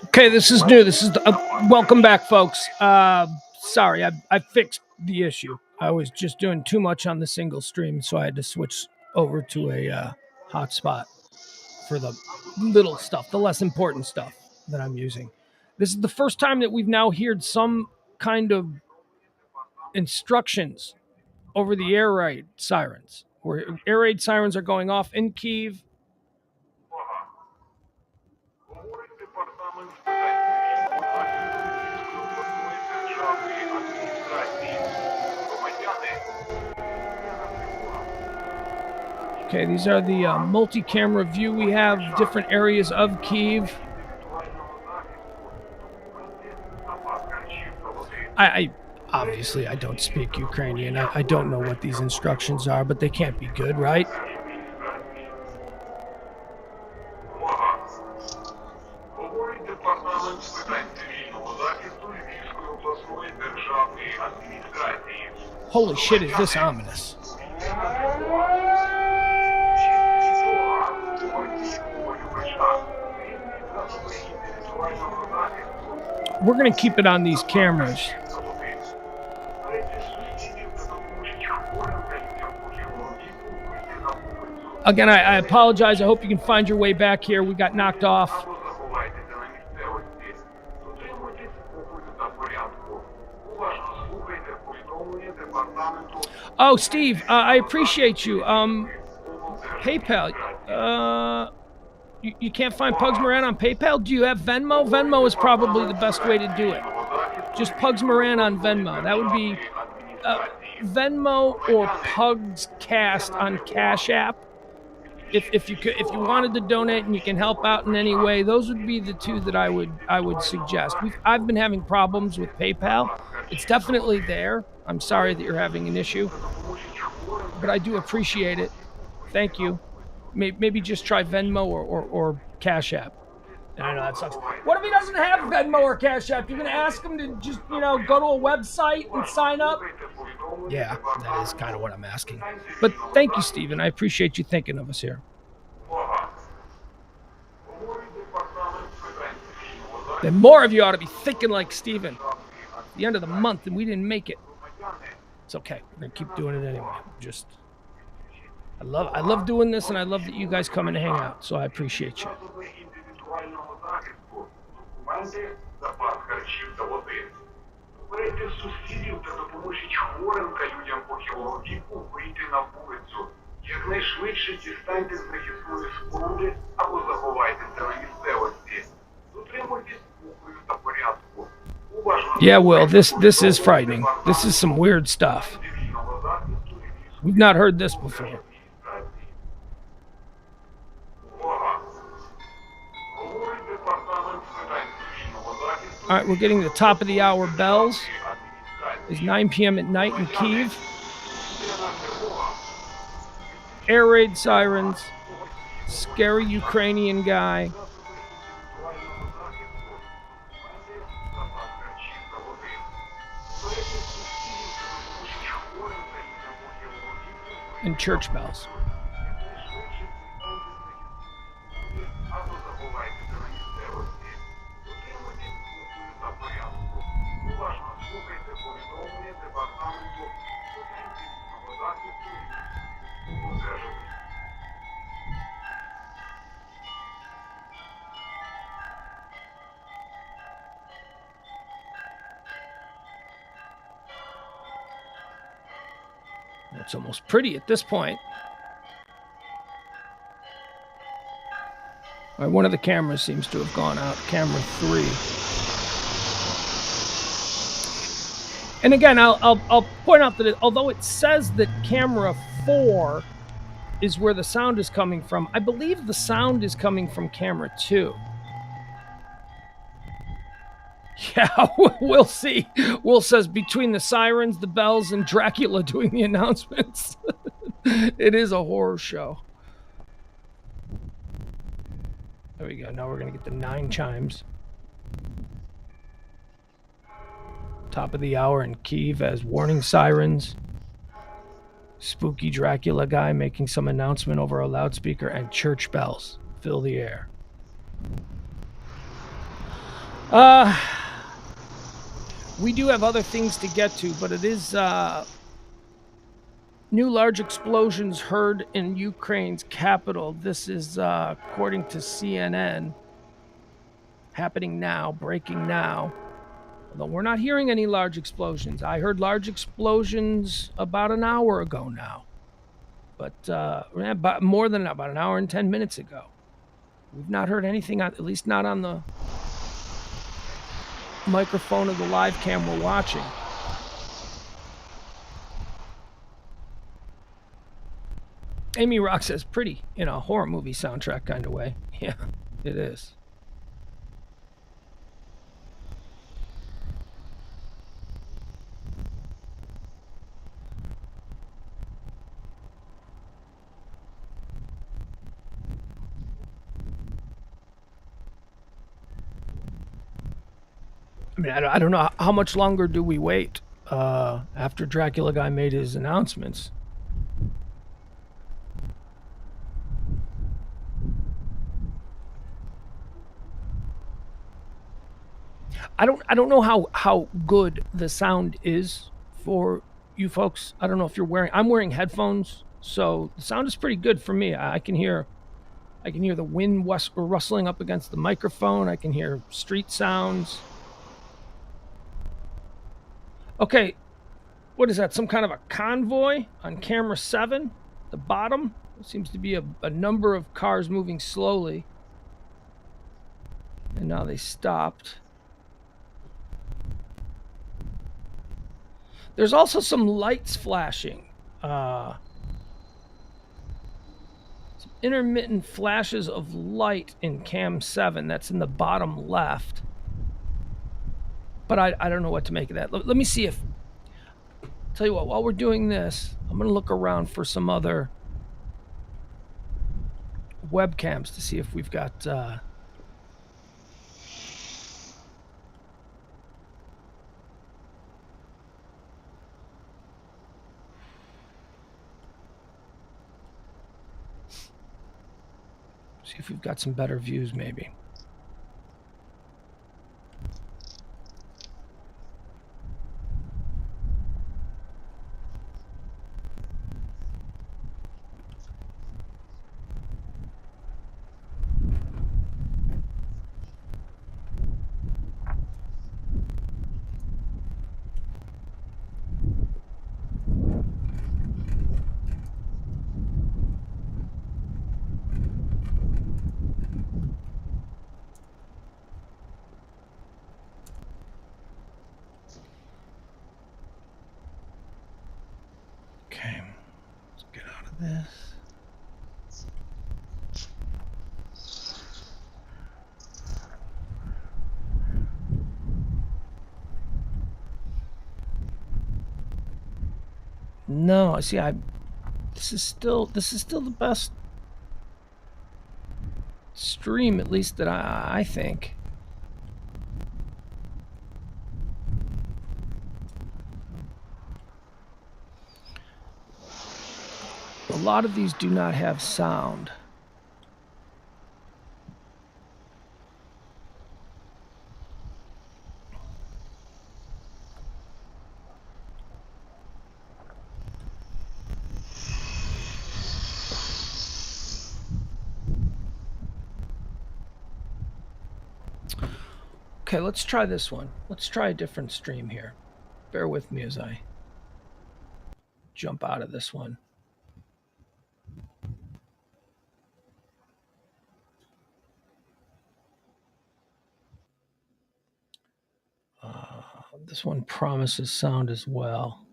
Okay, this is new. This is welcome back, folks. Sorry, I fixed the issue. I was just doing too much on the single stream, so I had to switch over to a hotspot for the little stuff, the less important stuff that I'm using. This is the first time that we've now heard some kind of instructions over the air raid sirens, where air raid sirens are going off in Kyiv. Okay, these are the multi-camera view. We have different areas of Kyiv. I obviously I don't speak Ukrainian. I don't know what these instructions are, but they can't be good, right? Holy shit, is this ominous? We're going to keep it on these cameras. Again, I apologize. I hope you can find your way back here. We got knocked off. Oh, Steve, I appreciate you. PayPal. You can't find Pugs Moran on PayPal? Do you have Venmo? Venmo is probably the best way to do it. Just Pugs Moran on Venmo. That would be Venmo or Pugs Cast on Cash App. If you wanted to donate and you can help out in any way, those would be the two that I would suggest. I've been having problems with PayPal. It's definitely there. I'm sorry that you're having an issue, but I do appreciate it. Thank you. Maybe just try Venmo or Cash App. I know that sucks. What if he doesn't have Venmo or Cash App? You're going to ask him to just, go to a website and sign up? Yeah, that is kind of what I'm asking. But thank you, Stephen. I appreciate you thinking of us here. Then more of you ought to be thinking like Stephen. The end of the month and we didn't make it. It's okay. We're going to keep doing it anyway. I love doing this, and I love that you guys come and hang out, so I appreciate you. Yeah, Will, this is frightening. This is some weird stuff. We've not heard this before. All right, we're getting the top of the hour bells. It's 9 p.m. at night in Kyiv. Air raid sirens. Scary Ukrainian guy. And church bells. It's almost pretty at this point. All right, one of the cameras seems to have gone out. Camera 3. And again, I'll point out that although it says that camera 4 is where the sound is coming from, I believe the sound is coming from camera 2. Yeah, we'll see. Will says between the sirens, the bells, and Dracula doing the announcements. It is a horror show. There we go. Now we're going to get the 9 chimes. Top of the hour in Kyiv as warning sirens. Spooky Dracula guy making some announcement over a loudspeaker, and church bells fill the air. We do have other things to get to, but it is new large explosions heard in Ukraine's capital. This is according to CNN. Happening now, breaking now. Although we're not hearing any large explosions. I heard large explosions about an hour ago now. But about more than about an hour and 10 minutes ago. We've not heard anything, at least not on the microphone of the live cam we're watching. Amy Rock says, pretty, in a horror movie soundtrack kind of way. Yeah, it is. I mean, I don't know how much longer do we wait after Dracula guy made his announcements. I don't know how good the sound is for you folks. I don't know if you're wearing. I'm wearing headphones, so the sound is pretty good for me. I can hear the wind rustling up against the microphone. I can hear street sounds. Okay, what is that? Some kind of a convoy on camera 7? The bottom? There seems to be a number of cars moving slowly. And now they stopped. There's also some lights flashing. Some intermittent flashes of light in cam 7. That's in the bottom left. But I don't know what to make of that. Let me see if... Tell you what, while we're doing this, I'm going to look around for some other webcams to see if we've got... See if we've got some better views, maybe. Okay, let's get out of this. No, I see. This is still the best stream, at least that I think. A lot of these do not have sound. Okay, let's try this one. Let's try a different stream here. Bear with me as I jump out of this one. This one promises sound as well.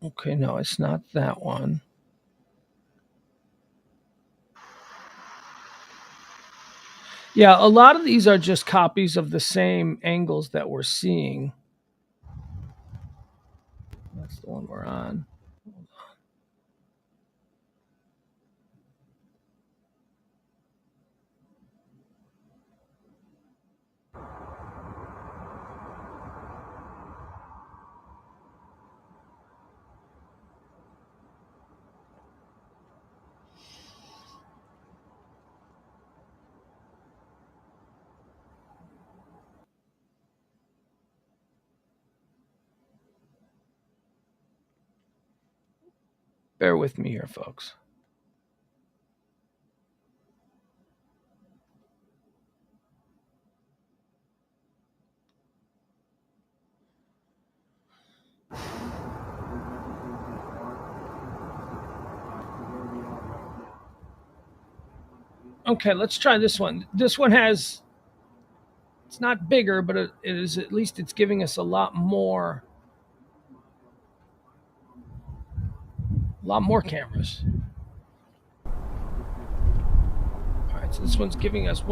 Okay, no, it's not that one. Yeah, a lot of these are just copies of the same angles that we're seeing. That's the one we're on. Bear with me here, folks. Okay, let's try this one. This one has, it's not bigger, but it is, at least it's giving us a lot more cameras. All right, so this one's giving us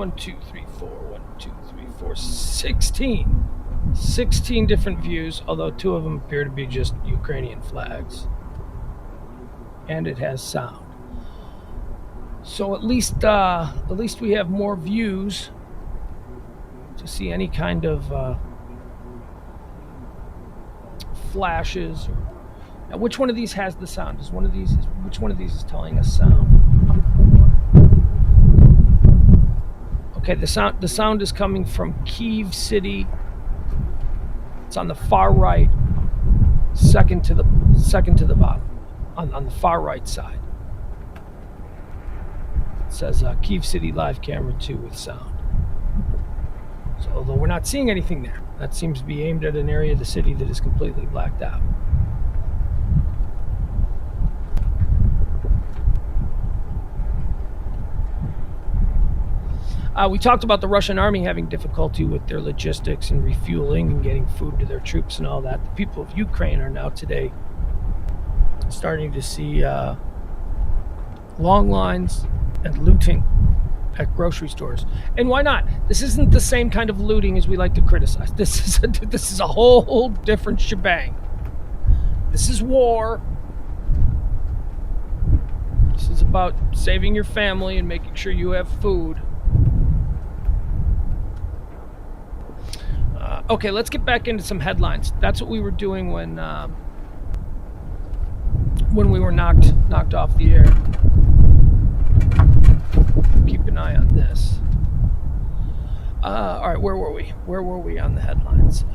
16 different views, although 2 of them appear to be just Ukrainian flags. And it has sound. So at least we have more views to see any kind of flashes. Now, which one of these has the sound? Which one of these is telling us sound? Okay, the sound is coming from Kyiv city. It's on the far right, second to the bottom, on the far right side. It says Kyiv City live camera 2 with sound. So although we're not seeing anything there, that seems to be aimed at an area of the city that is completely blacked out. We talked about the Russian army having difficulty with their logistics and refueling and getting food to their troops and all that. The people of Ukraine are now today starting to see long lines and looting at grocery stores. And why not? This isn't the same kind of looting as we like to criticize. This is a whole different shebang. This is war. This is about saving your family and making sure you have food. Okay, let's get back into some headlines. That's what we were doing when we were knocked off the air. Keep an eye on this. All right, where were we? Where were we on the headlines?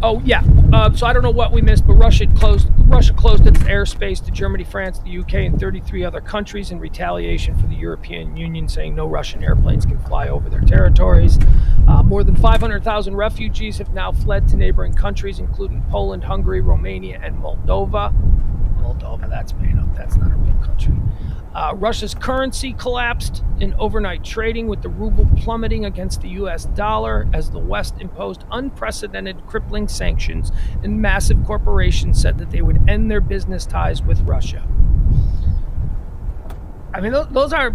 Oh yeah. So I don't know what we missed, but Russia closed its airspace to Germany, France, the UK, and 33 other countries in retaliation for the European Union saying no Russian airplanes can fly over their territories. More than 500,000 refugees have now fled to neighboring countries, including Poland, Hungary, Romania, and Moldova. Moldova, that's made up. That's not a real country. Russia's currency collapsed in overnight trading, with the ruble plummeting against the U.S. dollar as the West imposed unprecedented crippling sanctions, and massive corporations said that they would end their business ties with Russia. I mean, those are,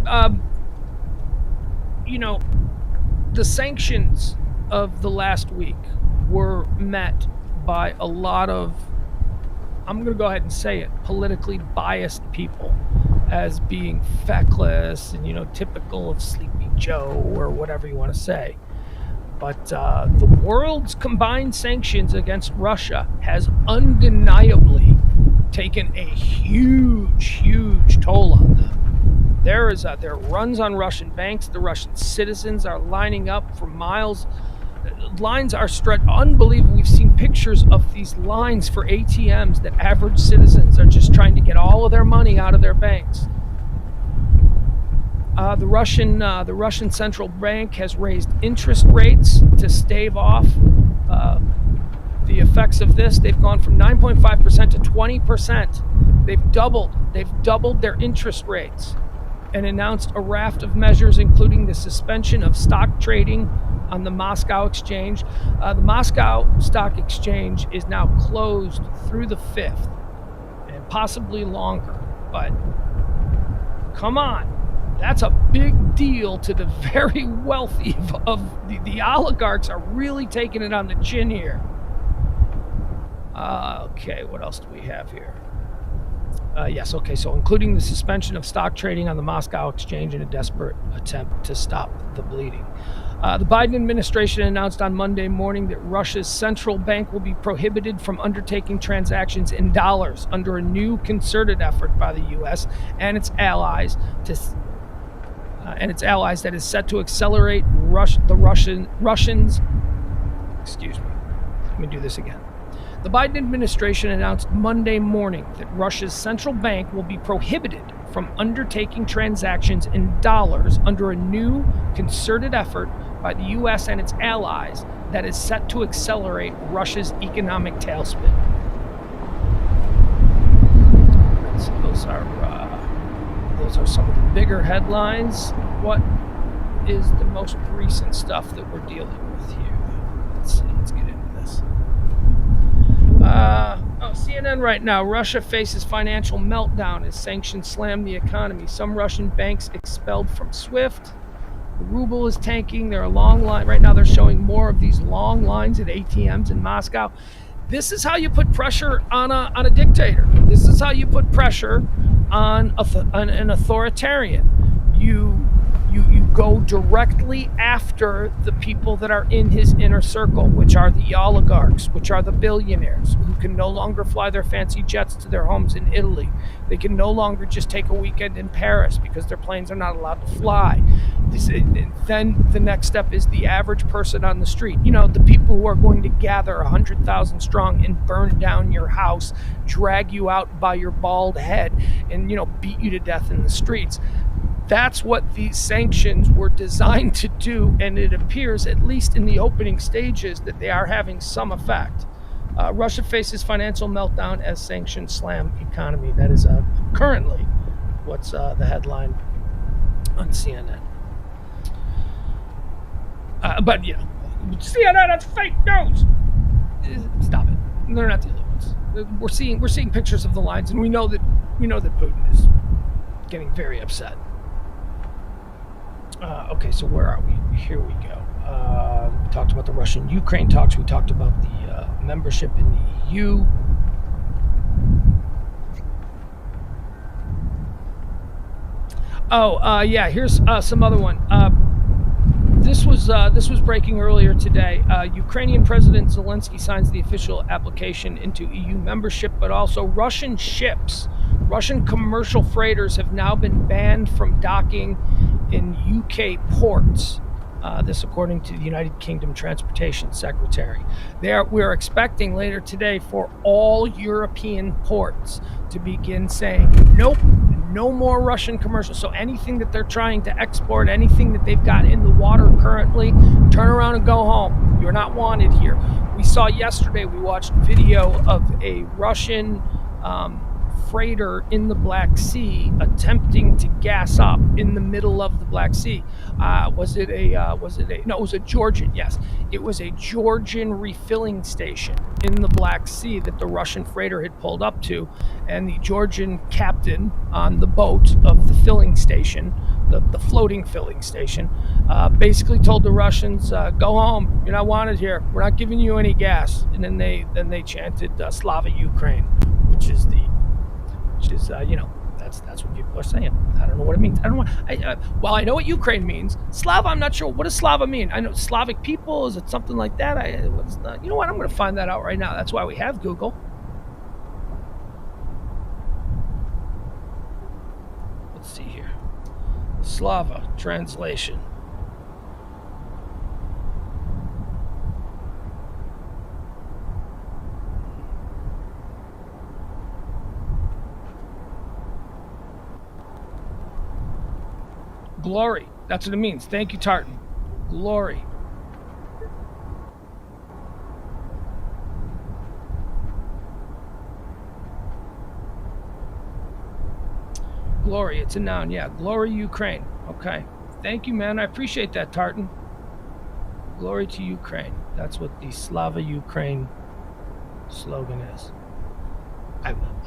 the sanctions of the last week were met by a lot of, I'm going to go ahead and say it, politically biased people as being feckless and, typical of Sleepy Joe or whatever you want to say. But the world's combined sanctions against Russia has undeniably taken a huge toll on them. There are runs on Russian banks. The Russian citizens are lining up for miles. Lines are stretched. Unbelievable. We've seen pictures of these lines for ATMs that average citizens are just trying to get all of their money out of their banks. The Russian central bank has raised interest rates to stave off the effects of this. They've gone from 9.5% to 20%. They've doubled their interest rates and announced a raft of measures, including the suspension of stock trading on the Moscow exchange. The Moscow Stock Exchange is now closed through the 5th, and possibly longer. But come on, that's a big deal to the very wealthy of the oligarchs are really taking it on the chin here. Okay, what else do we have here? Yes, okay, so including the suspension of stock trading on the Moscow exchange in a desperate attempt to stop the bleeding. The Biden administration announced on Monday morning that Russia's central bank will be prohibited from undertaking transactions in dollars under a new concerted effort by the U.S. and its allies that is set to accelerate Russians. Excuse me. Let me do this again. The Biden administration announced Monday morning that Russia's central bank will be prohibited from undertaking transactions in dollars under a new concerted effort by the U.S. and its allies that is set to accelerate Russia's economic tailspin. So those are some of the bigger headlines. What is the most recent stuff that we're dealing with here? Let's see. Let's get into this. CNN right now. Russia faces financial meltdown as sanctions slam the economy. Some Russian banks expelled from SWIFT. The ruble is tanking. There are long lines. Right now they're showing more of these long lines at ATMs in Moscow. This is how you put pressure on a dictator. This is how you put pressure on an authoritarian. You go directly after the people that are in his inner circle, which are the oligarchs, which are the billionaires who can no longer fly their fancy jets to their homes in Italy. They can no longer just take a weekend in Paris because their planes are not allowed to fly. Then the next step is the average person on the street. You know, the people who are going to gather 100,000 strong and burn down your house, drag you out by your bald head, and, beat you to death in the streets. That's what these sanctions were designed to do, and it appears, at least in the opening stages, that they are having some effect. Russia faces financial meltdown as sanctions slam economy. That is currently what's the headline on CNN. But CNN, that's fake news. Stop it. They're not the only ones. We're seeing pictures of the lines, and we know that Putin is getting very upset. Okay, so where are we? Here we go. We talked about the Russian-Ukraine talks. We talked about the membership in the EU. Yeah. Here's some other one. This was breaking earlier today. Ukrainian President Zielenski signs the official application into EU membership, but also Russian ships, Russian commercial freighters have now been banned from docking in UK ports. This according to the United Kingdom Transportation Secretary. We're expecting later today for all European ports to begin saying, nope, no more Russian commercial. So anything that they're trying to export, anything that they've got in the water currently, turn around and go home. You're not wanted here. We saw yesterday, we watched video of a Russian freighter in the Black Sea attempting to gas up in the middle of the Black Sea. No, it was a Georgian. Yes, it was a Georgian refilling station in the Black Sea that the Russian freighter had pulled up to, and the Georgian captain on the boat of the filling station, the floating filling station, basically told the Russians, "Go home. You're not wanted here. We're not giving you any gas." And then they chanted Slava Ukraine, which is that's what people are saying. I don't know what it means. I don't know. Well, I know what Ukraine means. Slava, I'm not sure. What does Slava mean? I know Slavic people. Is it something like that? You know what? I'm going to find that out right now. That's why we have Google. Let's see here. Slava translation. Glory. That's what it means. Thank you, Tartan. Glory. Glory. It's a noun. Yeah. Glory, Ukraine. Okay. Thank you, man. I appreciate that, Tartan. Glory to Ukraine. That's what the Slava Ukraine slogan is.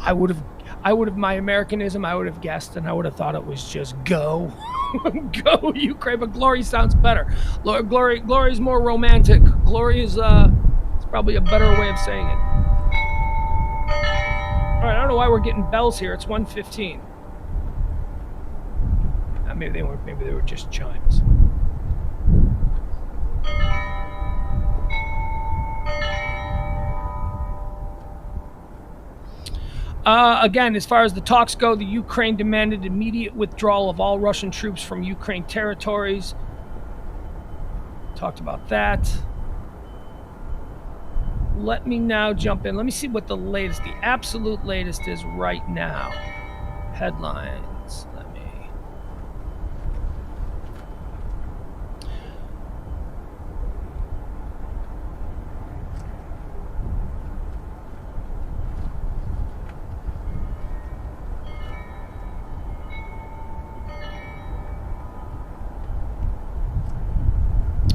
I would have my Americanism, I would have guessed, and I would have thought it was just go. Go Ukraine, but glory sounds better. Glory is more romantic. Glory is it's probably a better way of saying it. All right, I don't know why we're getting bells here. It's 1:15. Maybe they weren't. Maybe they were just chimes. Again, as far as the talks go, the Ukraine demanded immediate withdrawal of all Russian troops from Ukraine territories. Talked about that. let me now jump in. Let me see what the absolute latest is right now. Headlines. Let me.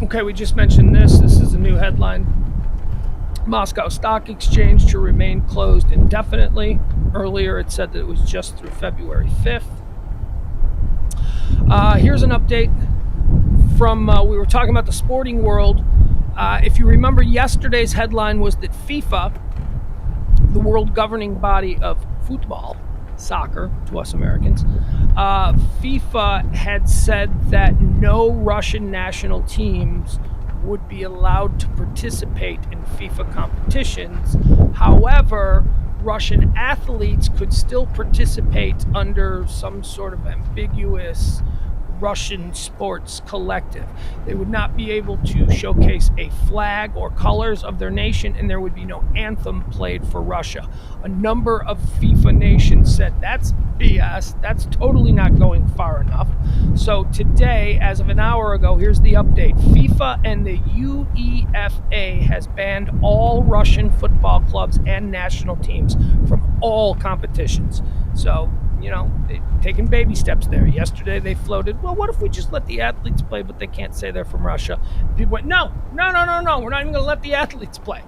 Okay, we just mentioned this. This is a new headline. Moscow Stock Exchange to remain closed indefinitely. Earlier it said that it was just through February 5th. Here's an update from, we were talking about the sporting world. If you remember, yesterday's headline was that FIFA, the world governing body of football, soccer to us Americans, FIFA had said that no Russian national teams would be allowed to participate in FIFA competitions. However, Russian athletes could still participate under some sort of ambiguous Russian sports collective. They would not be able to showcase a flag or colors of their nation, and there would be no anthem played for Russia. A number of FIFA nations said that's BS. That's totally not going far enough. So today, as of an hour ago, here's the update. FIFA and the Uefa has banned all Russian football clubs and national teams from all competitions. So, you know, they've taken baby steps there. Yesterday they floated, well, what if we just let the athletes play, but they can't say they're from Russia? People went, no, we're not even going to let the athletes play.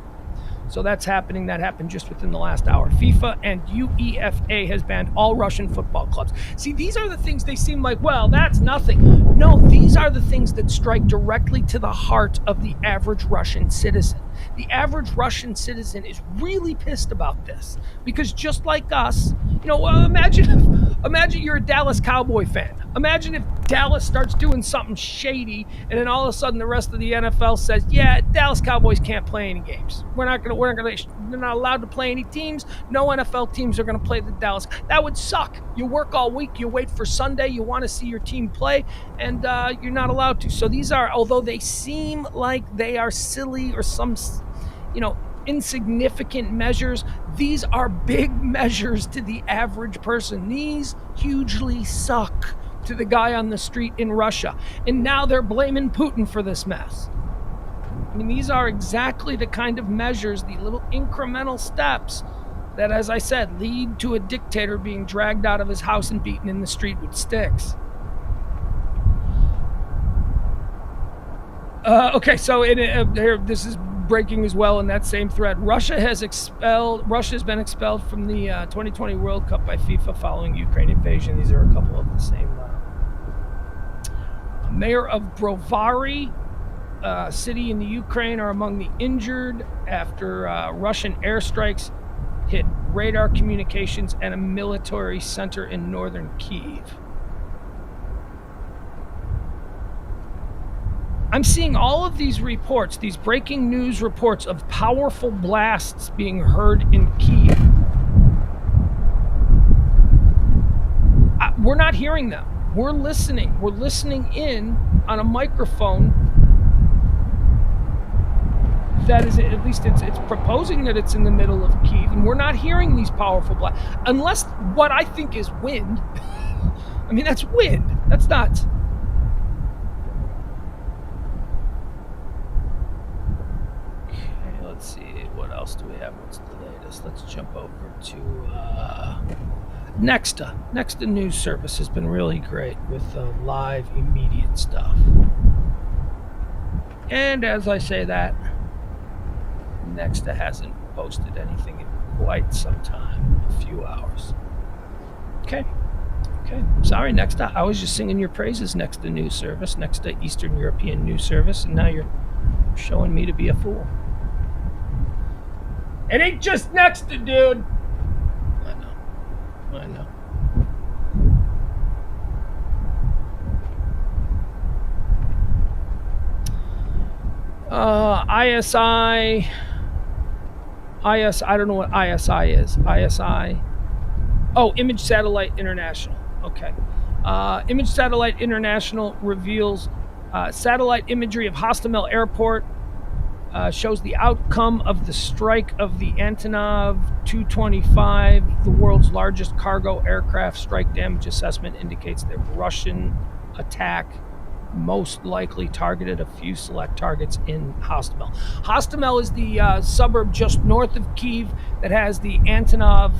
So that's happening. That happened just within the last hour. FIFA and Uefa has banned all Russian football clubs. See, these are the things they seem like, well, that's nothing. No, these are the things that strike directly to the heart of the average Russian citizen. The average Russian citizen is really pissed about this because just like us, you know, imagine you're a Dallas Cowboy fan. Imagine if Dallas starts doing something shady and then all of a sudden the rest of the NFL says, yeah, Dallas Cowboys can't play any games. They're not allowed to play any teams. No NFL teams are going to play the Dallas. That would suck. You work all week. You wait for Sunday. You want to see your team play and you're not allowed to. So these are, although they seem like they are silly or some, you know, insignificant measures, these are big measures to the average person. These hugely suck to the guy on the street in Russia. And now they're blaming Putin for this mess. I mean, these are exactly the kind of measures, the little incremental steps that, as I said, lead to a dictator being dragged out of his house and beaten in the street with sticks. Okay, so this is breaking as well in that same thread. Russia has been expelled from the 2020 World Cup by FIFA following Ukraine invasion. These are a couple of the same. Mayor of Brovary city in the Ukraine are among the injured after Russian airstrikes hit radar communications and a military center in northern Kyiv. I'm seeing all of these reports, these breaking news reports of powerful blasts being heard in Kyiv. We're not hearing them. We're listening. We're listening in on a microphone that is, at least it's proposing that it's in the middle of Kyiv, and we're not hearing these powerful blasts. Unless what I think is wind. I mean, that's wind. That's not... Let's see, what else do we have? What's the latest? Let's jump over to Nexta. Nexta News Service has been really great with live, immediate stuff. And as I say that, Nexta hasn't posted anything in quite some time, a few hours. Okay. Sorry, Nexta. I was just singing your praises, Nexta News Service, Nexta Eastern European News Service, and now you're showing me to be a fool. It ain't just Nexta, dude. I know. ISI. I don't know what ISI is. ISI. Oh, Image Satellite International. Okay. Image Satellite International reveals satellite imagery of Hostomel Airport shows the outcome of the strike of the Antonov 225, the world's largest cargo aircraft. Strike damage assessment indicates that Russian attack most likely targeted a few select targets in Hostomel. Hostomel is the suburb just north of Kyiv that has the Antonov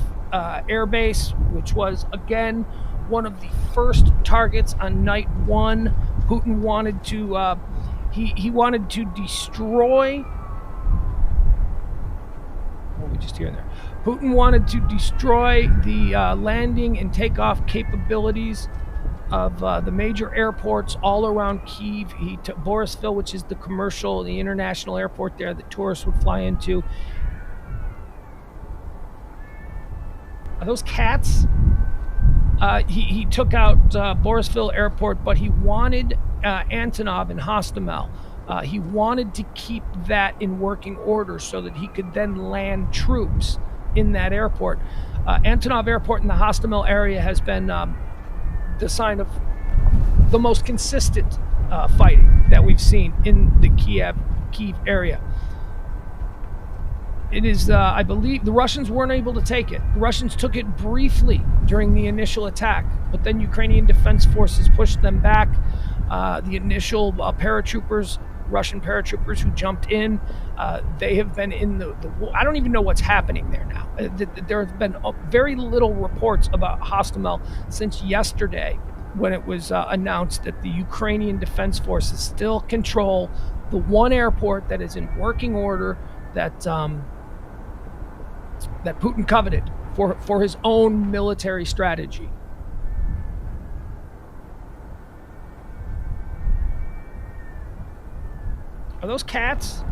air base, which was, again, one of the first targets on night one. Putin wanted to he wanted to destroy. What are we just hearing there? Putin wanted to destroy the landing and takeoff capabilities of the major airports all around Kyiv. He took Borisville, which is the commercial, the international airport there that tourists would fly into. Are those cats? He took out Borisville Airport, but he wanted Antonov and Hostomel. He wanted to keep that in working order so that he could then land troops in that airport. Antonov Airport in the Hostomel area has been the sign of the most consistent fighting that we've seen in the Kyiv area. It is, I believe, the Russians weren't able to take it. The Russians took it briefly during the initial attack, but then Ukrainian defense forces pushed them back. The initial paratroopers, Russian paratroopers who jumped in, they have been in the I don't even know what's happening there now. There have been very little reports about Hostomel since yesterday, when it was announced that the Ukrainian defense forces still control the one airport that is in working order, that that Putin coveted for his own military strategy. Are those cats?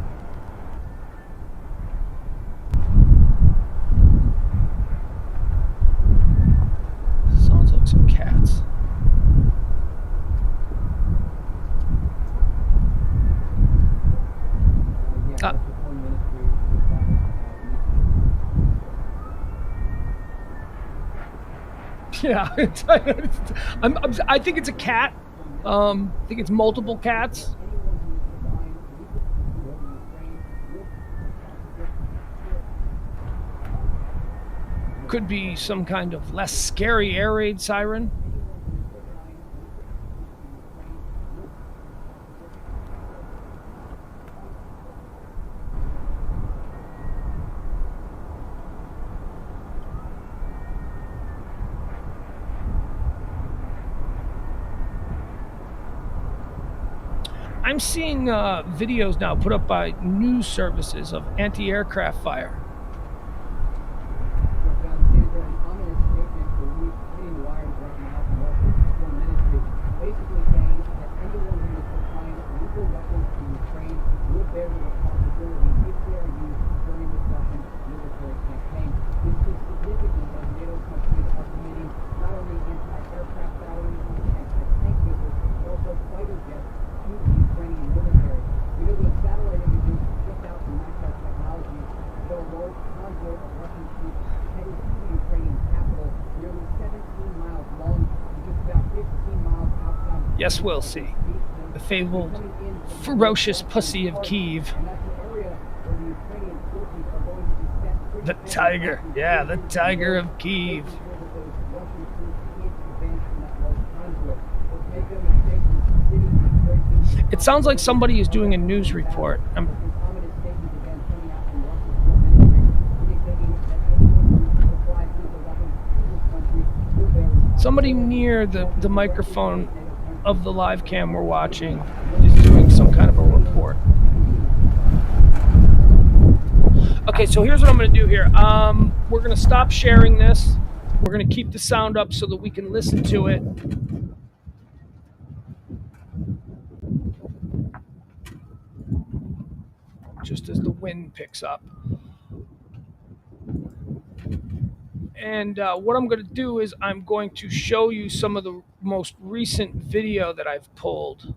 Sounds like some cats. Yeah, I think it's a cat. I think it's multiple cats. Could be some kind of less scary air raid siren. I'm seeing videos now put up by news services of anti-aircraft fire. Yes, we'll see. The fabled, ferocious pussy of Kyiv. The tiger. Yeah, the tiger of Kyiv. It sounds like somebody is doing a news report. Somebody near the microphone of the live cam we're watching is doing some kind of a report. Okay, so here's what I'm going to do here. We're going to stop sharing this. We're going to keep the sound up so that we can listen to it. Just as the wind picks up. And what I'm going to do is I'm going to show you some of the most recent video that I've pulled.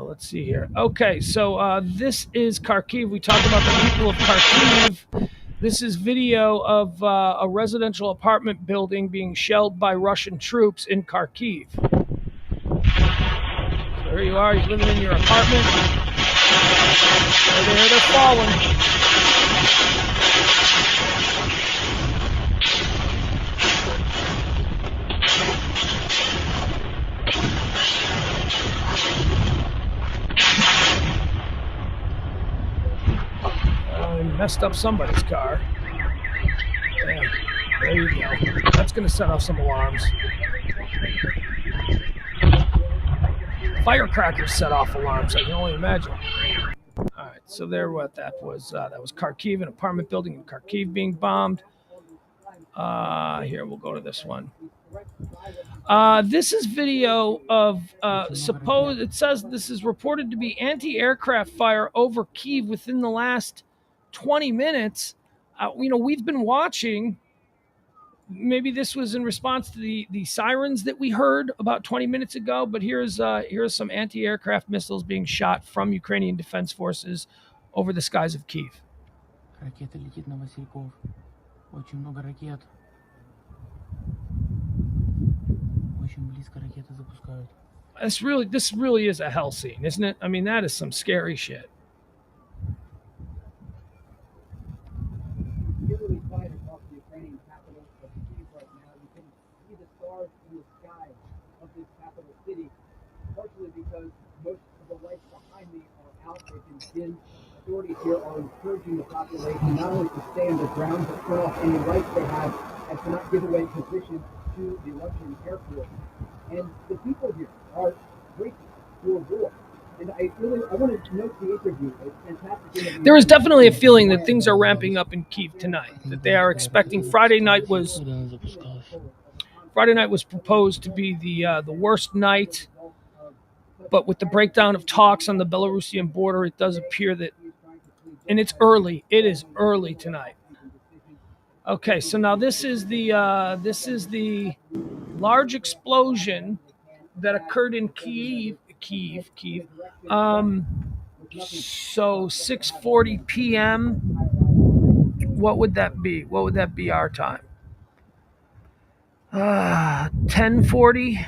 Let's see here. Okay, so this is Kharkiv. We talked about the people of Kharkiv. This is video of a residential apartment building being shelled by Russian troops in Kharkiv. So There you are. You're living in your apartment. There they're falling. Messed up somebody's car. Yeah, there you go. That's going to set off some alarms. Firecrackers set off alarms, I can only imagine. All right, so there what that was. That was Kharkiv, an apartment building in Kharkiv being bombed. Here, we'll go to this one. This is video of it says this is reported to be anti-aircraft fire over Kyiv within the last 20 minutes. We've been watching. Maybe this was in response to the sirens that we heard about 20 minutes ago, but here's some anti-aircraft missiles being shot from Ukrainian defense forces over the skies of Kyiv. Ракета летит на Васильков. Очень много ракет. Очень близко ракеты запускают. This really is a hell scene, isn't it? I mean, that is some scary shit. Really quiet across the Ukrainian capital of Kyiv right now. You can see the stars in the sky of this capital city, partially because most of the lights behind me are out. They've been dimmed. Authorities here are encouraging the population not only to stay underground, but turn off any lights they have and to not give away position to the Russian airport. And the people here are grateful for war. And I want to note the interview. It's fantastic interview. There is definitely a feeling that things are ramping up in Kyiv tonight. That they are expecting. Friday night was proposed to be the worst night, but with the breakdown of talks on the Belarusian border, it does appear that, and it's early. It is early tonight. Okay, so now this is the large explosion that occurred in Kyiv. So 6:40 p.m. What would that be? What would that be our time? 10:40,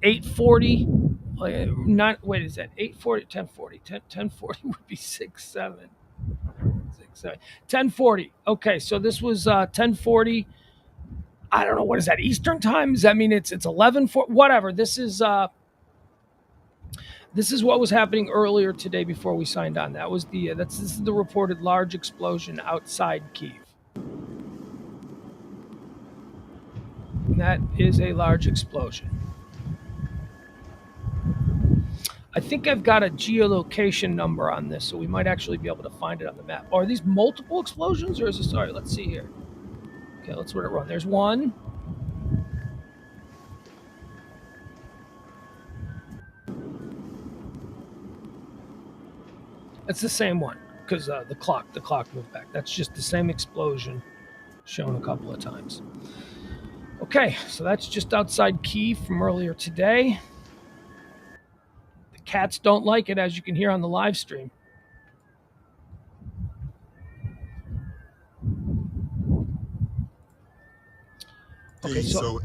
8:40. Wait, is that 8:40? 10:40. 10:40 would be 6:7. 10:40. Okay, so this was 10:40. I don't know, what is that, Eastern time? Does that mean it's 11:40? Whatever. This is what was happening earlier today before we signed on. That was this is the reported large explosion outside Kyiv. That is a large explosion. I think I've got a geolocation number on this, so we might actually be able to find it on the map. Are these multiple explosions, or is this? Sorry, let's see here. Okay, let's let it run. There's one. That's the same one, because the clock moved back. That's just the same explosion shown a couple of times. Okay, so that's just outside Kyiv from earlier today. The cats don't like it, as you can hear on the live stream. Okay, so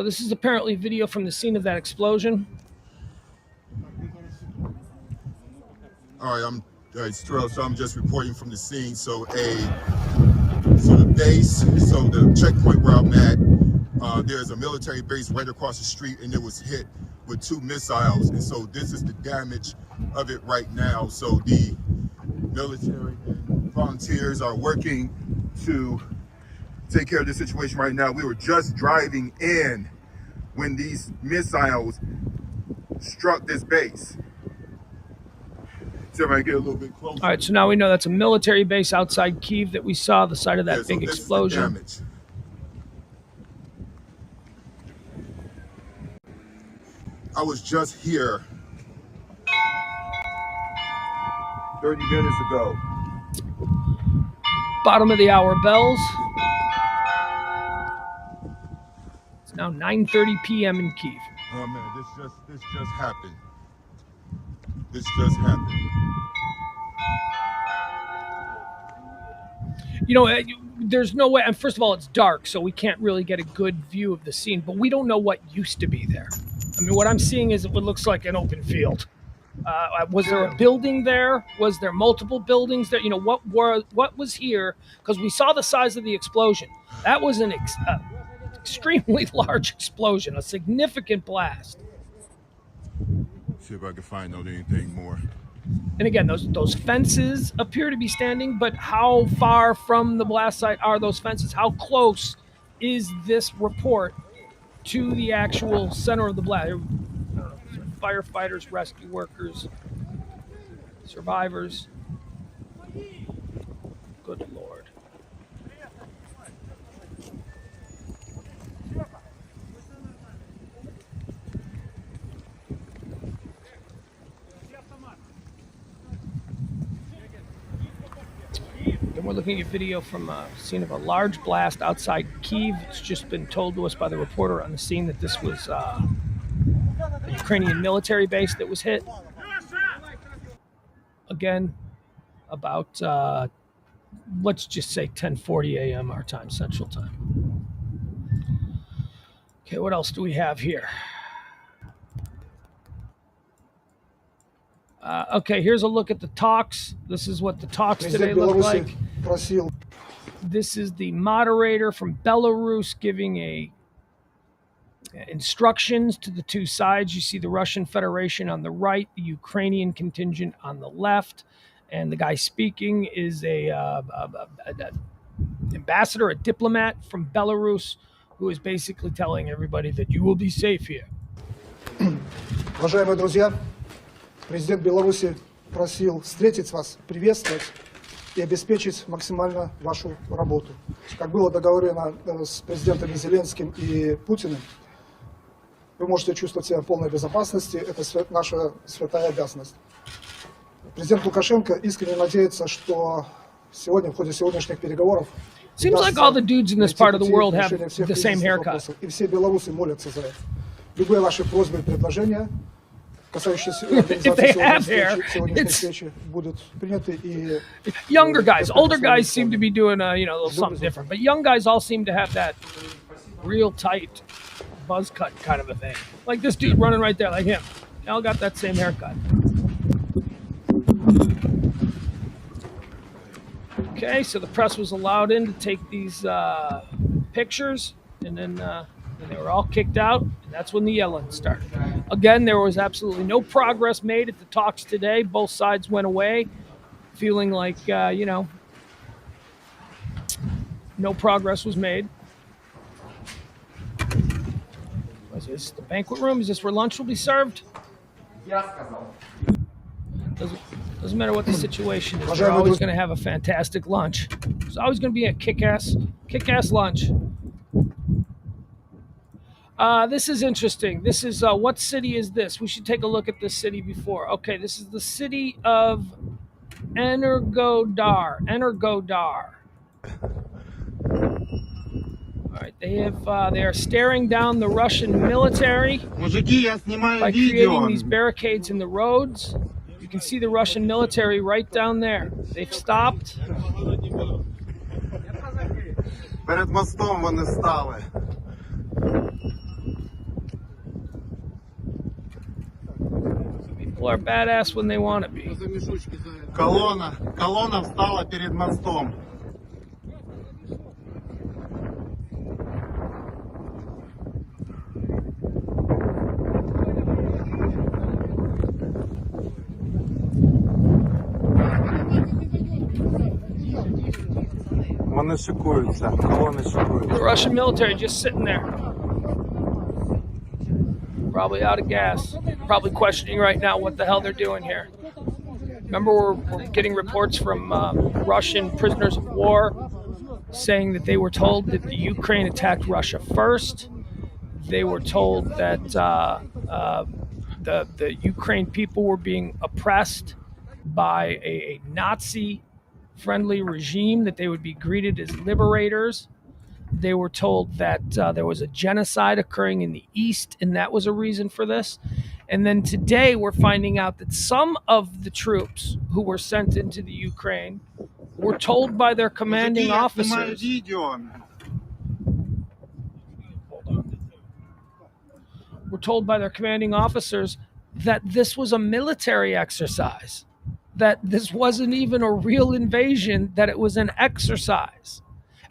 this is apparently video from the scene of that explosion. All right, it's Terrell, so I'm just reporting from the scene. So the base, so the checkpoint where I'm at, there's a military base right across the street, and it was hit with 2 missiles. And so this is the damage of it right now. So the military and volunteers are working to take care of the situation right now. We were just driving in when these missiles struck this base. So if I get a little bit closer. All right, so now we know that's a military base outside Kyiv that we saw the site of that big explosion. I was just here 30 minutes ago. Bottom of the hour bells. It's now 9:30 p.m. in Kyiv. Oh man, this just happened. This just happened. There's no way. And first of all, it's dark, so we can't really get a good view of the scene. But we don't know what used to be there. I mean, what I'm seeing is what looks like an open field. Was there a building there? Was there multiple buildings there? What was here? Because we saw the size of the explosion. That was an extremely large explosion, a significant blast. See if I can find out anything more. And again, those fences appear to be standing, but how far from the blast site are those fences? How close is this report to the actual center of the blast? Firefighters, rescue workers, survivors. Good Lord. Then we're looking at video from a scene of a large blast outside Kyiv. It's just been told to us by the reporter on the scene that this was a Ukrainian military base that was hit. Again, about, let's just say 10:40 a.m. our time, Central Time. Okay, what else do we have here? Okay, here's a look at the talks. This is what the talks today look like. This is the moderator from Belarus giving instructions to the two sides. You see the Russian Federation on the right, the Ukrainian contingent on the left, and the guy speaking is an ambassador, a diplomat from Belarus, who is basically telling everybody that you will be safe here. Уважаемые друзья, президент Беларуси просил встретить вас, приветствовать и обеспечить максимально вашу работу. Как было договорено с президентами Зеленским и Путиным, вы можете чувствовать себя в полной безопасности. Это наша святая обязанность. Президент Лукашенко искренне надеется, что сегодня, в ходе сегодняшних переговоров, seems like all the dudes in this part of the world have the same haircut. И все белорусы молятся за это. Любые ваши просьбы и предложения, касающиеся сегодняшней встречи, будут приняты. И younger guys, older guys seem to be doing a little something different, but young guys all seem to have that real tight buzz cut kind of a thing. Like this dude running right there, like him. They all got that same haircut. Okay, so the press was allowed in to take these pictures, and then they were all kicked out, and that's when the yelling started. Again, there was absolutely no progress made at the talks today. Both sides went away feeling like, no progress was made. Is this the banquet room? Is this where lunch will be served? Doesn't matter what the situation is. We're always going to have a fantastic lunch. There's always going to be a kick-ass lunch. This is interesting. This is, what city is this? We should take a look at this city before. Okay, this is the city of Energodar. All right, they are staring down the Russian military by creating these barricades in the roads. You can see the Russian military right down there. They've stopped. Перед мостом вони стали. People are badass when they want to be. Колонна встала перед мостом. Вони шикуються, колони шикуються. The Russian military just sitting there. Probably out of gas. Probably questioning right now what the hell they're doing here. Remember, we're getting reports from Russian prisoners of war saying that they were told that the Ukraine attacked Russia first. They were told that the Ukraine people were being oppressed by a Nazi-friendly regime, that they would be greeted as liberators. They were told that there was a genocide occurring in the East, and that was a reason for this. And then today we're finding out that some of the troops who were sent into the Ukraine were told by their commanding Мужики, я снимаю officers. видео. Were told by their commanding officers that this was a military exercise, that this wasn't even a real invasion, that it was an exercise.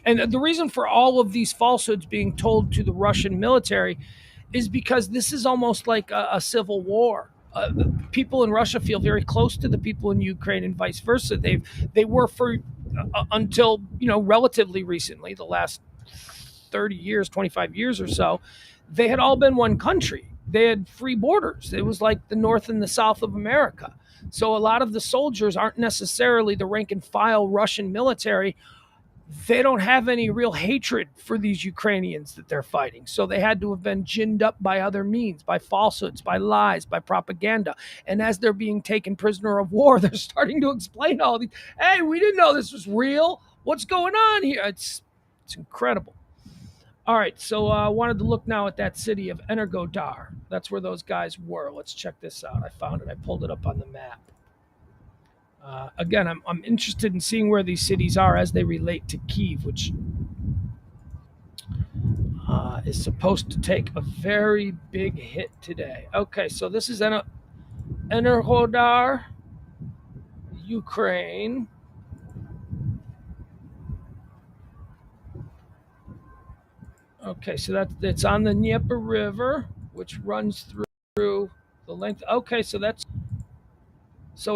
And the reason for all of these falsehoods being told to the Russian military is because this is almost like a civil war. People in Russia feel very close to the people in Ukraine and vice versa. They were for until relatively recently, the last 30 years, 25 years or so, they had all been one country. They had free borders. It was like the North and the South of America. So a lot of the soldiers aren't necessarily the rank and file Russian military. They don't have any real hatred for these Ukrainians that they're fighting. So they had to have been ginned up by other means, by falsehoods, by lies, by propaganda. And as they're being taken prisoner of war, they're starting to explain all these, hey, we didn't know this was real. What's going on here? It's incredible. All right, so I wanted to look now at that city of Energodar. That's where those guys were. Let's check this out. I found it. I pulled it up on the map. Again, I'm interested in seeing where these cities are as they relate to Kyiv, which is supposed to take a very big hit today. Okay, so this is Enerhodar, Ukraine. Okay, so it's on the Dnieper River, which runs through the length. Okay, so it's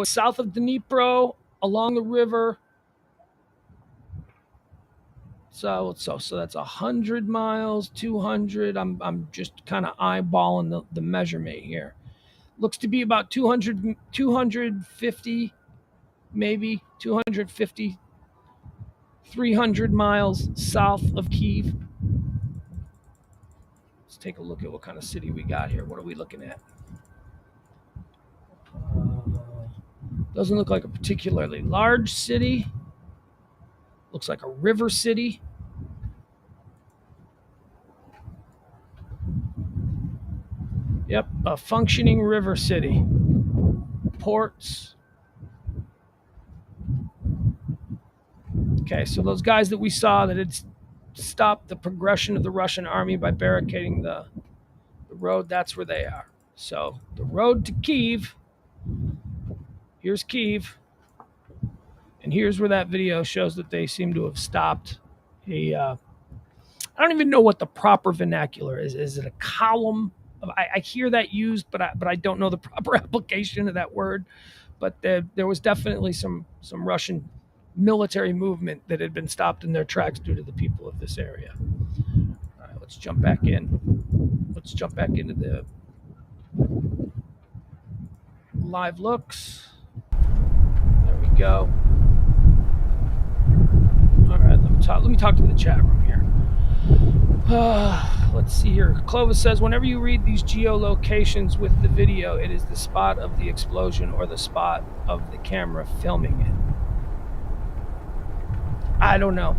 south of Dnipro, along the river. So that's 100 miles, 200. I'm just kind of eyeballing the measurement here. Looks to be about 250, maybe 250, 300 miles south of Kyiv. Let's take a look at what kind of city we got here. What are we looking at? Doesn't look like a particularly large city. Looks like a river city. Yep, a functioning river city. Ports. Okay, so those guys that we saw that had stopped the progression of the Russian army by barricading the road, that's where they are. So the road to Kyiv, here's Kyiv, and here's where that video shows that they seem to have stopped I don't even know what the proper vernacular is. Is it a column? I hear that used, but I don't know the proper application of that word. But there was definitely some Russian military movement that had been stopped in their tracks due to the people of this area. All right, let's jump back in. Let's jump back into the live looks. There we go. All right, let me talk to the chat room here. Let's see here. Clovis says, whenever you read these geolocations with the video, it is the spot of the explosion or the spot of the camera filming it. I don't know.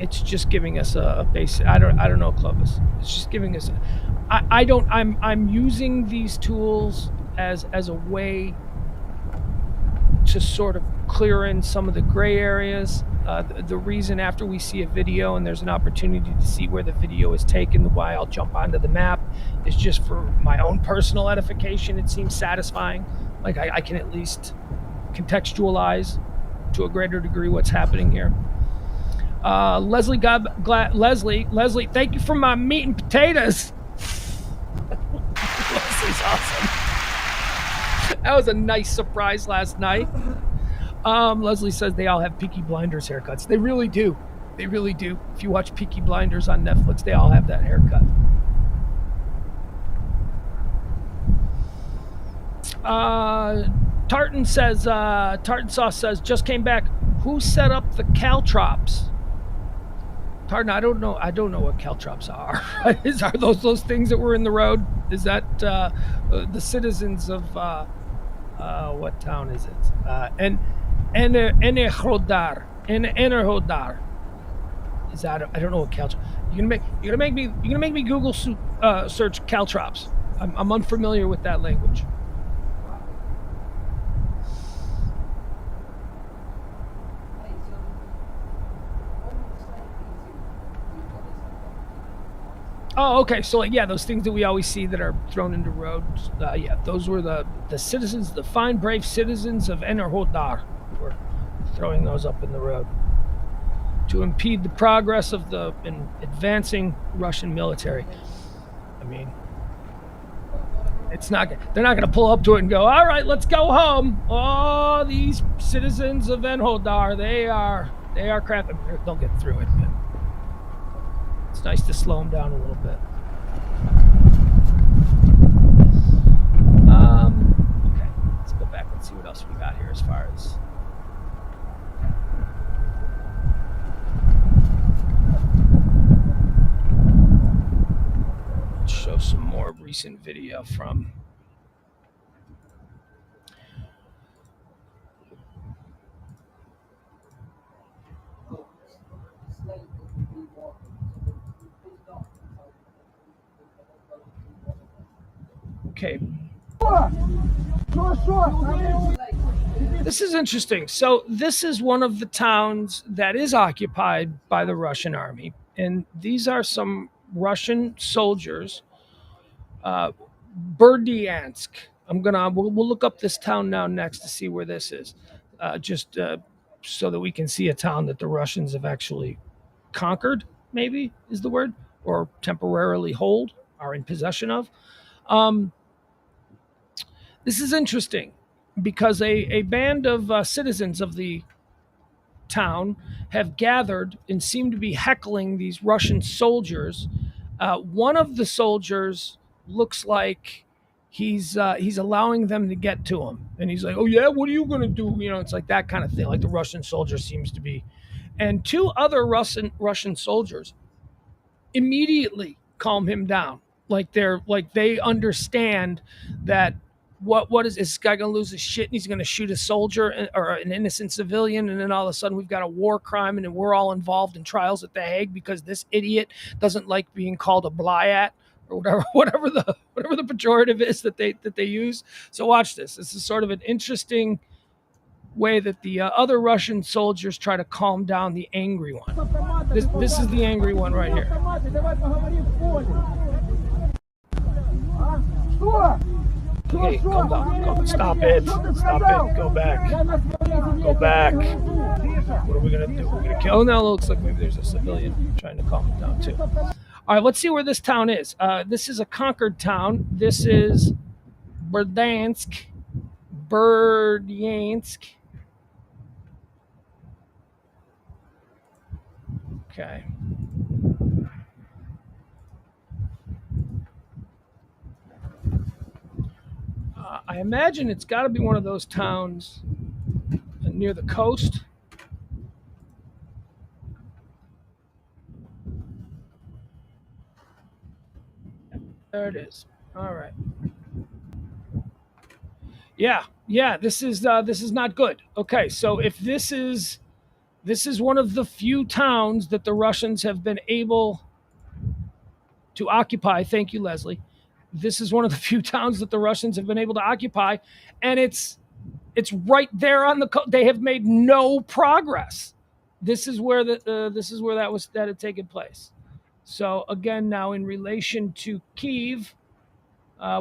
It's just giving us a basic. I don't know, Clovis. It's just giving us. I'm using these tools as a way to sort of clear in some of the gray areas. The reason after we see a video and there's an opportunity to see where the video is taken, why I'll jump onto the map, is just for my own personal edification. It seems satisfying. Like I can at least contextualize to a greater degree what's happening here. Leslie, thank you for my meat and potatoes. Leslie's awesome. That was a nice surprise last night. Leslie says they all have Peaky Blinders haircuts. They really do. They really do. If you watch Peaky Blinders on Netflix, they all have that haircut. Tartan Sauce says, just came back. Who set up the caltrops? Tartan, I don't know what caltrops are. Are those things that were in the road? Is that the citizens of what town is it? Enerhodar. Is that? I don't know what caltrops. You're gonna make me Google search caltrops. I'm unfamiliar with that language. Oh, okay. So, like, yeah, those things that we always see that are thrown into roads. Yeah, those were the citizens, the fine, brave citizens of Enerhodar were throwing those up in the road to impede the progress of the advancing Russian military. I mean, it's not. They're not going to pull up to it and go, "All right, let's go home." Oh, these citizens of Enerhodar, they are crap. I mean, they'll get through it. But it's nice to slow them down a little bit. Okay, let's go back and see what else we got here as far as. Let's show some more recent video from. Okay. This is interesting. So this is one of the towns that is occupied by the Russian army. And these are some Russian soldiers. Berdyansk. We'll look up this town now next to see where this is. Just so that we can see a town that the Russians have actually conquered, maybe is the word, or temporarily hold, are in possession of. This is interesting because a band of citizens of the town have gathered and seem to be heckling these Russian soldiers. One of the soldiers looks like he's allowing them to get to him, and he's like, "Oh yeah, what are you gonna do?" You know, it's like that kind of thing. Like the Russian soldier seems to be, and two other Russian soldiers immediately calm him down. Like they understand that what is this guy gonna lose his shit and he's gonna shoot a soldier or an innocent civilian, and then all of a sudden we've got a war crime and then we're all involved in trials at The Hague because this idiot doesn't like being called a blyat or whatever the pejorative is that they use. So watch this. This is sort of an interesting way that the other Russian soldiers try to calm down the angry one. This is the angry one right here. Hey, calm down. Stop it. Go back. What are we going to do? We're going to kill. Oh, now it looks like maybe there's a civilian trying to calm him down, too. All right, let's see where this town is. This is a conquered town. This is Berdyansk. Okay. I imagine it's got to be one of those towns near the coast. There it is. All right. Yeah. This is not good. Okay, so if this is one of the few towns that the Russians have been able to occupy. Thank you, Leslie. This is one of the few towns that the Russians have been able to occupy, and it's right there on the coast. They have made no progress. This is where that had taken place. So again, now in relation to Kyiv,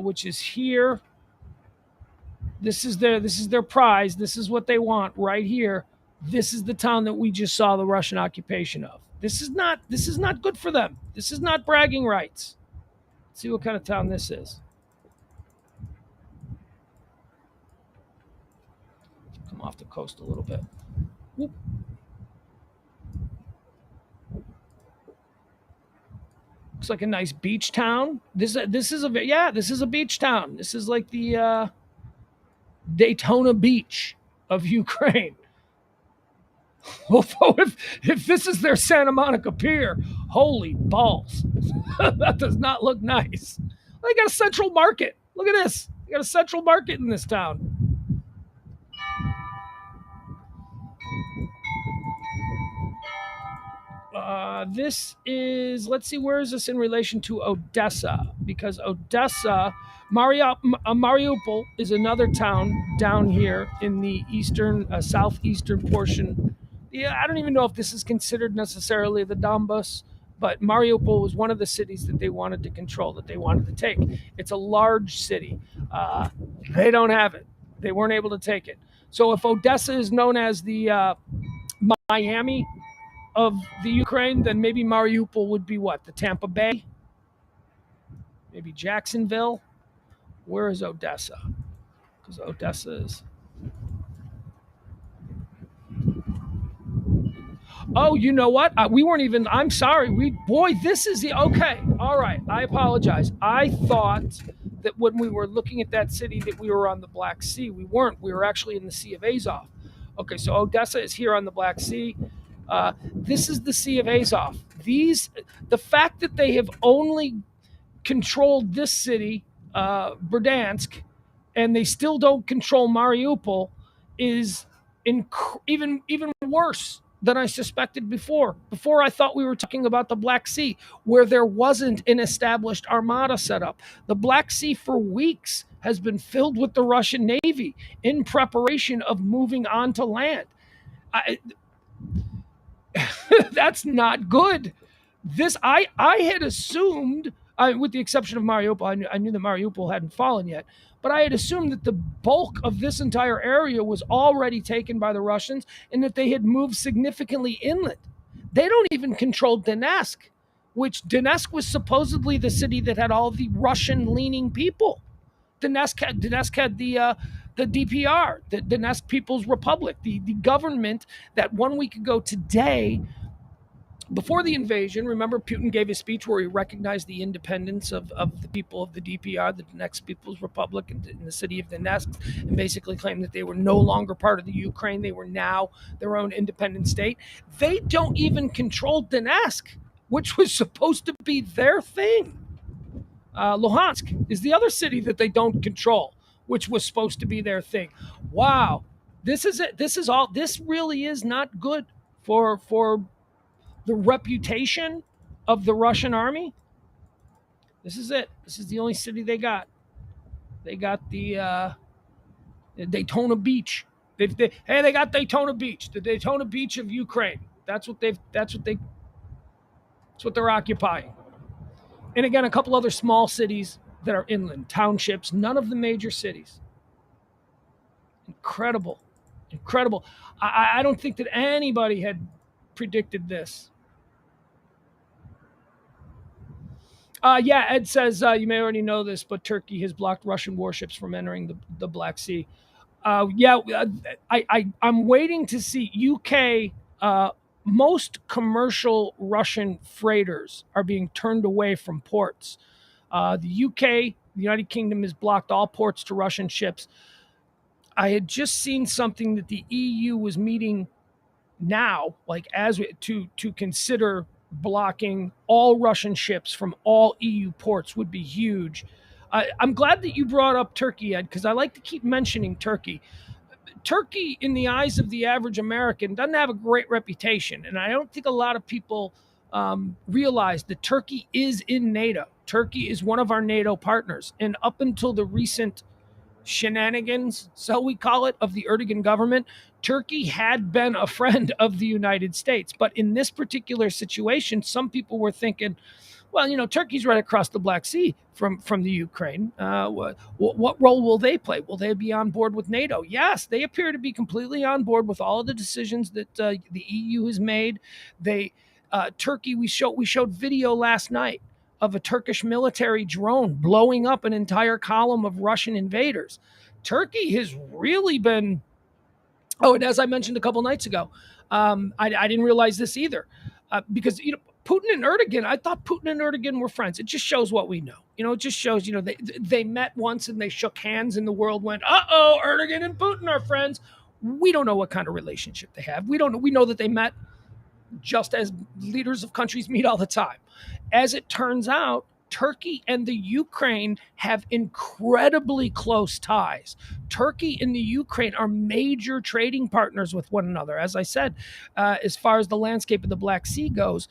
which is here, this is their prize. This is what they want right here. This is the town that we just saw the Russian occupation of. This is not good for them. This is not bragging rights. Let's see what kind of town this is. Come off the coast a little bit. Whoop. Looks like a nice beach town. This is a beach town. This is like the Daytona Beach of Ukraine. Although if this is their Santa Monica Pier, holy balls. That does not look nice. They got a central market. Look at this. They got a central market in this town. This is, let's see, where is this in relation to Odessa? Because Odessa, Mariupol is another town down here in the eastern, southeastern portion. Yeah, I don't even know if this is considered necessarily the Donbas, But Mariupol was one of the cities that they wanted to control, that they wanted to take. It's a large city. They don't have it. They weren't able to take it. So if Odessa is known as the Miami of the Ukraine, then maybe Mariupol would be what? The Tampa Bay? Maybe Jacksonville? Where is Odessa? Because Odessa is... Oh, you know what? We weren't even... I'm sorry. This is the... Okay. All right. I apologize. I thought that when we were looking at that city that we were on the Black Sea. We weren't. We were actually in the Sea of Azov. Okay, so Odessa is here on the Black Sea. This is the Sea of Azov. The fact that they have only controlled this city, Berdansk, and they still don't control Mariupol is even worse than I suspected before. Before I thought we were talking about the Black Sea, where there wasn't an established armada set up. The Black Sea for weeks has been filled with the Russian Navy in preparation of moving on to land. That's not good. I had assumed, with the exception of Mariupol, I knew that Mariupol hadn't fallen yet, but I had assumed that the bulk of this entire area was already taken by the Russians and that they had moved significantly inland. They don't even control Donetsk, which Donetsk was supposedly the city that had all the Russian-leaning people. Donetsk had the DPR, the Donetsk People's Republic, the government that 1 week ago today, before the invasion, remember Putin gave a speech where he recognized the independence of the people of the DPR, the Donetsk People's Republic, in the city of Donetsk, and basically claimed that they were no longer part of the Ukraine. They were now their own independent state. They don't even control Donetsk, which was supposed to be their thing. Luhansk is the other city that they don't control, which was supposed to be their thing. Wow. This is it. This really is not good for the reputation of the Russian army. This is it. This is the only city they got. They got the Daytona Beach. They got Daytona Beach, the Daytona Beach of Ukraine. That's what they're occupying. And again, a couple other small cities that are inland, townships, none of the major cities. Incredible. I don't think that anybody had predicted this. Ed says, you may already know this, but Turkey has blocked Russian warships from entering the Black Sea. I'm waiting to see. UK, most commercial Russian freighters are being turned away from ports. The UK, the United Kingdom, has blocked all ports to Russian ships. I had just seen something that the EU was meeting now, to consider blocking all Russian ships from all EU ports would be huge. I'm glad that you brought up Turkey, Ed, because I like to keep mentioning Turkey. Turkey, in the eyes of the average American, doesn't have a great reputation, and I don't think a lot of people realize that Turkey is in NATO. Turkey is one of our NATO partners, and up until the recent shenanigans, so we call it, of the Erdogan government, Turkey had been a friend of the United States. But in this particular situation, some people were thinking, well, Turkey's right across the Black Sea from the Ukraine. What role will they play? Will they be on board with NATO? Yes, they appear to be completely on board with all of the decisions that the EU has made. Turkey, we showed video last night of a Turkish military drone blowing up an entire column of Russian invaders. Turkey has really been... Oh, and as I mentioned a couple nights ago, I didn't realize this either, because Putin and Erdogan, I thought Putin and Erdogan were friends. It just shows what we know. It just shows, they met once and they shook hands and the world went, uh-oh, Erdogan and Putin are friends. We don't know what kind of relationship they have. We know that they met just as leaders of countries meet all the time. As it turns out, Turkey and the Ukraine have incredibly close ties. Turkey and the Ukraine are major trading partners with one another. As I said, as far as the landscape of the Black Sea goes,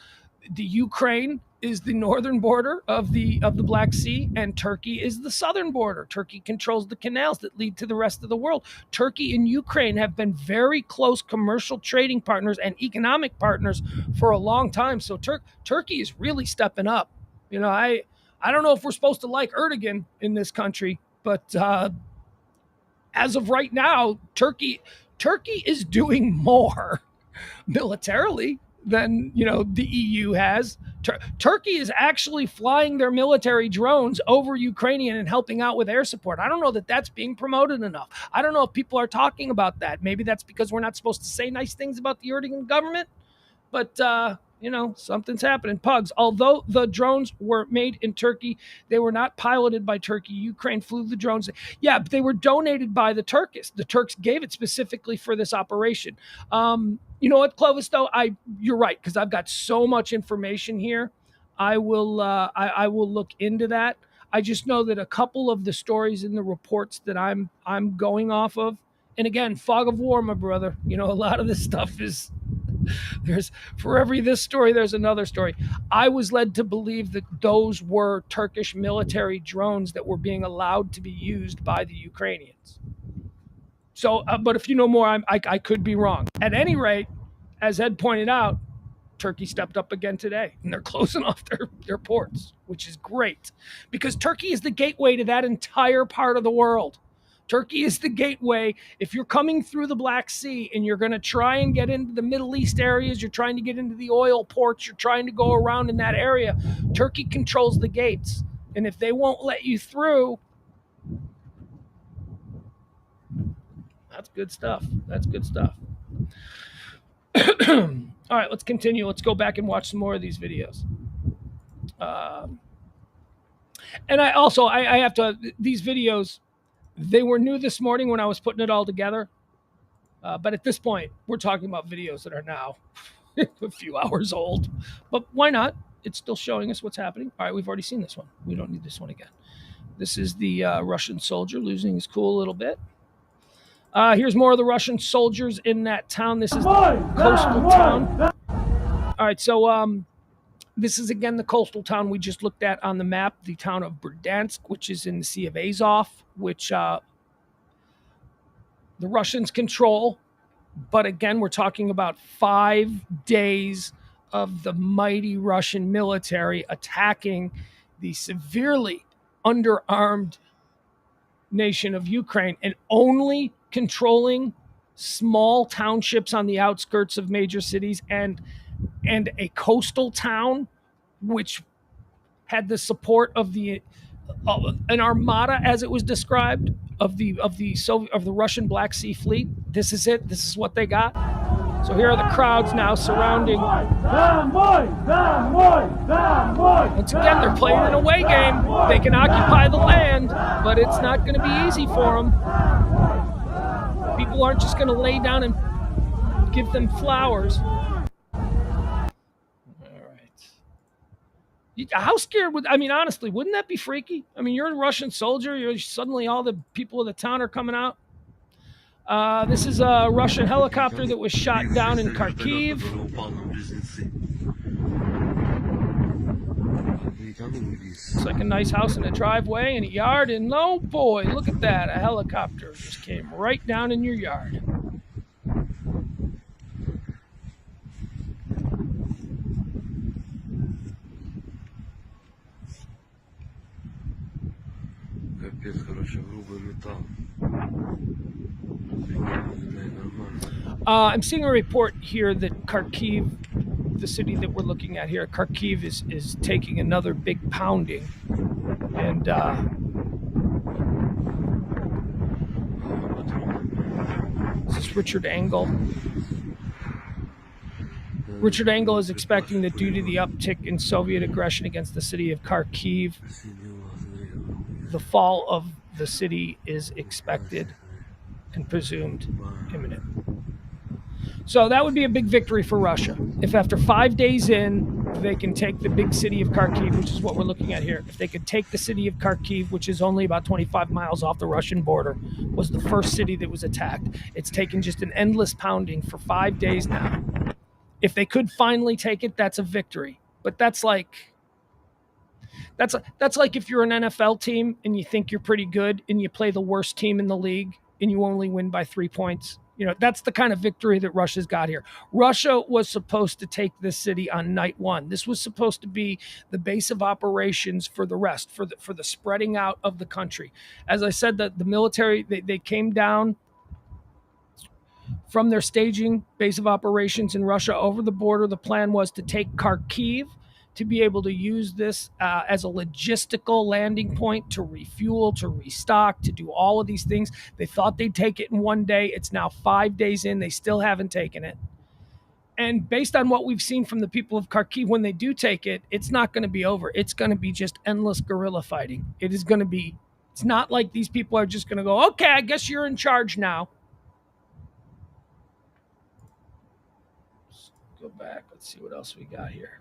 the Ukraine is the northern border of the Black Sea, and Turkey is the southern border. Turkey controls the canals that lead to the rest of the world. Turkey and Ukraine have been very close commercial trading partners and economic partners for a long time. So Turkey is really stepping up. You know, I don't know if we're supposed to like Erdogan in this country, but as of right now, Turkey is doing more militarily than, you know, the EU has. Turkey is actually flying their military drones over Ukrainian and helping out with air support. I don't know that that's being promoted enough. I don't know if people are talking about that. Maybe that's because we're not supposed to say nice things about the Erdogan government. But, you know, something's happening. Pugs, although the drones were made in Turkey, they were not piloted by Turkey. Ukraine flew the drones. Yeah, but they were donated by the Turks. The Turks gave it specifically for this operation. You know what, Clovis, though? You're right, because I've got so much information here. I will look into that. I just know that a couple of the stories in the reports that I'm going off of, and again, fog of war, my brother. You know, a lot of this stuff is... There's for every this story, there's another story. I was led to believe that those were Turkish military drones that were being allowed to be used by the Ukrainians. So, but if you know more, I could be wrong. At any rate, as Ed pointed out, Turkey stepped up again today, and they're closing off their ports, which is great, because Turkey is the gateway to that entire part of the world. Turkey is the gateway. If you're coming through the Black Sea and you're going to try and get into the Middle East areas, you're trying to get into the oil ports, you're trying to go around in that area, Turkey controls the gates. And if they won't let you through, that's good stuff. That's good stuff. All right, let's continue. Let's go back and watch some more of these videos. And I have to, these videos, they were new this morning when I was putting it all together. But at this point, we're talking about videos that are now a few hours old. But why not? It's still showing us what's happening. All right, we've already seen this one. We don't need this one again. This is the Russian soldier losing his cool a little bit. Here's more of the Russian soldiers in that town. This is the coastal town. All right, so this is, again, the coastal town we just looked at on the map, the town of Berdansk, which is in the Sea of Azov, which the Russians control. But again, we're talking about 5 days of the mighty Russian military attacking the severely underarmed nation of Ukraine and only controlling small townships on the outskirts of major cities and a coastal town, which had the support of an armada, as it was described, of the Russian Black Sea Fleet. This is it. This is what they got. So here are the crowds now surrounding. Once again, they're playing an away game. They can occupy the land, but it's not going to be easy for them. People aren't just going to lay down and give them flowers. How scared honestly, wouldn't that be freaky? I mean, you're a Russian soldier. Suddenly all the people of the town are coming out. This is a Russian helicopter that was shot down in Kharkiv. It's like a nice house in a driveway and a yard. And oh boy, look at that. A helicopter just came right down in your yard. I'm seeing a report here that Kharkiv, the city that we're looking at here, Kharkiv is taking another big pounding. And this is Richard Engel. Richard Engel is expecting that due to the uptick in Soviet aggression against the city of Kharkiv, the fall of the city is expected and presumed imminent. So that would be a big victory for Russia. If after 5 days in, they can take the big city of Kharkiv, which is what we're looking at here. If they could take the city of Kharkiv, which is only about 25 miles off the Russian border, was the first city that was attacked. It's taken just an endless pounding for 5 days now. If they could finally take it, that's a victory. But that's like That's like if you're an NFL team and you think you're pretty good and you play the worst team in the league and you only win by 3 points. That's the kind of victory that Russia's got here. Russia was supposed to take this city on night one. This was supposed to be the base of operations for the rest, for the spreading out of the country. As I said, the military, they came down from their staging base of operations in Russia over the border. The plan was to take Kharkiv, to be able to use this as a logistical landing point to refuel, to restock, to do all of these things. They thought they'd take it in one day. It's now 5 days in. They still haven't taken it. And based on what we've seen from the people of Kharkiv, when they do take it, it's not going to be over. It's going to be just endless guerrilla fighting. It is going to be, it's not like these people are just going to go, okay, I guess you're in charge now. Let's go back. Let's see what else we got here.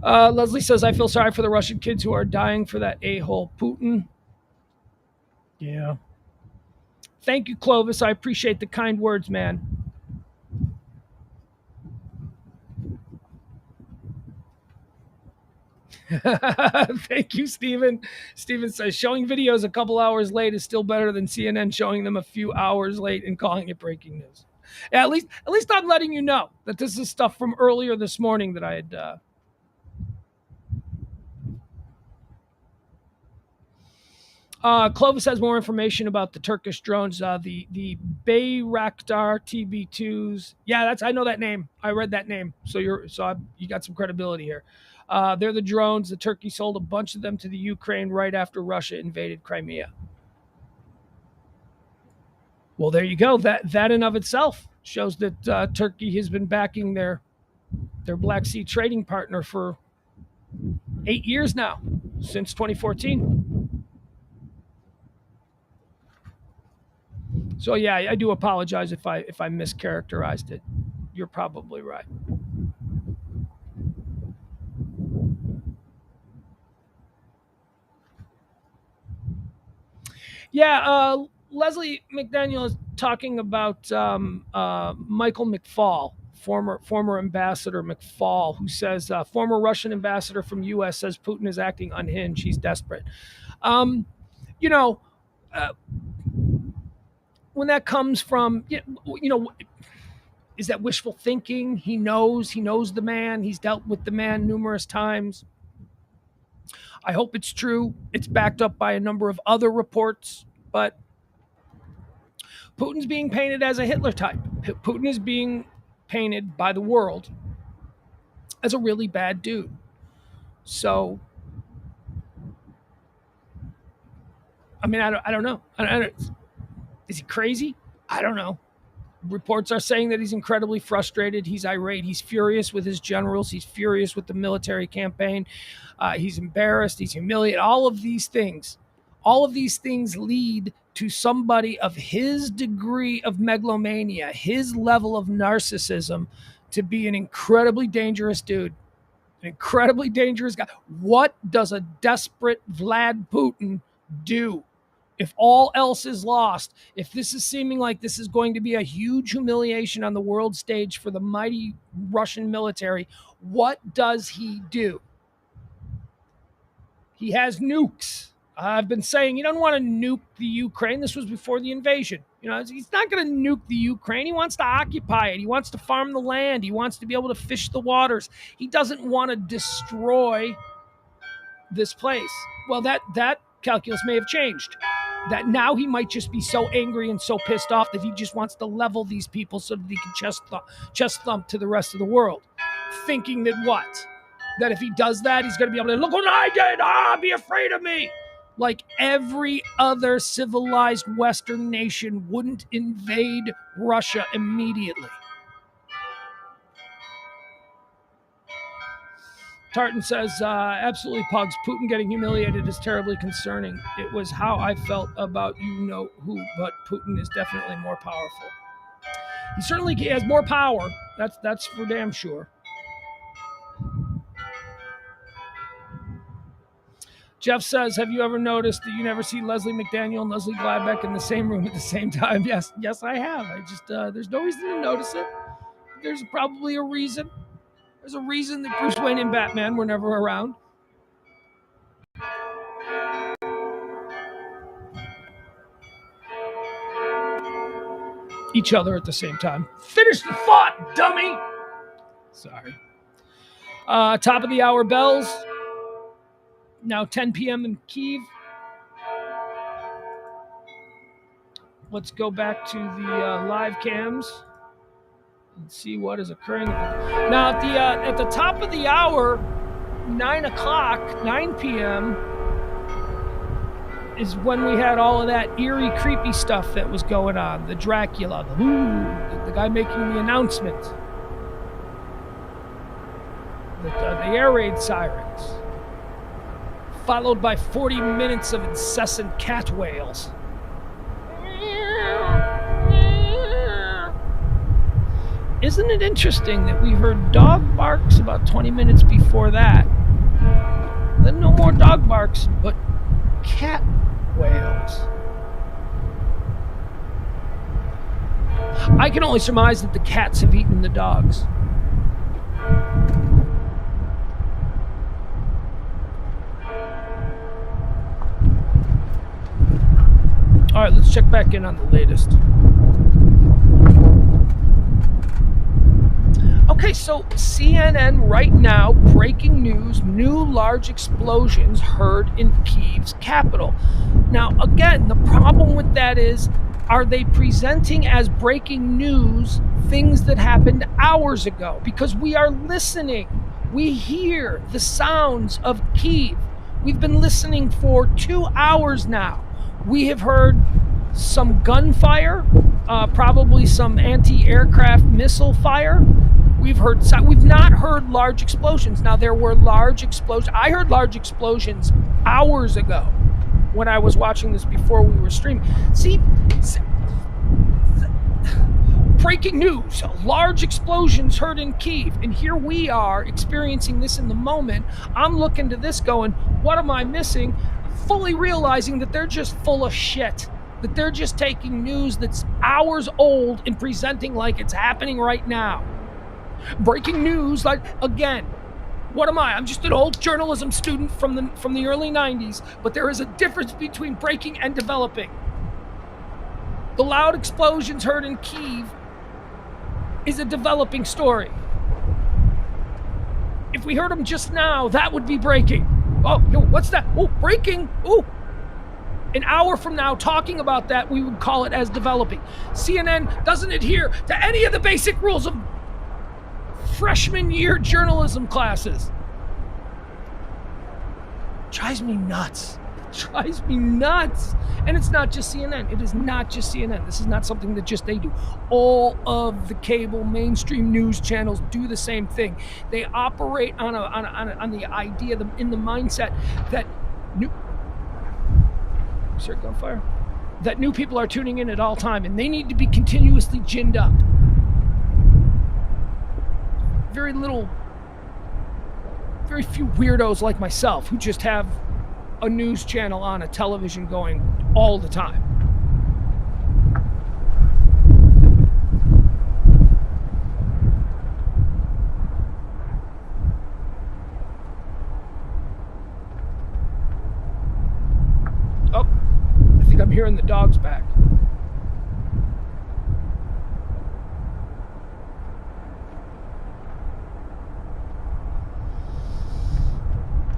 Leslie says, I feel sorry for the Russian kids who are dying for that a-hole Putin. Yeah. Thank you, Clovis. I appreciate the kind words, man. Thank you, Stephen. Stephen says, showing videos a couple hours late is still better than CNN showing them a few hours late and calling it breaking news. Yeah, at least I'm letting you know that this is stuff from earlier this morning that I had... Clovis has more information about the Turkish drones, the Bayraktar TB2s. Yeah, I know that name. I read that name. So you got some credibility here. They're the drones. The Turkey sold a bunch of them to the Ukraine right after Russia invaded Crimea. Well, there you go. That in of itself shows that Turkey has been backing their Black Sea trading partner for 8 years now, since 2014. So yeah, I do apologize if I mischaracterized it. You're probably right. Yeah, Leslie McDaniel is talking about Michael McFaul, former ambassador McFaul, who says former Russian ambassador from U.S. says Putin is acting unhinged. He's desperate. When that comes from, is that wishful thinking? He knows the man. He's dealt with the man numerous times. I hope it's true. It's backed up by a number of other reports, but Putin's being painted as a Hitler type. Putin is being painted by the world as a really bad dude. So, I mean, I don't know. Is he crazy? I don't know. Reports are saying that he's incredibly frustrated. He's irate. He's furious with his generals. He's furious with the military campaign. He's embarrassed. He's humiliated. All of these things lead to somebody of his degree of megalomania, his level of narcissism, to be an incredibly dangerous dude, an incredibly dangerous guy. What does a desperate Vlad Putin do? If all else is lost, if this is seeming like this is going to be a huge humiliation on the world stage for the mighty Russian military, what does he do? He has nukes. I've been saying you don't want to nuke the Ukraine. This was before the invasion. He's not going to nuke the Ukraine. He wants to occupy it. He wants to farm the land. He wants to be able to fish the waters. He doesn't want to destroy this place. Well, that calculus may have changed. That now he might just be so angry and so pissed off that he just wants to level these people so that he can chest thump to the rest of the world. Thinking that what? That if he does that, he's going to be able to, look what I did, be afraid of me. Like every other civilized Western nation wouldn't invade Russia immediately. Tartan says, absolutely, Pugs. Putin getting humiliated is terribly concerning. It was how I felt about you-know-who, but Putin is definitely more powerful. He certainly has more power. That's for damn sure. Jeff says, have you ever noticed that you never see Leslie McDaniel and Leslie Gladbeck in the same room at the same time? Yes, I have. I just, there's no reason to notice it. There's probably a reason. There's a reason that Bruce Wayne and Batman were never around. Each other at the same time. Finish the thought, dummy! Sorry. Top of the hour bells. Now 10 p.m. in Kyiv. Let's go back to the live cams and see what is occurring. Now at the top of the hour, 9 o'clock, 9 p.m. is when we had all of that eerie, creepy stuff that was going on. The Dracula, the guy making the announcement. The air raid sirens. Followed by 40 minutes of incessant cat wails. Isn't it interesting that we heard dog barks about 20 minutes before that? Then no more dog barks, but cat wails. I can only surmise that the cats have eaten the dogs. All right, let's check back in on the latest. Okay, so CNN right now, breaking news, new large explosions heard in Kyiv's capital. Now, again, the problem with that is, are they presenting as breaking news things that happened hours ago? Because we are listening. We hear the sounds of Kyiv. We've been listening for 2 hours now. We have heard some gunfire, probably some anti-aircraft missile fire. We've not heard large explosions. Now, there were large explosions. I heard large explosions hours ago when I was watching this before we were streaming. See, breaking news, large explosions heard in Kyiv. And here we are experiencing this in the moment. I'm looking to this going, what am I missing? Fully realizing that they're just full of shit. That they're just taking news that's hours old and presenting like it's happening right now. Breaking news, like, again, what am I? I'm just an old journalism student from the early 90s, but there is a difference between breaking and developing. The loud explosions heard in Kyiv is a developing story. If we heard them just now, that would be breaking. Oh, yo, what's that? Oh, breaking. Oh. An hour from now, talking about that, we would call it as developing. CNN doesn't adhere to any of the basic rules of freshman year journalism classes. Drives me nuts. Drives me nuts. And it's not just CNN. It is not just CNN. This is not something that just they do. All of the cable mainstream news channels do the same thing. They operate on the idea, in the mindset that gunfire. That new people are tuning in at all time, and they need to be continuously ginned up. Very few weirdos like myself who just have a news channel on a television going all the time. Oh, I think I'm hearing the dogs back.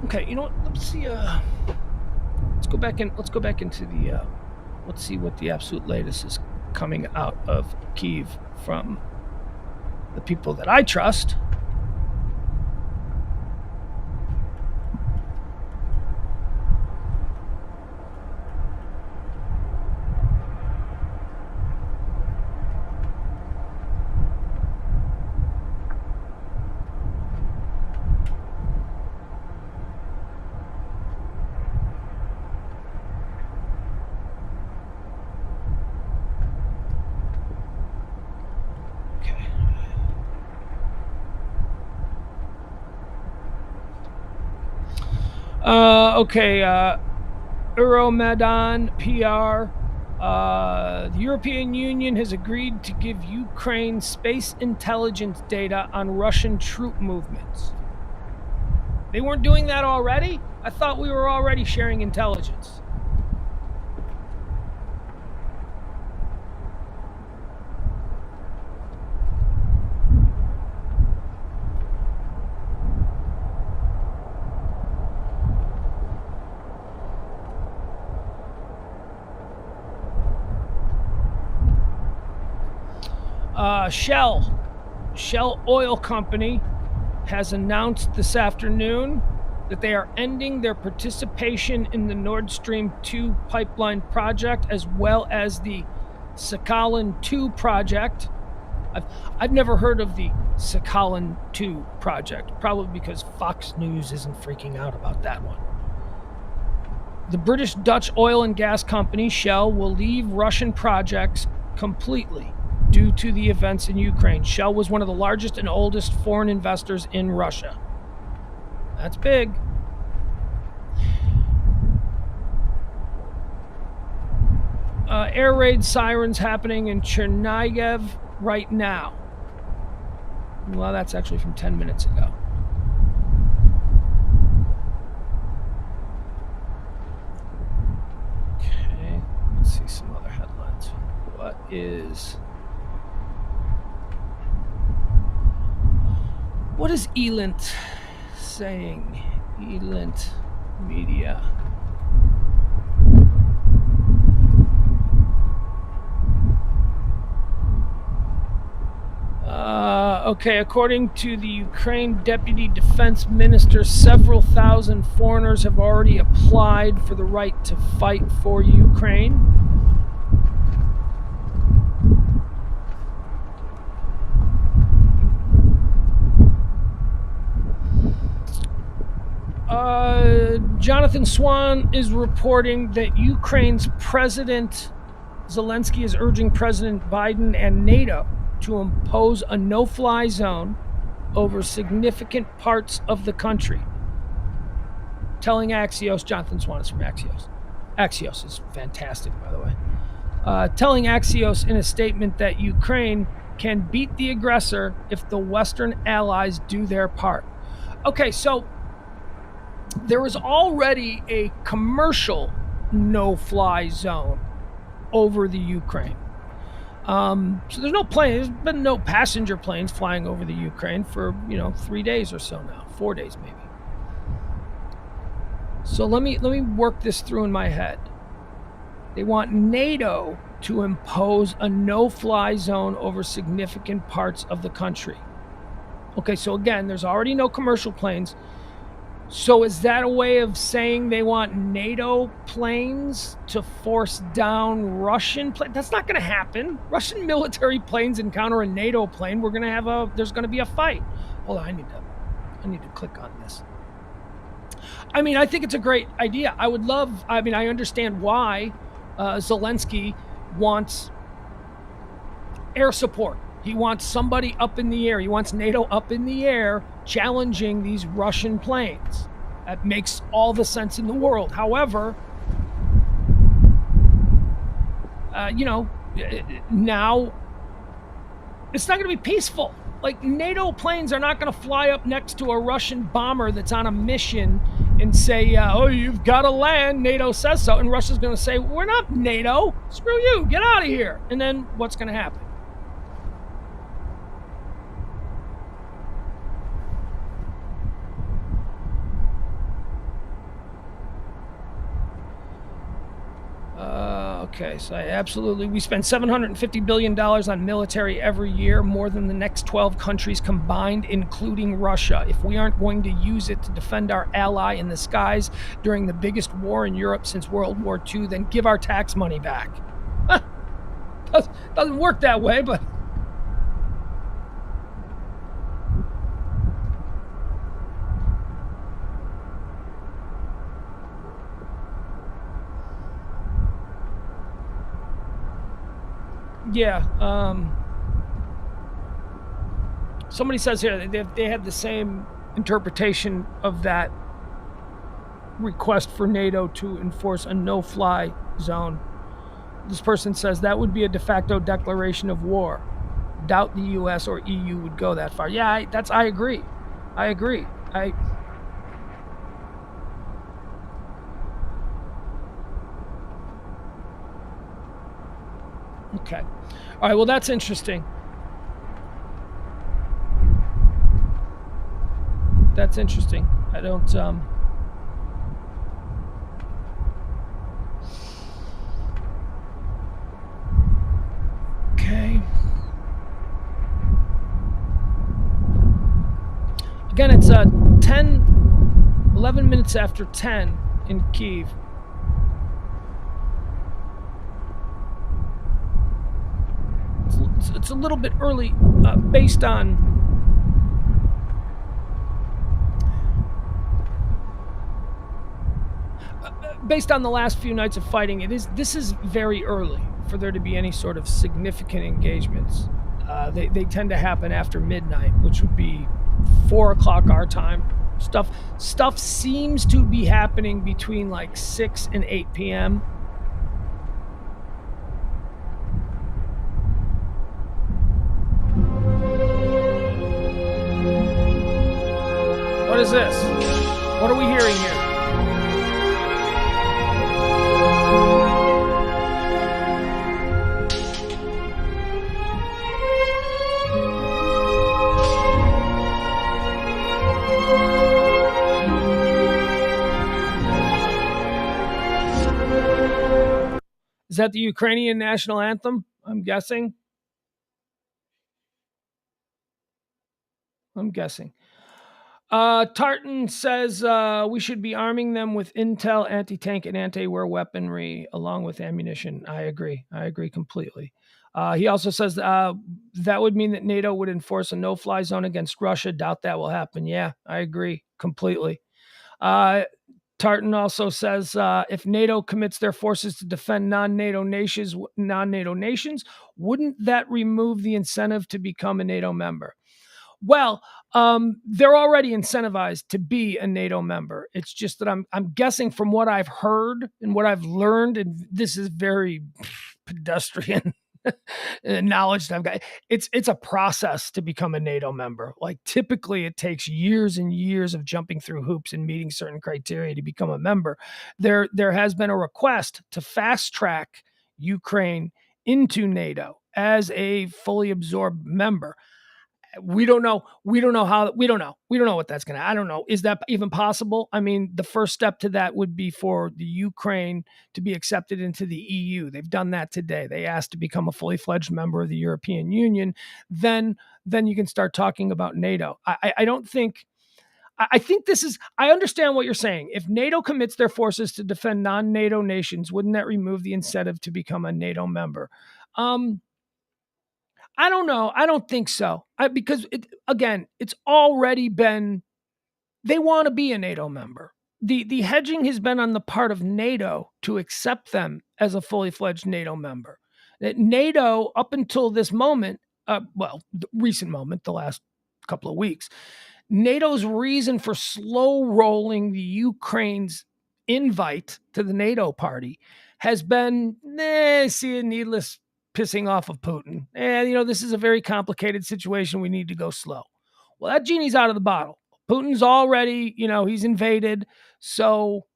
Okay, you know what? Let's see. Let's go back into the. Let's see what the absolute latest is coming out of Kyiv from the people that I trust. Euromaidan PR The European Union has agreed to give Ukraine space intelligence data on Russian troop movements. They weren't doing that already? I thought we were already sharing intelligence. Shell Oil Company has announced this afternoon that they are ending their participation in the Nord Stream 2 pipeline project, as well as the Sakhalin 2 project. I've never heard of the Sakhalin 2 project, probably because Fox News isn't freaking out about that one. The British-Dutch oil and gas company Shell will leave Russian projects completely due to the events in Ukraine. Shell was one of the largest and oldest foreign investors in Russia. That's big. Air raid sirens happening in Chernihiv right now. Well, that's actually from 10 minutes ago. Okay, let's see some other headlines. What is Elint saying? Elint Media. Okay, according to the Ukraine Deputy Defense Minister, several thousand foreigners have already applied for the right to fight for Ukraine. Jonathan Swann is reporting that Ukraine's President Zielenski is urging President Biden and NATO to impose a no-fly zone over significant parts of the country. Telling Axios, Jonathan Swann is from Axios. Axios is fantastic, by the way. Telling Axios in a statement that Ukraine can beat the aggressor if the Western allies do their part. Okay, so there is already a commercial no-fly zone over the Ukraine. So there's no plane. There's been no passenger planes flying over the Ukraine for 3 days or so now, 4 days maybe. So let me work this through in my head. They want NATO to impose a no-fly zone over significant parts of the country. Okay, so again, there's already no commercial planes. So is that a way of saying they want NATO planes to force down Russian planes? That's not going to happen. Russian military planes encounter a NATO plane. There's going to be a fight. Hold on, I need to click on this. I mean, I think it's a great idea. I understand why Zielenski wants air support. He wants somebody up in the air. He wants NATO up in the air challenging these Russian planes. That makes all the sense in the world. However, now it's not going to be peaceful. Like, NATO planes are not going to fly up next to a Russian bomber that's on a mission and say, oh, you've got to land, NATO says so. And Russia's going to say, we're not NATO. Screw you. Get out of here. And then what's going to happen? Okay, so we spend $750 billion on military every year, more than the next 12 countries combined, including Russia. If we aren't going to use it to defend our ally in the skies during the biggest war in Europe since World War II, then give our tax money back. Doesn't work that way, but... Yeah, somebody says here that they had the same interpretation of that request for NATO to enforce a no-fly zone. This person says that would be a de facto declaration of war. Doubt the U.S. or EU would go that far. Yeah, I agree. I agree. Okay. All right. Well, that's interesting. That's interesting. I don't. Okay. Again, it's 11 minutes after 10 in Kyiv. It's a little bit early based on the last few nights of fighting. This is very early for there to be any sort of significant engagements. They tend to happen after midnight, which would be 4 o'clock our time. Stuff seems to be happening between like 6 and 8 p.m. What is this? What are we hearing here? Is that the Ukrainian national anthem? I'm guessing. Tartan says we should be arming them with intel, anti-tank, and anti-air weaponry along with ammunition. I agree completely. He also says that would mean that NATO would enforce a no-fly zone against Russia. Doubt that will happen. Yeah, I agree completely. Tartan also says if NATO commits their forces to defend non-NATO nations, wouldn't that remove the incentive to become a NATO member? Well, they're already incentivized to be a NATO member. It's just that I'm guessing from what I've heard and what I've learned, and this is very pedestrian knowledge that I've got. It's a process to become a NATO member. Like typically it takes years and years of jumping through hoops and meeting certain criteria to become a member. There has been a request to fast track Ukraine into NATO as a fully absorbed member. We don't know what that's going to, I don't know. Is that even possible? I mean, the first step to that would be for the Ukraine to be accepted into the EU. They've done that today. They asked to become a fully fledged member of the European Union. Then you can start talking about NATO. I don't think, I think this is, I understand what you're saying. If NATO commits their forces to defend non-NATO nations, wouldn't that remove the incentive to become a NATO member? I don't know. I don't think so. Because it's already been, they want to be a NATO member. The hedging has been on the part of NATO to accept them as a fully fledged NATO member. That NATO, up until this moment, the recent moment, the last couple of weeks, NATO's reason for slow rolling the Ukraine's invite to the NATO party has been, needless pissing off of Putin. This is a very complicated situation. We need to go slow. Well, that genie's out of the bottle. Putin's already, he's invaded. So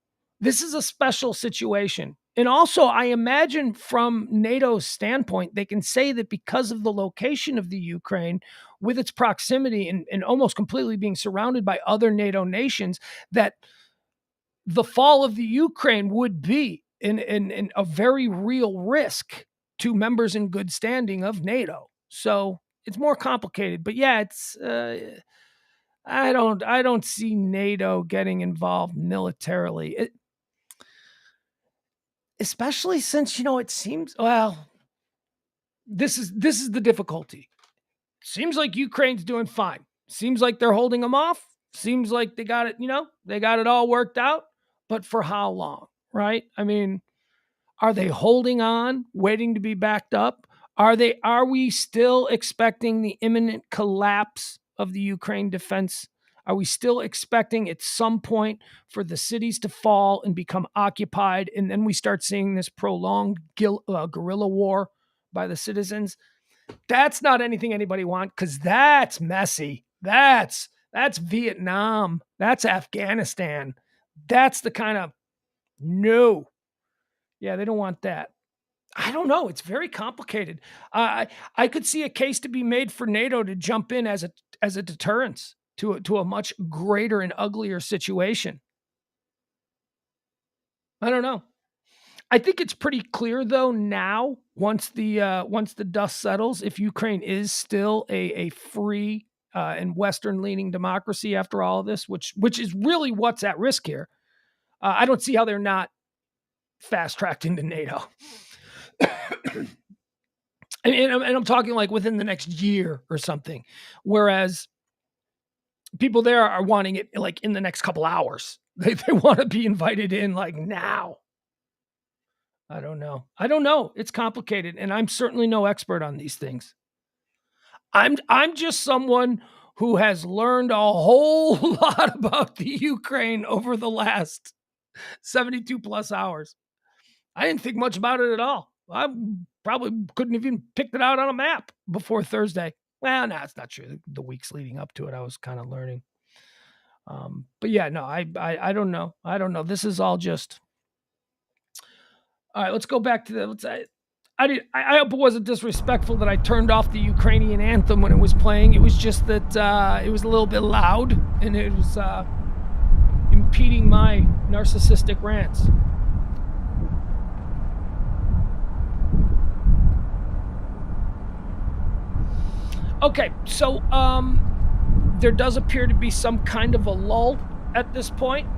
this is a special situation. And also, I imagine from NATO's standpoint, they can say that because of the location of the Ukraine, with its proximity and almost completely being surrounded by other NATO nations, that the fall of the Ukraine would be in a very real risk to members in good standing of NATO. So it's more complicated, but yeah, it's I don't see NATO getting involved militarily, especially since it seems, well, this is the difficulty. Seems like Ukraine's doing fine. Seems like they're holding them off. Seems like they got it, they got it all worked out. But for how long, right? I mean, are they holding on, waiting to be backed up? Are we still expecting the imminent collapse of the Ukraine defense Are we still expecting at some point for the cities to fall and become occupied, and then we start seeing this prolonged guerrilla war by the citizens? That's not anything anybody wants, because that's messy. That's Vietnam. That's Afghanistan. That's the kind of no. Yeah, they don't want that. I don't know. It's very complicated. I could see a case to be made for NATO to jump in as a deterrence to a much greater and uglier situation. I don't know. I think it's pretty clear though now, once the dust settles, if Ukraine is still a free and Western leaning democracy after all of this, which is really what's at risk here. I don't see how they're not fast tracked into NATO. and I'm talking like within the next year or something, whereas people there are wanting it like in the next couple hours. They want to be invited in like now. I don't know. It's complicated, and I'm certainly no expert on these things. I'm just someone who has learned a whole lot about the Ukraine over the last 72 plus hours. I didn't think much about it at all. I probably couldn't even picked it out on a map before Thursday. Well, no, it's not true. The weeks leading up to it, I was kind of learning. But yeah, no, I don't know. I don't know. This is all just. All right, let's go back to the. I hope it wasn't disrespectful that I turned off the Ukrainian anthem when it was playing. It was just that it was a little bit loud and it was impeding my narcissistic rants. Okay, so there does appear to be some kind of a lull at this point.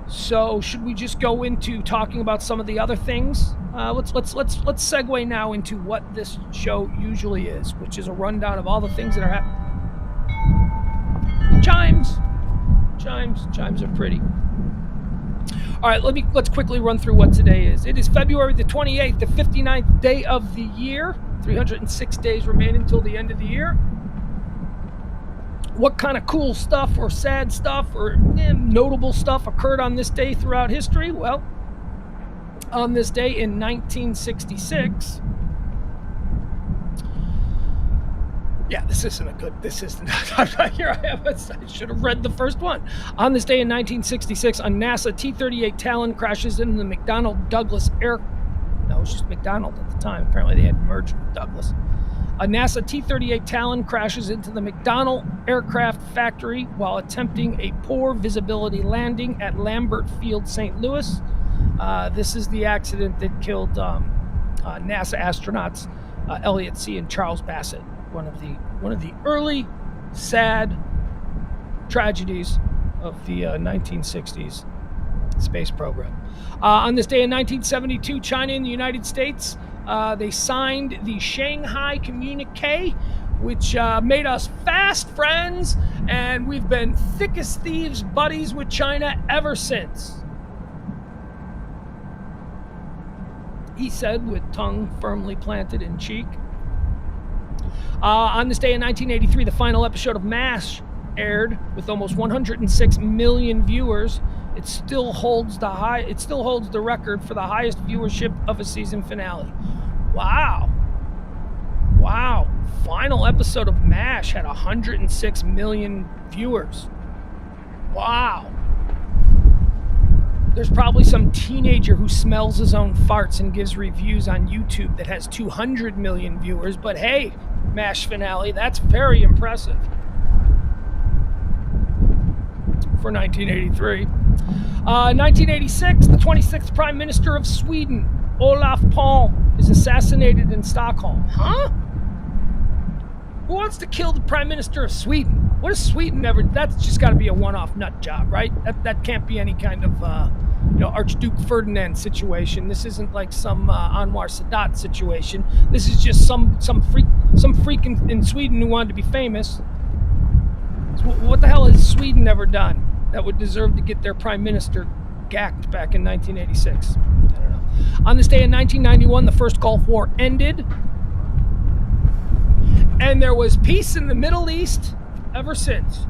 So should we just go into talking about some of the other things? Let's segue now into what this show usually is, which is a rundown of all the things that are happening. Chimes are pretty. All right, let's quickly run through what today is. It is February the 28th, the 59th day of the year. 306 days remain until the end of the year. What kind of cool stuff or sad stuff or notable stuff occurred on this day throughout history? Well, on this day in 1966, this isn't here I am. I should have read the first one. On this day in 1966, a NASA T-38 Talon crashes into the McDonnell Douglas it was just McDonnell at the time. Apparently they had merged with Douglas. A NASA T-38 Talon crashes into the McDonnell Aircraft Factory while attempting a poor visibility landing at Lambert Field, St. Louis. This is the accident that killed NASA astronauts Elliot See and Charles Bassett. One of the early sad tragedies of the 1960s space program. On this day in 1972, China and the United States they signed the Shanghai Communique, which made us fast friends, and we've been thick as thieves buddies with China ever since. He said with tongue firmly planted in cheek. On this day in 1983, the final episode of MASH aired with almost 106 million viewers. It still holds the record for the highest viewership of a season finale. Wow. Final episode of MASH had 106 million viewers. Wow. There's probably some teenager who smells his own farts and gives reviews on YouTube that has 200 million viewers, but hey, MASH finale, that's very impressive. For 1983. 1986, the 26th Prime Minister of Sweden, Olof Palme, is assassinated in Stockholm. Huh? Who wants to kill the Prime Minister of Sweden? What has Sweden ever... That's just got to be a one-off nut job, right? That can't be any kind of, Archduke Ferdinand situation. This isn't like some Anwar Sadat situation. This is just some freak in Sweden who wanted to be famous. So what the hell has Sweden ever done that would deserve to get their Prime Minister gacked back in 1986? I don't know. On this day in 1991, the first Gulf War ended. And there was peace in the Middle East ever since.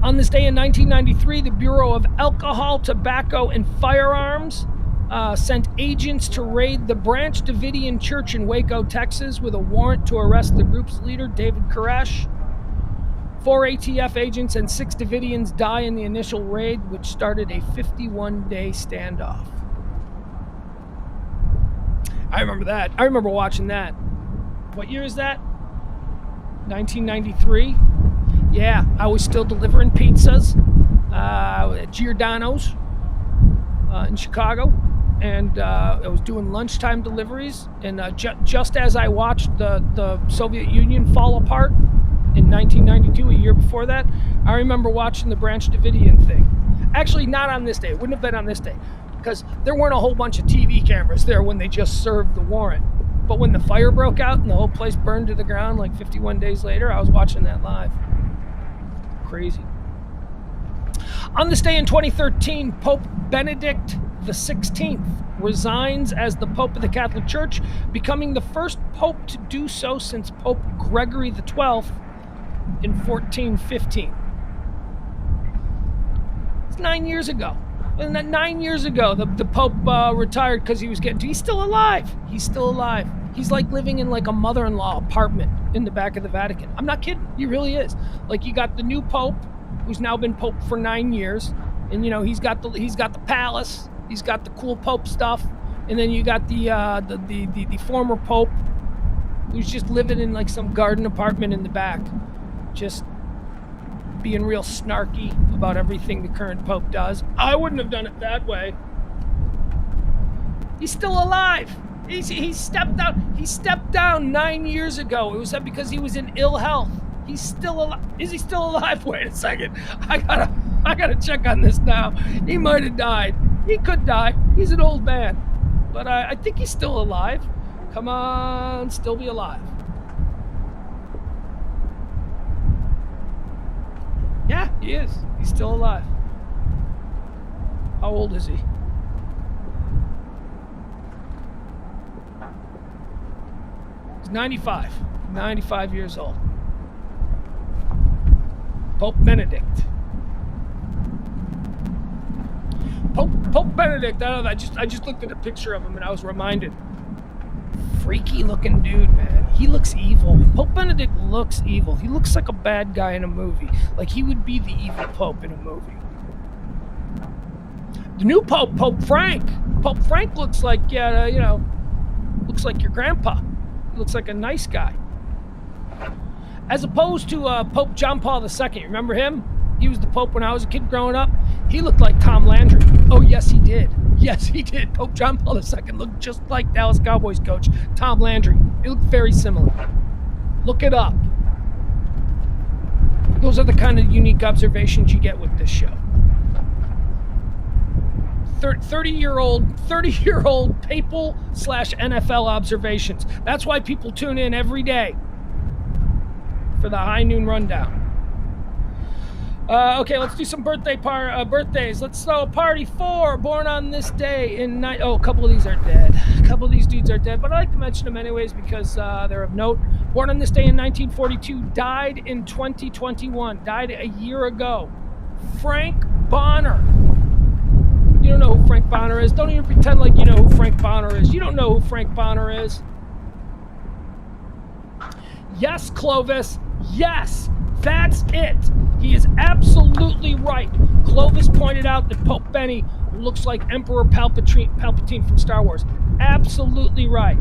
On this day in 1993, the Bureau of Alcohol, Tobacco, and Firearms sent agents to raid the Branch Davidian Church in Waco, Texas, with a warrant to arrest the group's leader, David Koresh. 4 ATF agents and 6 Davidians die in the initial raid, which started a 51-day standoff. I remember that. I remember watching that. What year is that? 1993? Yeah, I was still delivering pizzas at Giordano's in Chicago. And I was doing lunchtime deliveries. And just as I watched the Soviet Union fall apart in 1992, a year before that, I remember watching the Branch Davidian thing. Actually, not on this day. It wouldn't have been on this day, because there weren't a whole bunch of TV cameras there when they just served the warrant. But when the fire broke out and the whole place burned to the ground like 51 days later, I was watching that live. Crazy. On this day in 2013, Pope Benedict XVI resigns as the Pope of the Catholic Church, becoming the first Pope to do so since Pope Gregory XII in 1415. It's 9 years ago. And that 9 years ago, the Pope retired because he was he's still alive. He's still alive. He's like living in like a mother-in-law apartment in the back of the Vatican. I'm not kidding. He really is. Like, you got the new Pope, who's now been Pope for 9 years, and he's got the palace. He's got the cool Pope stuff, and then you got the former Pope, who's just living in like some garden apartment in the back, just being real snarky about everything the current Pope does. I wouldn't have done it that way. He's still alive. He stepped down. He stepped down 9 years ago. It was because he was in ill health. He's still alive. Is he still alive? Wait a second. I gotta check on this now. He might have died. He could die. He's an old man, but I think he's still alive. Come on, still be alive. Yeah, he is. He's still alive. How old is he? He's 95. 95 years old. Pope Benedict. Pope Benedict. I just looked at a picture of him and I was reminded. Freaky looking dude, man. He looks evil. Pope Benedict looks evil. He looks like a bad guy in a movie. Like he would be the evil Pope in a movie. The new Pope, Pope Frank. Pope Frank looks like, looks like your grandpa. He looks like a nice guy. As opposed to Pope John Paul II. Remember him? He was the Pope when I was a kid growing up. He looked like Tom Landry. Oh, yes, he did. Yes, he did. Pope John Paul II looked just like Dallas Cowboys coach Tom Landry. They look very similar. Look it up. Those are the kind of unique observations you get with this show. 30-year-old papal / NFL observations. That's why people tune in every day for the High Noon Rundown. Okay, let's do some birthdays. Let's throw a party for born on this day in a couple of these are dead. A couple of these dudes are dead, but I like to mention them anyways because they're of note. Born on this day in 1942, died in 2021, died a year ago. Frank Bonner. You don't know who Frank Bonner is. Don't even pretend like you know who Frank Bonner is. You don't know who Frank Bonner is. Yes, Clovis. Yes, that's it. He is absolutely right. Clovis pointed out that Pope Benny looks like Emperor Palpatine from Star Wars. Absolutely right.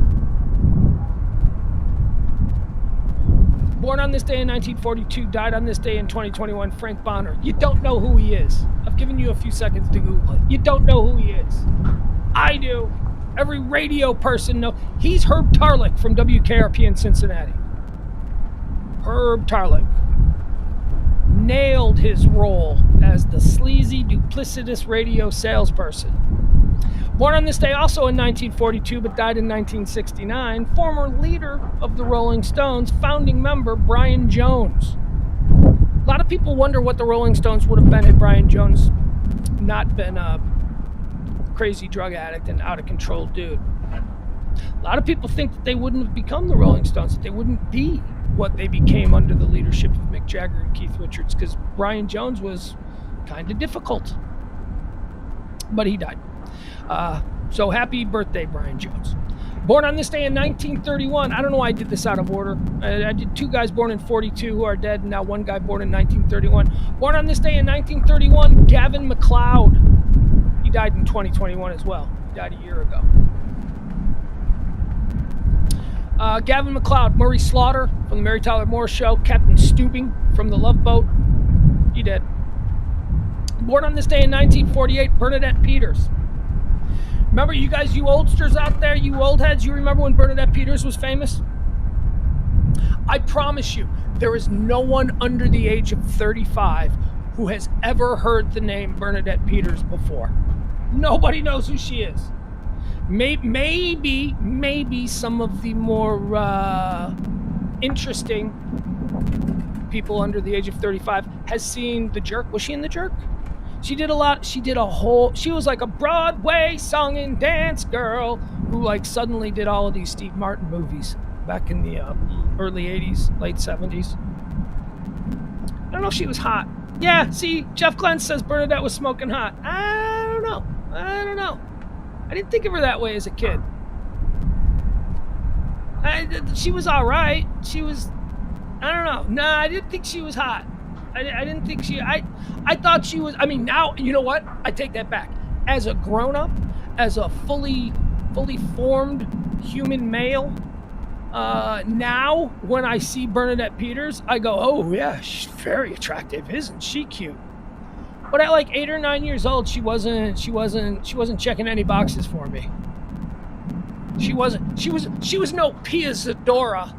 Born on this day in 1942, died on this day in 2021, Frank Bonner. You don't know who he is. I've given you a few seconds to Google it. You don't know who he is. I do. Every radio person knows. He's Herb Tarlick from WKRP in Cincinnati. Herb Tarlick nailed his role as the sleazy, duplicitous radio salesperson. Born on this day also in 1942, but died in 1969, former leader of the Rolling Stones, founding member Brian Jones. A lot of people wonder what the Rolling Stones would have been had Brian Jones not been a crazy drug addict and out-of-control dude. A lot of people think that they wouldn't have become the Rolling Stones, that they wouldn't be what they became under the leadership of Mick Jagger and Keith Richards, because Brian Jones was kind of difficult. But he died. So happy birthday, Brian Jones. Born on this day in 1931. I don't know why I did this out of order. I did 2 guys born in 42 who are dead, and now 1 guy born in 1931. Born on this day in 1931, Gavin MacLeod. He died in 2021 as well. He died a year ago. Gavin MacLeod, Murray Slaughter from the Mary Tyler Moore Show, Captain Stubing from The Love Boat. He dead. Born on this day in 1948, Bernadette Peters. Remember, you guys, you oldsters out there, you old heads, you remember when Bernadette Peters was famous? I promise you, there is no one under the age of 35 who has ever heard the name Bernadette Peters before. Nobody knows who she is. Maybe some of the more interesting people under the age of 35 has seen The Jerk. Was she in The Jerk? She did a lot. She was like a Broadway song and dance girl who like suddenly did all of these Steve Martin movies back in the early 80s, late 70s. I don't know if she was hot. Yeah, see, Jeff Glenn says Bernadette was smoking hot. I don't know. I didn't think of her that way as a kid. She was all right. She was, I don't know. Nah, I didn't think she was hot. I didn't think I thought she was, I mean, now, you know what? I take that back. As a grown-up, as a fully formed human male, now when I see Bernadette Peters, I go, oh yeah, she's very attractive. Isn't she cute? But at like 8 or 9 years old, she wasn't checking any boxes for me. She was no Pia Zadora.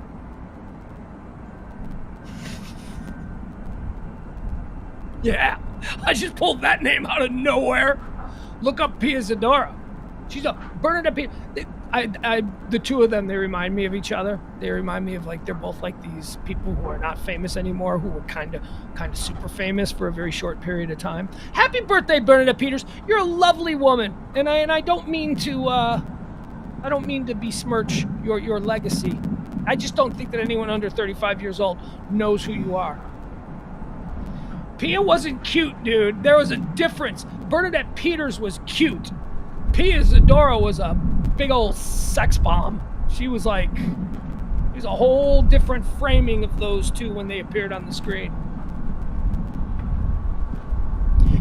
Yeah, I just pulled that name out of nowhere. Look up Pia Zadora. She's a Bernadette Peters. The two of them, they remind me of each other. They remind me of like they're both like these people who are not famous anymore, who were kind of super famous for a very short period of time. Happy birthday, Bernadette Peters. You're a lovely woman, and I don't mean to besmirch your legacy. I just don't think that anyone under 35 years old knows who you are. Pia wasn't cute, dude. There was a difference. Bernadette Peters was cute. Pia Zadora was a big old sex bomb. She was like, there's a whole different framing of those two when they appeared on the screen.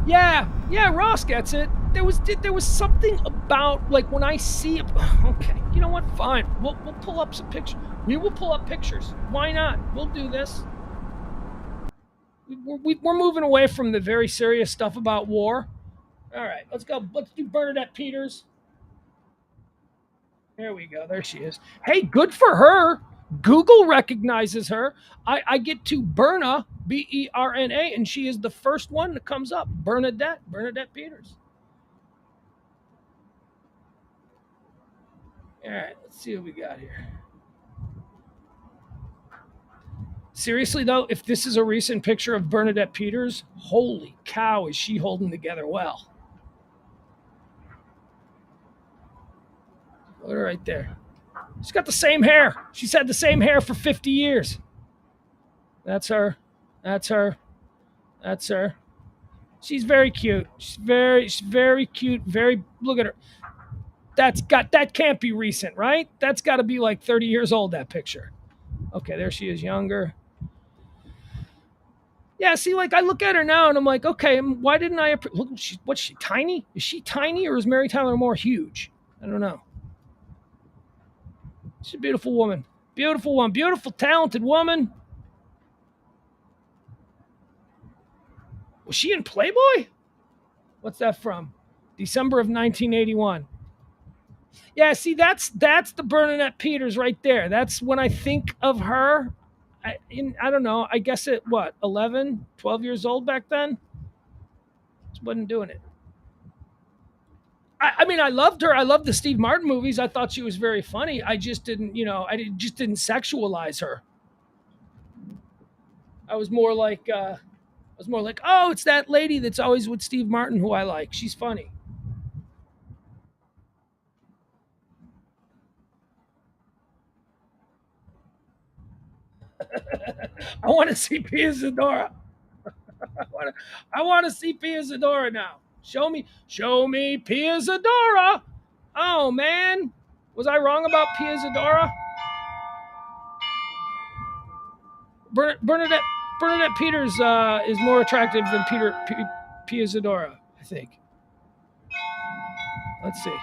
Yeah, Ross gets it. There was something about, like, when I see it. Okay, you know what? Fine. We'll pull up some pictures. We will pull up pictures. Why not? We'll do this. We're moving away from the very serious stuff about war. All right, let's go. Let's do Bernadette Peters. There we go. There she is. Hey, good for her. Google recognizes her. I get to Berna, Berna, and she is the first one that comes up. Bernadette Peters. All right, let's see what we got here. Seriously, though, if this is a recent picture of Bernadette Peters, holy cow, is she holding together well. Look at her right there. She's got the same hair. She's had the same hair for 50 years. That's her. That's her. That's her. She's very cute. She's very cute. Look at her. That can't be recent, right? That's got to be like 30 years old, that picture. Okay, there she is, younger. Yeah, see, like, I look at her now and I'm like, okay, why didn't I... Look, what's she, tiny? Is she tiny or is Mary Tyler Moore huge? I don't know. She's a beautiful woman. Beautiful one. Beautiful, talented woman. Was she in Playboy? What's that from? December of 1981. Yeah, see, that's the Bernadette Peters right there. That's when I think of her. I don't know. I guess at what, 11, 12 years old back then? Just wasn't doing it. I mean, I loved her. I loved the Steve Martin movies. I thought she was very funny. I just didn't, just didn't sexualize her. I was more like, oh, it's that lady that's always with Steve Martin who I like. She's funny. I want to see Pia Zadora. I want to see Pia Zadora now. Show me Pia Zadora. Oh man, was I wrong about Pia Zadora? Bernadette Peters is more attractive than Pia Zadora, I think. Let's see.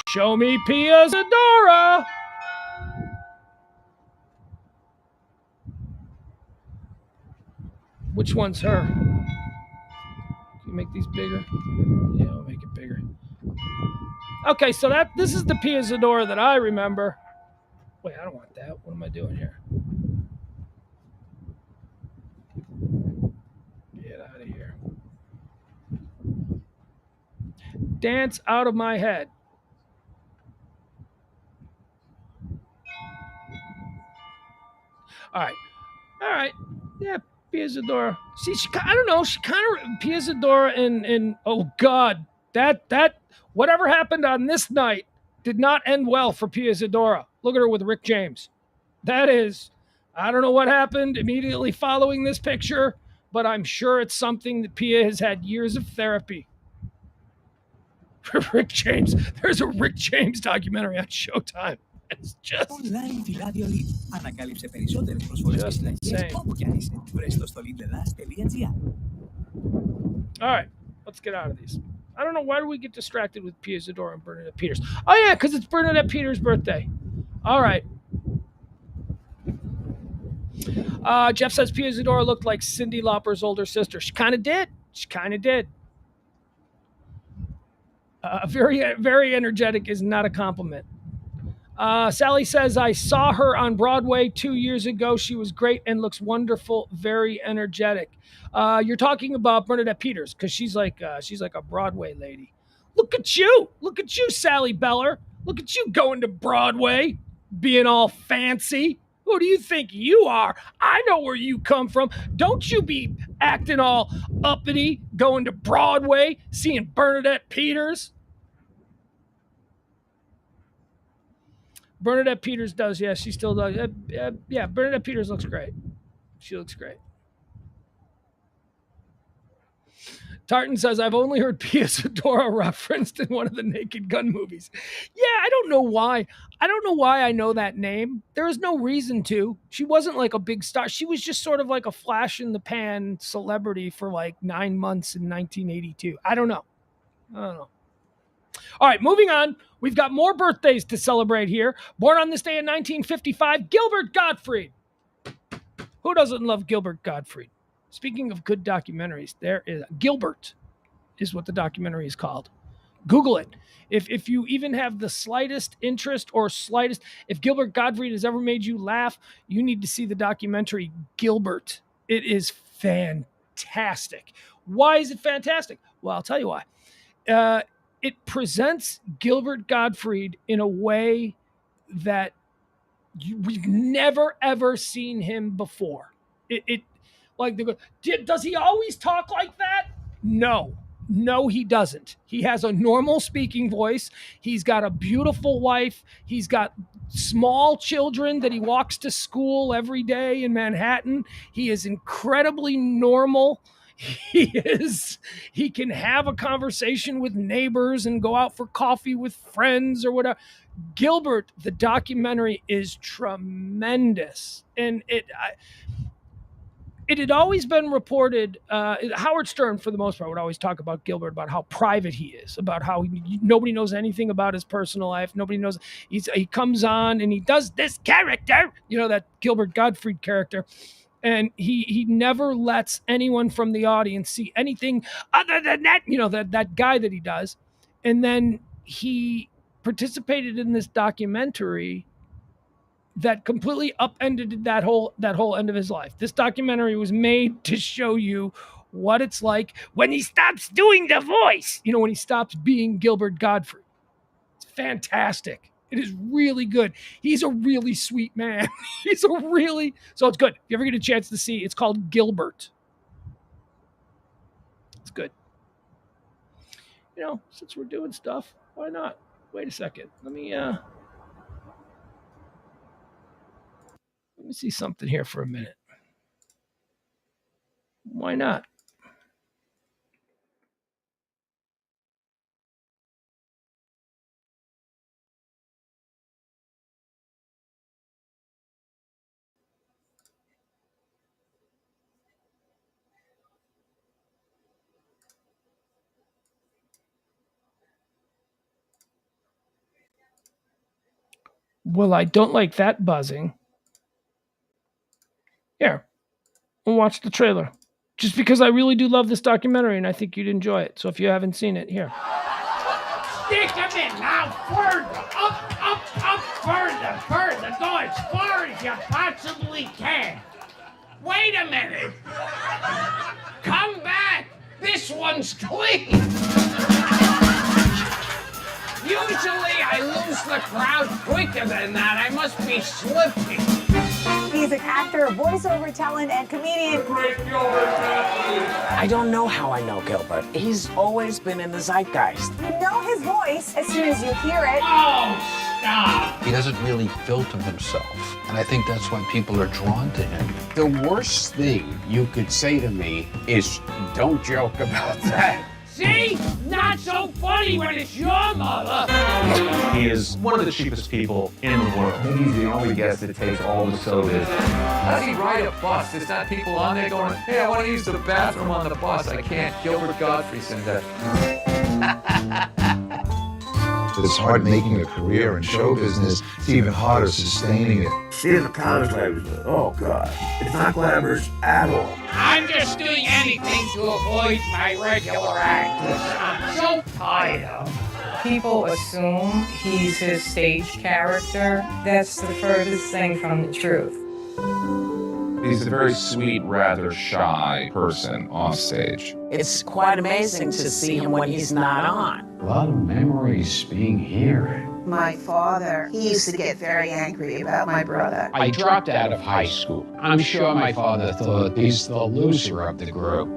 Show me Pia Zadora. Which one's her? Can you make these bigger? Yeah, I'll make it bigger. Okay, so this is the Pia Zadora that I remember. Wait, I don't want that. What am I doing here? Get out of here. Dance out of my head. All right. Yeah, Pia Zadora. See, I don't know. She kind of Pia Zadora and oh God, that whatever happened on this night did not end well for Pia Zadora. Look at her with Rick James. That is, I don't know what happened immediately following this picture, but I'm sure it's something that Pia has had years of therapy. Rick James. There's a Rick James documentary on Showtime. It's just Online φυλάδιο Lead. Ανακάλυψε περισσότερες προσφορές και συνταγές όπου κι αν είσαι. Βρες το στο leadthelas.gr. All right, let's get out of these. I don't know, why do we get distracted with Pia Zadora and Bernadette Peters? Oh yeah, because it's Bernadette Peters' birthday. All right. Jeff says Pia Zadora looked like Cyndi Lauper's older sister. She kind of did. Very, very energetic is not a compliment. Sally says, I saw her on Broadway 2 years ago. She was great and looks wonderful, very energetic. You're talking about Bernadette Peters because she's like a Broadway lady. Look at you, Sally Beller. Look at you going to Broadway, being all fancy. Who do you think you are? I know where you come from. Don't you be acting all uppity, going to Broadway, seeing Bernadette Peters. Bernadette Peters does, yeah, she still does. Yeah, Bernadette Peters looks great. She looks great. Tartan says, I've only heard Pia Zadora referenced in one of the Naked Gun movies. Yeah, I don't know why. I know that name. There is no reason to. She wasn't like a big star. She was just sort of like a flash in the pan celebrity for like 9 months in 1982. I don't know. All right, moving on. We've got more birthdays to celebrate here. Born on this day in 1955, Gilbert Gottfried. Who doesn't love Gilbert Gottfried? Speaking of good documentaries, there is Gilbert is what the documentary is called. Google it. If you even have the slightest interest or if Gilbert Gottfried has ever made you laugh, you need to see the documentary Gilbert. It is fantastic. Why is it fantastic? Well, I'll tell you why. It presents Gilbert Gottfried in a way that we've never, ever seen him before. Does he always talk like that? No, he doesn't. He has a normal speaking voice. He's got a beautiful wife. He's got small children that he walks to school every day in Manhattan. He is incredibly normal. He can have a conversation with neighbors and go out for coffee with friends or whatever. Gilbert, the documentary, is tremendous. And it had always been reported, Howard Stern, for the most part, would always talk about Gilbert, about how private he is, about how nobody knows anything about his personal life. Nobody knows. He comes on and he does this character, that Gilbert Gottfried character. And he never lets anyone from the audience see anything other than that, that guy that he does. And then he participated in this documentary that completely upended that whole end of his life. This documentary was made to show you what it's like when he stops doing the voice, when he stops being Gilbert Gottfried. It's fantastic. It is really good. He's a really sweet man. So it's good. If you ever get a chance to see, it's called Gilbert. It's good. Since we're doing stuff, why not? Wait a second. Let me, me see something here for a minute. Why not? Well, I don't like that buzzing. Here, we'll watch the trailer. Just because I really do love this documentary and I think you'd enjoy it. So if you haven't seen it, here. Stick him in now, further, up, further. Go as far as you possibly can. Wait a minute. Come back. This one's clean. Usually I lose the crowd quicker than that. I must be slipping. He's an actor, voiceover talent, and comedian. I don't know how I know Gilbert. He's always been in the zeitgeist. You know his voice as soon as you hear it. Oh, stop. He doesn't really filter himself, and I think that's why people are drawn to him. The worst thing you could say to me is, don't joke about that. See? Not so funny when it's your mother. He is one of the cheapest people in the world. He's the only guest that takes all the sodas. How does he ride a bus? There's not people on there going, hey, I want to use the bathroom on the bus. I can't. Gilbert Gottfried said that. It's hard making a career in show business. It's even harder sustaining it. Seeing the college life, oh God, it's not glamorous at all. I'm just doing anything to avoid my regular act. I'm so tired of. People assume he's his stage character. That's the furthest thing from the truth. He's a very sweet, rather shy person off stage. It's quite amazing to see him when he's not on. A lot of memories being here. My father, he used to get very angry about my brother. I dropped out of high school. I'm sure my father thought he's the loser of the group.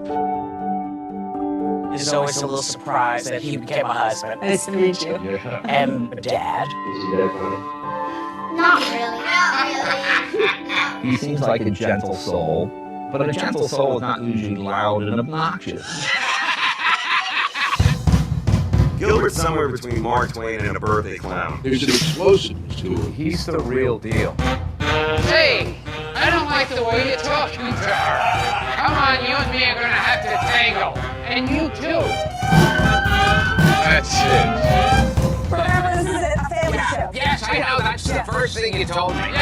He's always a little surprised that he became a husband. Nice to meet you. Yeah. And a dad. Is he that funny? Not really. He seems like a gentle soul, but a gentle soul is not usually loud and obnoxious. Gilbert's somewhere between Mark Twain and a birthday clown. There's an explosiveness to him. He's the real deal. Hey, I don't like the way you're talking to her. Come on, you and me are gonna have to tangle. And you too. That's it. Remember, this is a family show. Yes, I know, that's the first thing you told me.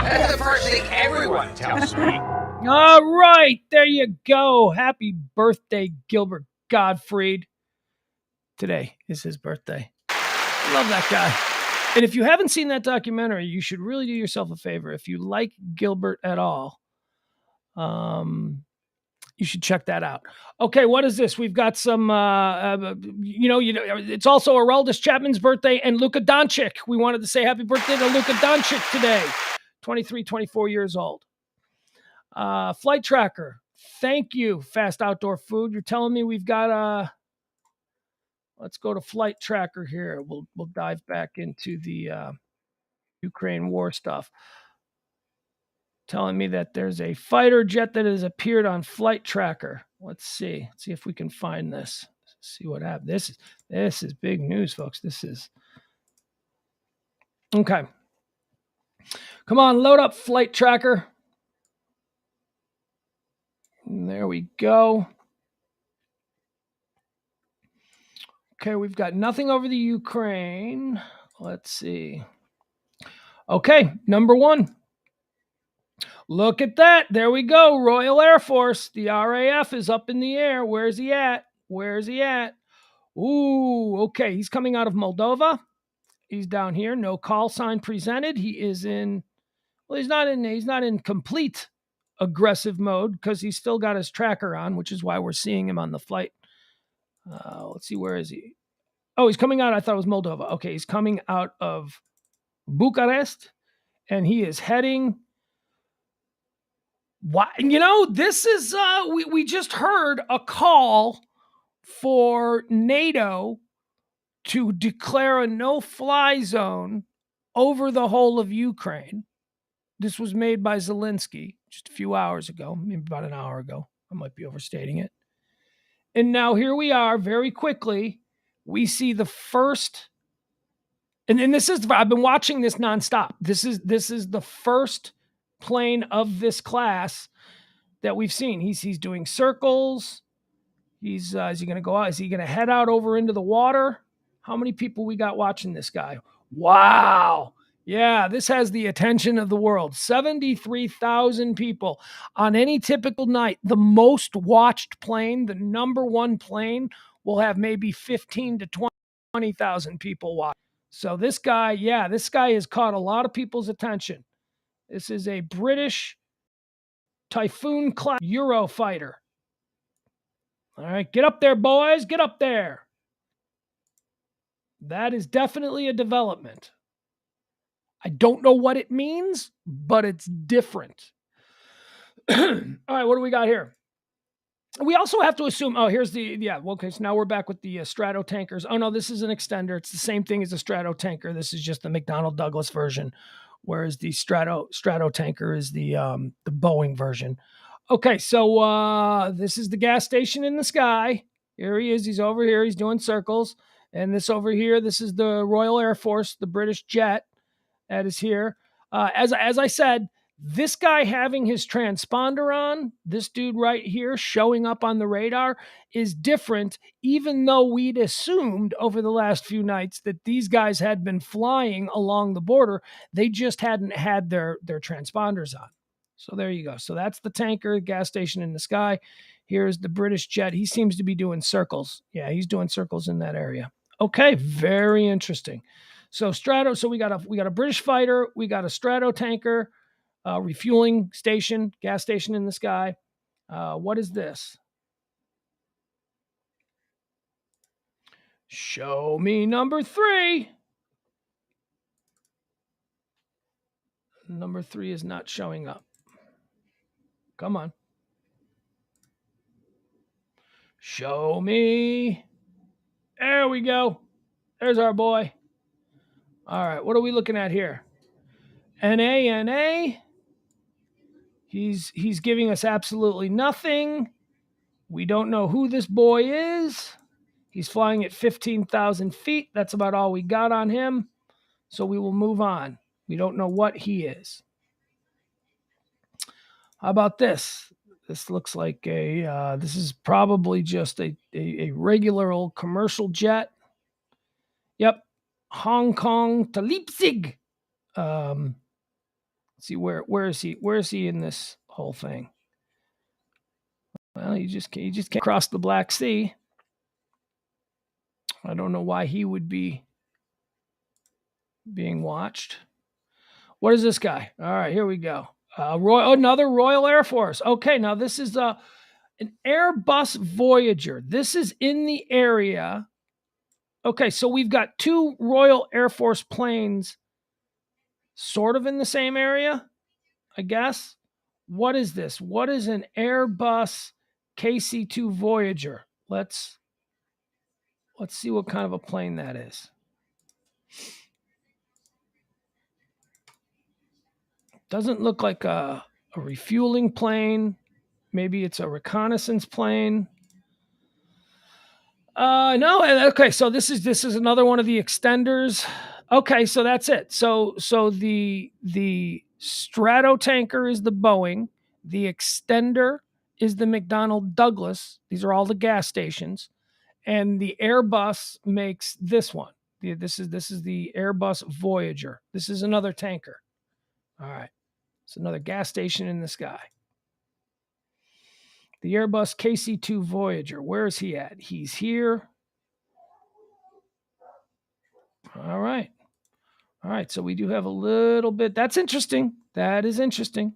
That's the first thing everyone tells me. All right, there you go. Happy birthday, Gilbert Gottfried. Today is his birthday. Love that guy. And if you haven't seen that documentary, you should really do yourself a favor. If you like Gilbert at all, you should check that out. Okay, what is this? We've got some, it's also Aroldis Chapman's birthday and Luka Doncic. We wanted to say happy birthday to Luka Doncic today. 23, 24 years old. Flight Tracker. Thank you, Fast Outdoor Food. You're telling me we've got let's go to Flight Tracker here. We'll dive back into the Ukraine war stuff. Telling me that there's a fighter jet that has appeared on Flight Tracker. Let's see. Let's see if we can find this. Let's see what happened. This is big news, folks. This is okay. Come on, load up Flight Tracker. And there we go. Okay, we've got nothing over the Ukraine. Let's see. Okay, number one. Look at that. There we go. Royal Air Force. The RAF is up in the air. Where's he at? Where's he at? Ooh, okay. He's coming out of Moldova. He's down here. No call sign presented. He is in, well, he's not in complete aggressive mode because he's still got his tracker on, which is why we're seeing him on the flight. Let's see, where is he? Oh, he's coming out. I thought it was Moldova. Okay, he's coming out of Bucharest, and he is heading. Why? This is we just heard a call for NATO to declare a no-fly zone over the whole of Ukraine. This was made by Zielenski just a few hours ago, maybe about an hour ago. I might be overstating it. And now here we are, very quickly, we see the first, and this is, I've been watching this nonstop. This is the first plane of this class that we've seen. He's doing circles. Is he going to go out? Is he going to head out over into the water? How many people we got watching this guy? Wow. Yeah, this has the attention of the world. 73,000 people on any typical night. The most watched plane, the number one plane, will have maybe 15 to 20,000 people watch. So this guy has caught a lot of people's attention. This is a British Typhoon class Eurofighter. All right, get up there, boys. Get up there. That is definitely a development. I don't know what it means, but it's different. All right, what do we got here? We also have to assume, here's okay, so now we're back with the Strato tankers. Oh, no, this is an extender. It's the same thing as a Strato tanker. This is just the McDonnell Douglas version, whereas the Strato tanker is the Boeing version. Okay, so this is the gas station in the sky. Here he is. He's over here. He's doing circles. And this over here, this is the Royal Air Force, the British jet that is here. As I said, this guy having his transponder on, this dude right here showing up on the radar, is different, even though we'd assumed over the last few nights that these guys had been flying along the border. They just hadn't had their transponders on. So there you go. So that's the tanker, gas station in the sky. Here's the British jet. He seems to be doing circles. Yeah, he's doing circles in that area. Okay, very interesting. So Strato, so we got a British fighter, we got a Strato tanker, refueling station, gas station in the sky. What is this? Show me number 3. Number 3 is not showing up. Come on. Show me. There we go. There's our boy. All right, what are we looking at here? NA. He's giving us absolutely nothing. We don't know who this boy is. He's flying at 15,000 feet. That's about all we got on him. So we will move on. We don't know what he is. How about this? This looks like this is probably just a regular old commercial jet. Yep. Hong Kong to Leipzig. Let's see, where is he? Where is he in this whole thing? Well, you just can't cross the Black Sea. I don't know why he would be being watched. What is this guy? All right, here we go. Another Royal Air Force. Okay, now this is an Airbus Voyager. This is in the area. Okay, so we've got 2 Royal Air Force planes sort of in the same area, I guess. What is this? What is an Airbus KC-2 Voyager? Let's see what kind of a plane that is. Doesn't look like a refueling plane. Maybe it's a reconnaissance plane. No. Okay, so this is another one of the extenders. Okay, so that's it. So the Strato tanker is the Boeing. The extender is the McDonnell Douglas. These are all the gas stations. And the Airbus makes this one. This is the Airbus Voyager. This is another tanker. All right. It's another gas station in the sky. The Airbus KC-2 Voyager. Where is he at? He's here. All right. All right. So we do have a little bit. That's interesting. That is interesting.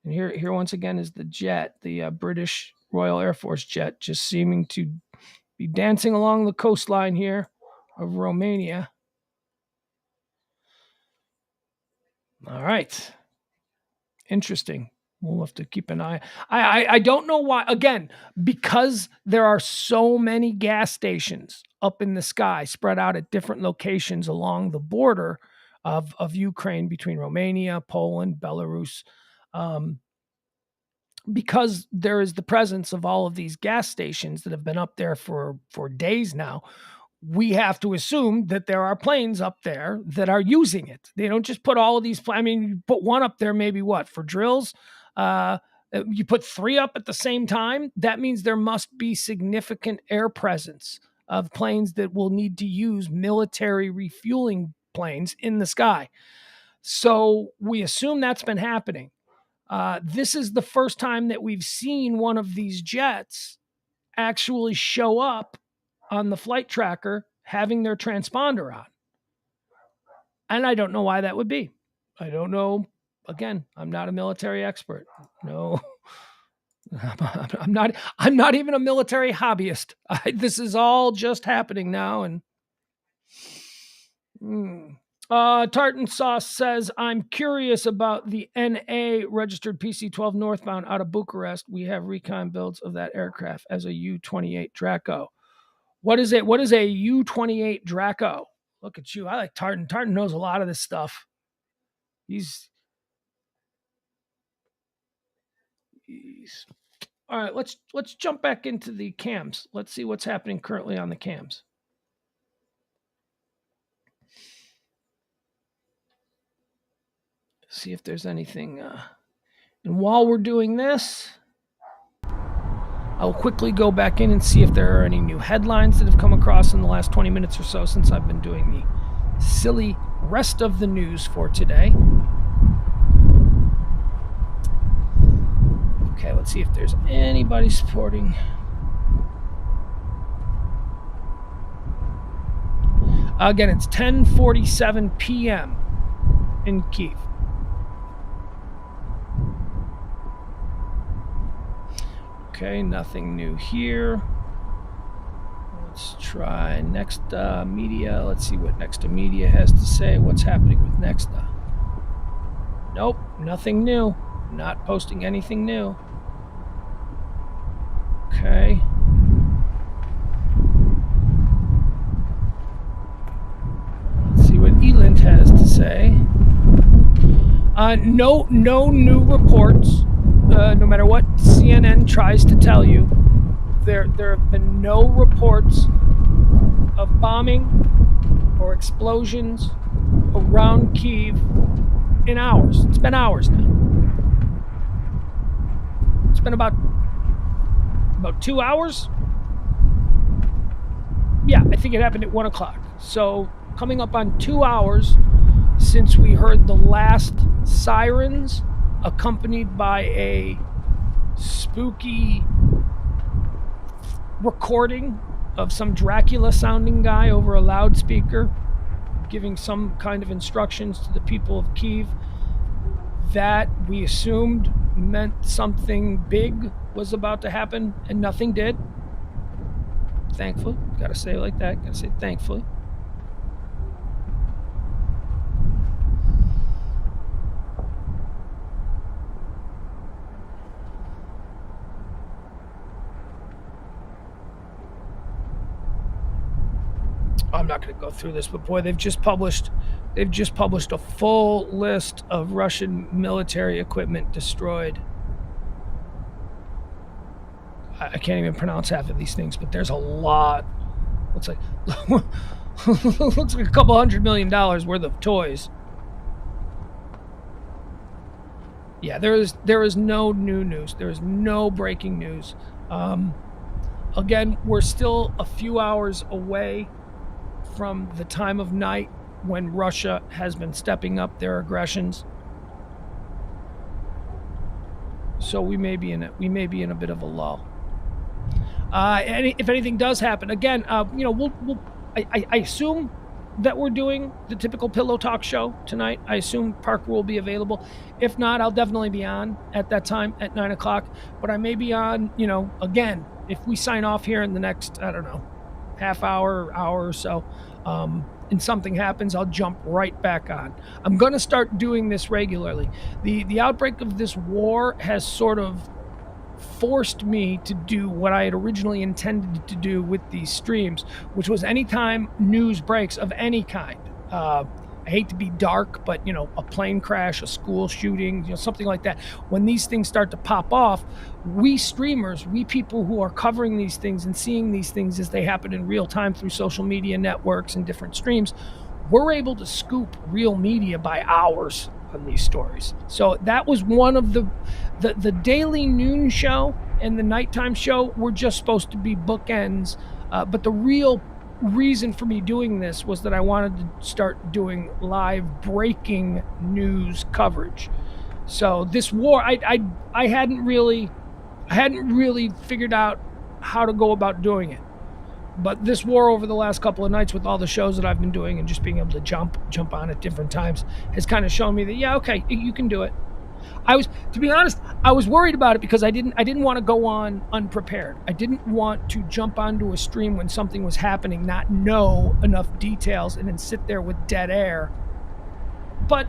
And here once again is the jet, the British Royal Air Force jet, just seeming to be dancing along the coastline here of Romania. All right. Interesting. We'll have to keep an eye. I don't know why. Again, because there are so many gas stations up in the sky spread out at different locations along the border, of Ukraine between Romania, Poland, Belarus, because there is the presence of all of these gas stations that have been up there for days now. We have to assume that there are planes up there that are using it. They don't just put all of these. I mean, you put one up there, maybe what, for drills? You put 3 up at the same time. That means there must be significant air presence of planes that will need to use military refueling planes in the sky. So we assume that's been happening. This is the first time that we've seen one of these jets actually show up on the flight tracker having their transponder on. And I don't know why that would be. I don't know. Again, I'm not a military expert. No, I'm not even a military hobbyist. This is all just happening now. And Tartan Sauce says, I'm curious about the NA registered PC-12 northbound out of Bucharest. We have recon builds of that aircraft as a U-28 Draco. What is it? What is a U-28 Draco? Look at you. I like Tartan. Tartan knows a lot of this stuff. He's all right. Let's jump back into the cams. Let's see what's happening currently on the cams. See if there's anything. And while we're doing this, I'll quickly go back in and see if there are any new headlines that have come across in the last 20 minutes or so since I've been doing the silly rest of the news for today. Okay, let's see if there's anybody supporting. Again, it's 10:47 p.m. in Kyiv. Okay, nothing new here. Let's try Nexta Media. Let's see what Nexta Media has to say. What's happening with Nexta? Nope, nothing new. Not posting anything new. Okay. Let's see what Elint has to say. No new reports. No matter what CNN tries to tell you, there have been no reports of bombing or explosions around Kyiv in hours. It's been hours now. It's been about 2 hours. Yeah, I think it happened at 1 o'clock. So coming up on 2 hours since we heard the last sirens, accompanied by a spooky recording of some Dracula-sounding guy over a loudspeaker giving some kind of instructions to the people of Kyiv. That we assumed meant something big was about to happen, and nothing did. Thankfully. Gotta say it like that. Gotta say thankfully. I'm not going to go through this, but boy, they've just published a full list of Russian military equipment destroyed. I can't even pronounce half of these things, but there's a lot. Looks like a couple $100 million worth of toys. Yeah, there is no new news. There is no breaking news. Again, we're still a few hours away from the time of night when Russia has been stepping up their aggressions. So we may be in a bit of a lull. If anything does happen, again, I assume that we're doing the typical Pillow Talk show tonight. I assume Parker will be available. If not, I'll definitely be on at that time at 9 o'clock. But I may be on, again, if we sign off here in the next, I don't know, half hour or so, and something happens, I'll jump right back on. I'm going to start doing this regularly. The outbreak of this war has sort of forced me to do what I had originally intended to do with these streams, which was anytime news breaks of any kind. I hate to be dark, but, you know, a plane crash, a school shooting, you know, something like that. When these things start to pop off, we streamers, we people who are covering these things and seeing these things as they happen in real time through social media networks and different streams, we're able to scoop real media by hours on these stories. So that was one of the daily noon show and the nighttime show were just supposed to be bookends. But the real reason for me doing this was that I wanted to start doing live breaking news coverage. So this war, I hadn't really figured out how to go about doing it. But this war over the last couple of nights with all the shows that I've been doing and just being able to jump on at different times has kind of shown me that, yeah, okay, you can do it. To be honest, I was worried about it because I didn't want to go on unprepared. I didn't want to jump onto a stream when something was happening, not know enough details, and then sit there with dead air. But,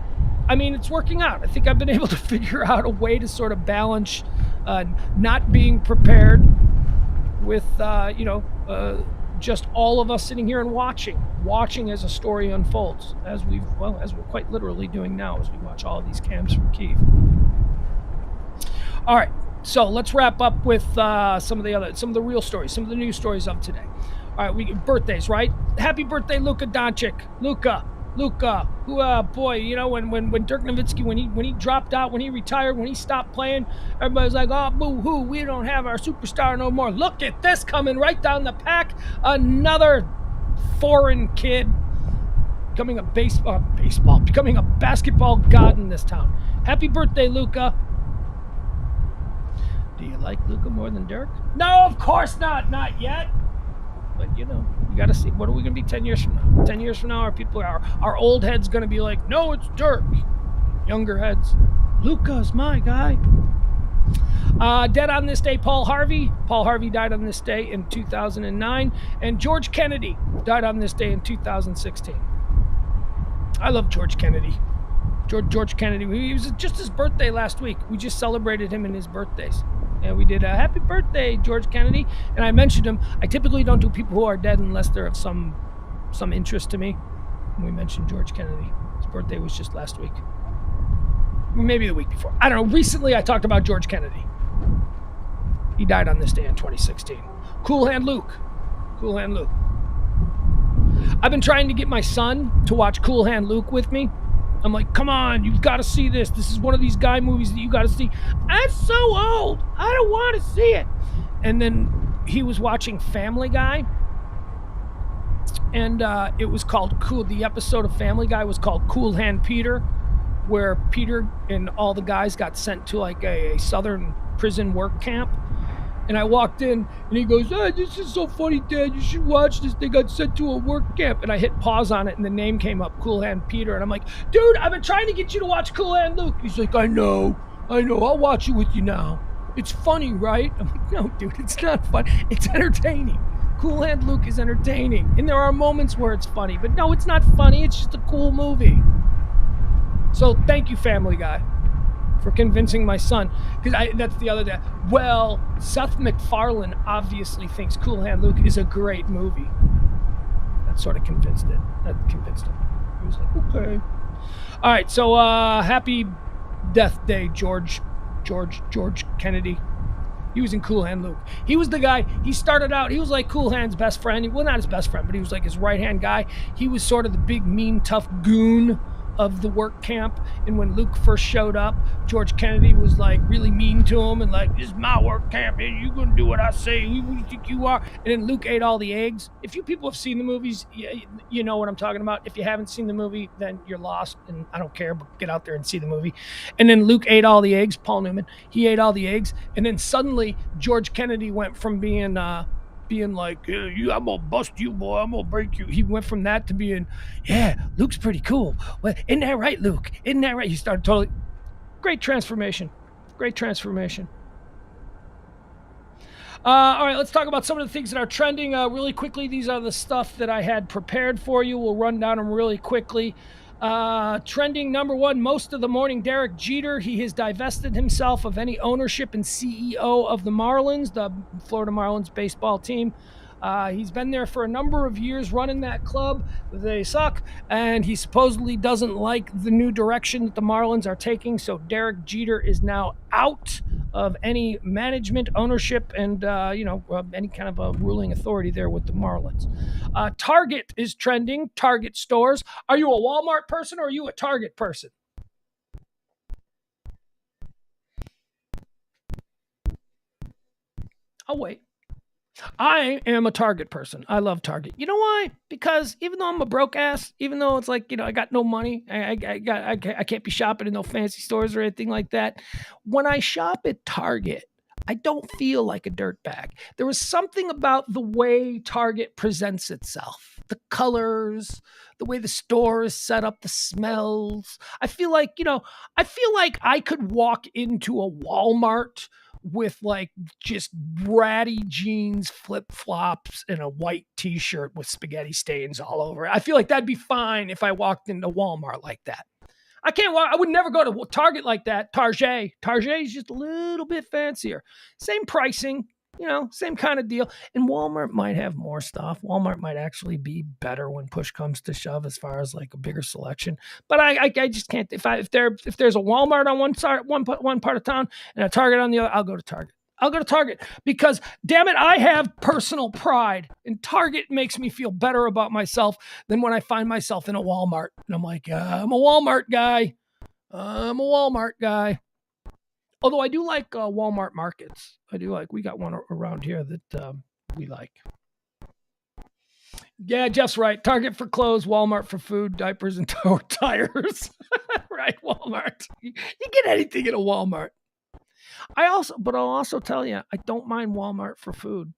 I mean, it's working out. I think I've been able to figure out a way to sort of balance not being prepared with, just all of us sitting here and watching as a story unfolds, as we're quite literally doing now as we watch all of these cams from Kyiv. All right, so let's wrap up with some of the real stories, some of the news stories of today. All right, we get birthdays, right? Happy birthday, Luka Doncic. Luka, who, boy, you know, when Dirk Nowitzki, when he dropped out, when he retired, when he stopped playing, everybody's like, oh, boo-hoo, we don't have our superstar no more. Look at this coming right down the pack. Another foreign kid becoming a basketball god in this town. Happy birthday, Luka. Do you like Luka more than Dirk? No, of course not. Not yet. But, you know, you got to see. What are we going to be 10 years from now? 10 years from now, our old heads going to be like, no, it's Dirk. Younger heads, Luka's my guy. Dead on this day, Paul Harvey. Paul Harvey died on this day in 2009. And George Kennedy died on this day in 2016. I love George Kennedy. George Kennedy. It was just his birthday last week. We just celebrated him in his birthdays. And we did a happy birthday, George Kennedy. And I mentioned him. I typically don't do people who are dead unless they're of some interest to me. And we mentioned George Kennedy. His birthday was just last week. Maybe the week before. I don't know. Recently, I talked about George Kennedy. He died on this day in 2016. Cool Hand Luke. I've been trying to get my son to watch Cool Hand Luke with me. I'm like, come on, you've got to see this. This is one of these guy movies that you got to see. I'm so old. I don't want to see it. And then he was watching Family Guy. And it was called the episode of Family Guy was called Cool Hand Peter, where Peter and all the guys got sent to like a southern prison work camp. And I walked in, and he goes, oh, this is so funny, Dad. You should watch this. They got sent to a work camp. And I hit pause on it, and the name came up, Cool Hand Peter. And I'm like, dude, I've been trying to get you to watch Cool Hand Luke. He's like, I know. I'll watch it with you now. It's funny, right? I'm like, no, dude, it's not fun. It's entertaining. Cool Hand Luke is entertaining. And there are moments where it's funny. But no, it's not funny. It's just a cool movie. So thank you, Family Guy, for convincing my son. Because that's the other day. Well, Seth MacFarlane obviously thinks Cool Hand Luke is a great movie. That sort of convinced him. He was like, okay. All right, so happy death day, George Kennedy. He was in Cool Hand Luke. He was the guy, he started out, he was like Cool Hand's best friend. Well, not his best friend, but he was like his right-hand guy. He was sort of the big, mean, tough goon of the work camp. And when Luke first showed up, George Kennedy was like really mean to him and like, this is my work camp and you're gonna do what I say. Who do you think you are? And then Luke ate all the eggs. If you people have seen the movies, you know what I'm talking about. If you haven't seen the movie, then you're lost, and I don't care, but get out there and see the movie. And then Luke ate all the eggs. Paul Newman, he ate all the eggs, and then suddenly George Kennedy went from being like, I'm gonna bust you, boy, I'm gonna break you. He went from that to being, yeah, Luke's pretty cool. Well, isn't that right, Luke? Isn't that right? He started totally, great transformation. All right, let's talk about some of the things that are trending really quickly. These are the stuff that I had prepared for you. We'll run down them really quickly. Trending number one, most of the morning, Derek Jeter. He has divested himself of any ownership and CEO of the Marlins, the Florida Marlins baseball team. He's been there for a number of years running that club. They suck, and he supposedly doesn't like the new direction that the Marlins are taking, so Derek Jeter is now out of any management, ownership, and any kind of a ruling authority there with the Marlins. Target is trending, Target stores. Are you a Walmart person or are you a Target person? I'll wait. I am a Target person. I love Target. You know why? Because even though I'm a broke ass, even though it's like, I got no money, I can't be shopping in no fancy stores or anything like that. When I shop at Target, I don't feel like a dirtbag. There was something about the way Target presents itself, the colors, the way the store is set up, the smells. I feel like I could walk into a Walmart with like just ratty jeans, flip-flops, and a white t-shirt with spaghetti stains all over it. I feel like that'd be fine if I walked into Walmart like that. I would never go to Target like that. Target is just a little bit fancier. Same pricing, same kind of deal. And Walmart might have more stuff. Walmart might actually be better when push comes to shove as far as like a bigger selection. But I just can't. If there's a Walmart on one part of town and a Target on the other, I'll go to Target. I'll go to Target because, damn it, I have personal pride, and Target makes me feel better about myself than when I find myself in a Walmart. And I'm like, I'm a Walmart guy. Although I do like Walmart markets. We got one around here that we like. Yeah, Jeff's right. Target for clothes, Walmart for food, diapers, and tires. Right, Walmart. You get anything at a Walmart. I'll also tell you, I don't mind Walmart for food.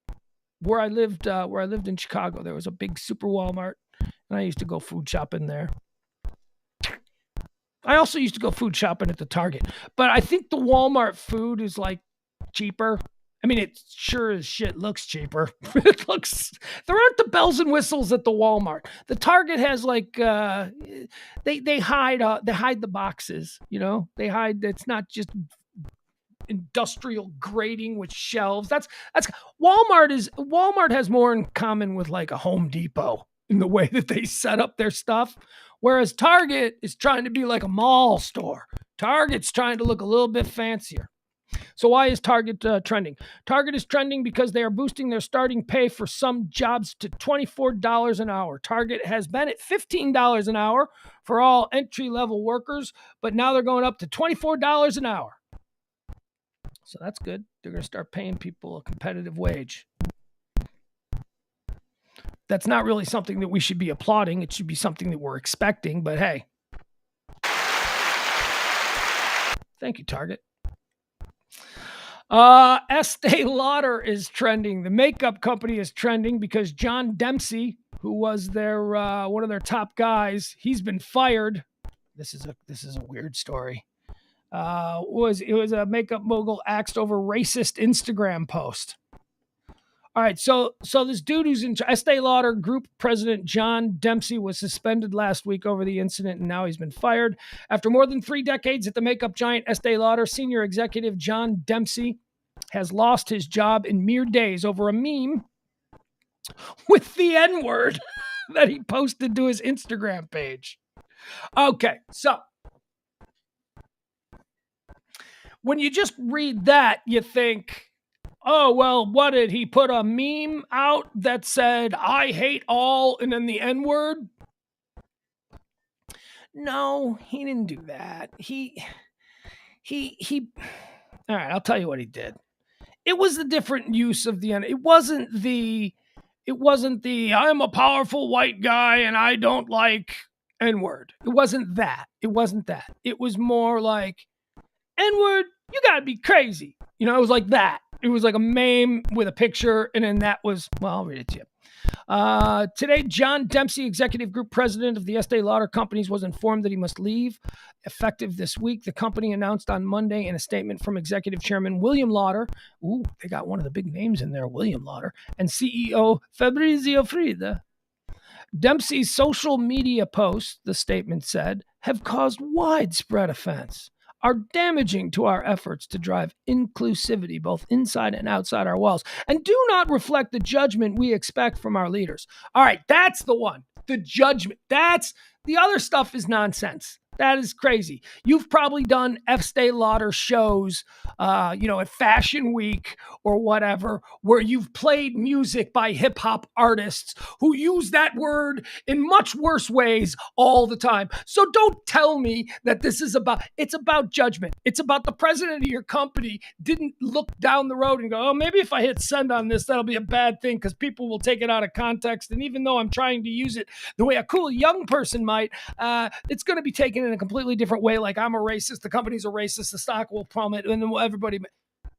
Where I lived in Chicago, there was a big super Walmart, and I used to go food shopping there. I also used to go food shopping at the Target, but I think the Walmart food is like cheaper. I mean, it sure as shit looks cheaper. There aren't the bells and whistles at the Walmart. The Target has like they hide the boxes. They hide. It's not just industrial grading with shelves. That's Walmart has more in common with like a Home Depot in the way that they set up their stuff, whereas Target is trying to be like a mall store. Target's trying to look a little bit fancier. So why is Target trending? Target is trending because they are boosting their starting pay for some jobs to $24 an hour. Target has been at $15 an hour for all entry-level workers, but now they're going up to $24 an hour. So that's good. They're going to start paying people a competitive wage. That's not really something that we should be applauding. It should be something that we're expecting, but hey. Thank you, Target. Estee Lauder is trending. The makeup company is trending because John Dempsey, who was their one of their top guys, he's been fired. This is a weird story. It was a makeup mogul axed over racist Instagram post. All right, so this dude who's in Estee Lauder Group President John Dempsey was suspended last week over the incident, and now he's been fired. After more than 3 decades at the makeup giant Estee Lauder, senior executive John Dempsey has lost his job in mere days over a meme with the N-word that he posted to his Instagram page. Okay, so when you just read that, you think, oh, well, what did he put a meme out that said, I hate all, and then the N-word? No, he didn't do that. He all right, I'll tell you what he did. It was a different use of the N. It wasn't the I'm a powerful white guy and I don't like N-word. It wasn't that. It was more like, N-word, you gotta be crazy. It was like that. It was like a meme with a picture, and then that was, well, I'll read it to you. Today, John Dempsey, Executive Group President of the Estee Lauder Companies, was informed that he must leave. Effective this week, the company announced on Monday in a statement from Executive Chairman William Lauder, ooh, they got one of the big names in there, William Lauder, and CEO Fabrizio Frida. Dempsey's social media posts, the statement said, have caused widespread offense. are damaging to our efforts to drive inclusivity both inside and outside our walls, and do not reflect the judgment we expect from our leaders. All right, that's the one. The judgment. That's the other stuff is nonsense. That is crazy. You've probably done Estee Lauder shows, at Fashion Week or whatever, where you've played music by hip hop artists who use that word in much worse ways all the time. So don't tell me that it's about judgment. It's about the president of your company didn't look down the road and go, oh, maybe if I hit send on this, that'll be a bad thing because people will take it out of context. And even though I'm trying to use it the way a cool young person might, it's going to be taken in a completely different way. Like I'm a racist, the company's a racist, the stock will plummet, and then everybody.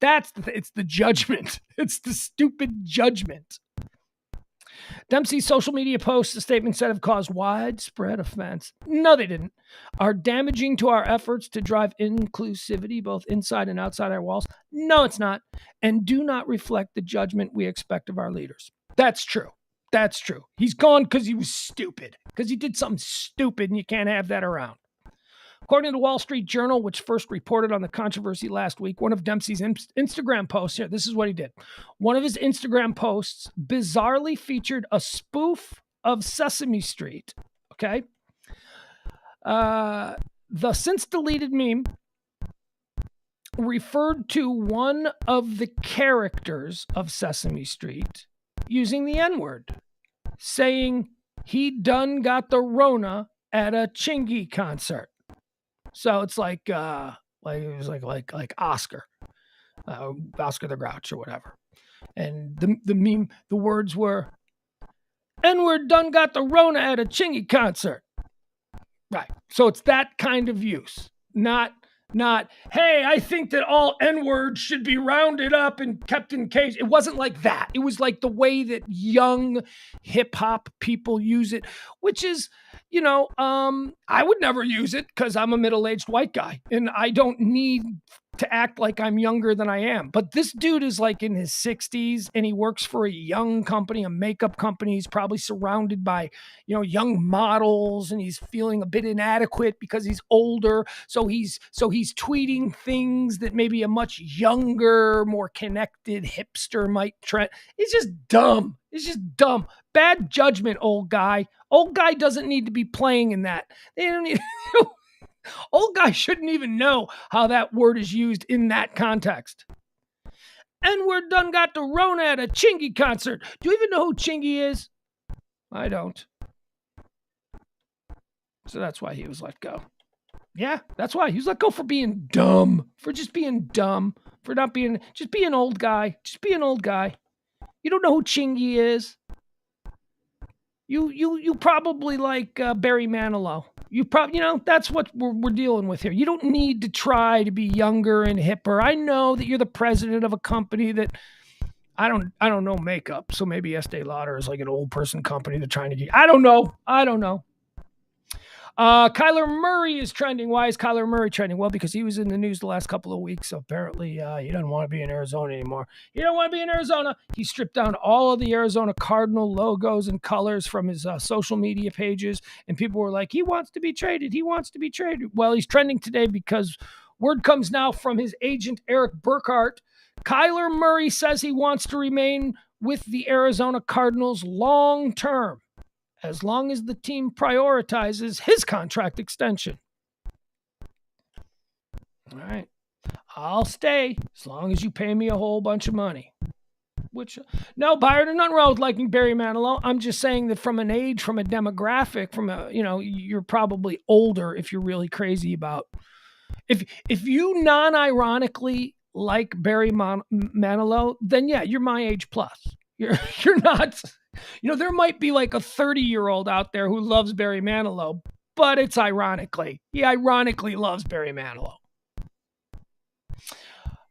It's the judgment. It's the stupid judgment. Dempsey's social media posts, the statements that have caused widespread offense. No, they didn't. Are damaging to our efforts to drive inclusivity both inside and outside our walls. No, it's not. And do not reflect the judgment we expect of our leaders. That's true. That's true. He's gone because he was stupid, because he did something stupid, and you can't have that around. According to the Wall Street Journal, which first reported on the controversy last week, one of Dempsey's Instagram posts, here, this is what he did. One of his Instagram posts bizarrely featured a spoof of Sesame Street. Okay. The since deleted meme referred to one of the characters of Sesame Street using the N-word, saying he done got the Rona at a Chingy concert. So it's like it was like Oscar, Oscar the Grouch or whatever. And the meme, the words were, N-word done got the Rona at a Chingy concert. Right. So it's that kind of use, not, hey, I think that all N-words should be rounded up and kept in cage. It wasn't like that. It was like the way that young hip hop people use it, which is, I would never use it because I'm a middle-aged white guy and I don't need to act like I'm younger than I am. But this dude is like in his 60s and he works for a young company, a makeup company. He's probably surrounded by, young models, and he's feeling a bit inadequate because he's older. So he's tweeting things that maybe a much younger, more connected hipster might trend. It's just dumb. It's just dumb. Bad judgment, old guy. Old guy doesn't need to be playing in that. They don't need old guy shouldn't even know how that word is used in that context. N-word done got the Rona at a Chingy concert. Do you even know who Chingy is? I don't. So that's why he was let go. Yeah, that's why he was let go, for being dumb. For just being dumb. For not being, just be an old guy. Just be an old guy. You don't know who Chingy is. You probably like Barry Manilow. You probably, that's what we're dealing with here. You don't need to try to be younger and hipper. I know that you're the president of a company that I don't know makeup. So maybe Estee Lauder is like an old person company they're trying to get. I don't know. Kyler Murray is trending. Why is Kyler Murray trending? Well, because he was in the news the last couple of weeks. So apparently he doesn't want to be in Arizona anymore. He don't want to be in Arizona. He stripped down all of the Arizona Cardinal logos and colors from his social media pages. And people were like, he wants to be traded. He wants to be traded. Well, he's trending today because word comes now from his agent, Eric Burkhart. Kyler Murray says he wants to remain with the Arizona Cardinals long term, as long as the team prioritizes his contract extension. All right. I'll stay as long as you pay me a whole bunch of money. Which, no, Byron, there's nothing wrong with liking Barry Manilow. I'm just saying that from an age, from a demographic, you're probably older if you're really crazy about. If you non-ironically like Barry Manilow, then yeah, you're my age plus. You're not. There might be like a 30-year-old out there who loves Barry Manilow, but it's ironically. He ironically loves Barry Manilow.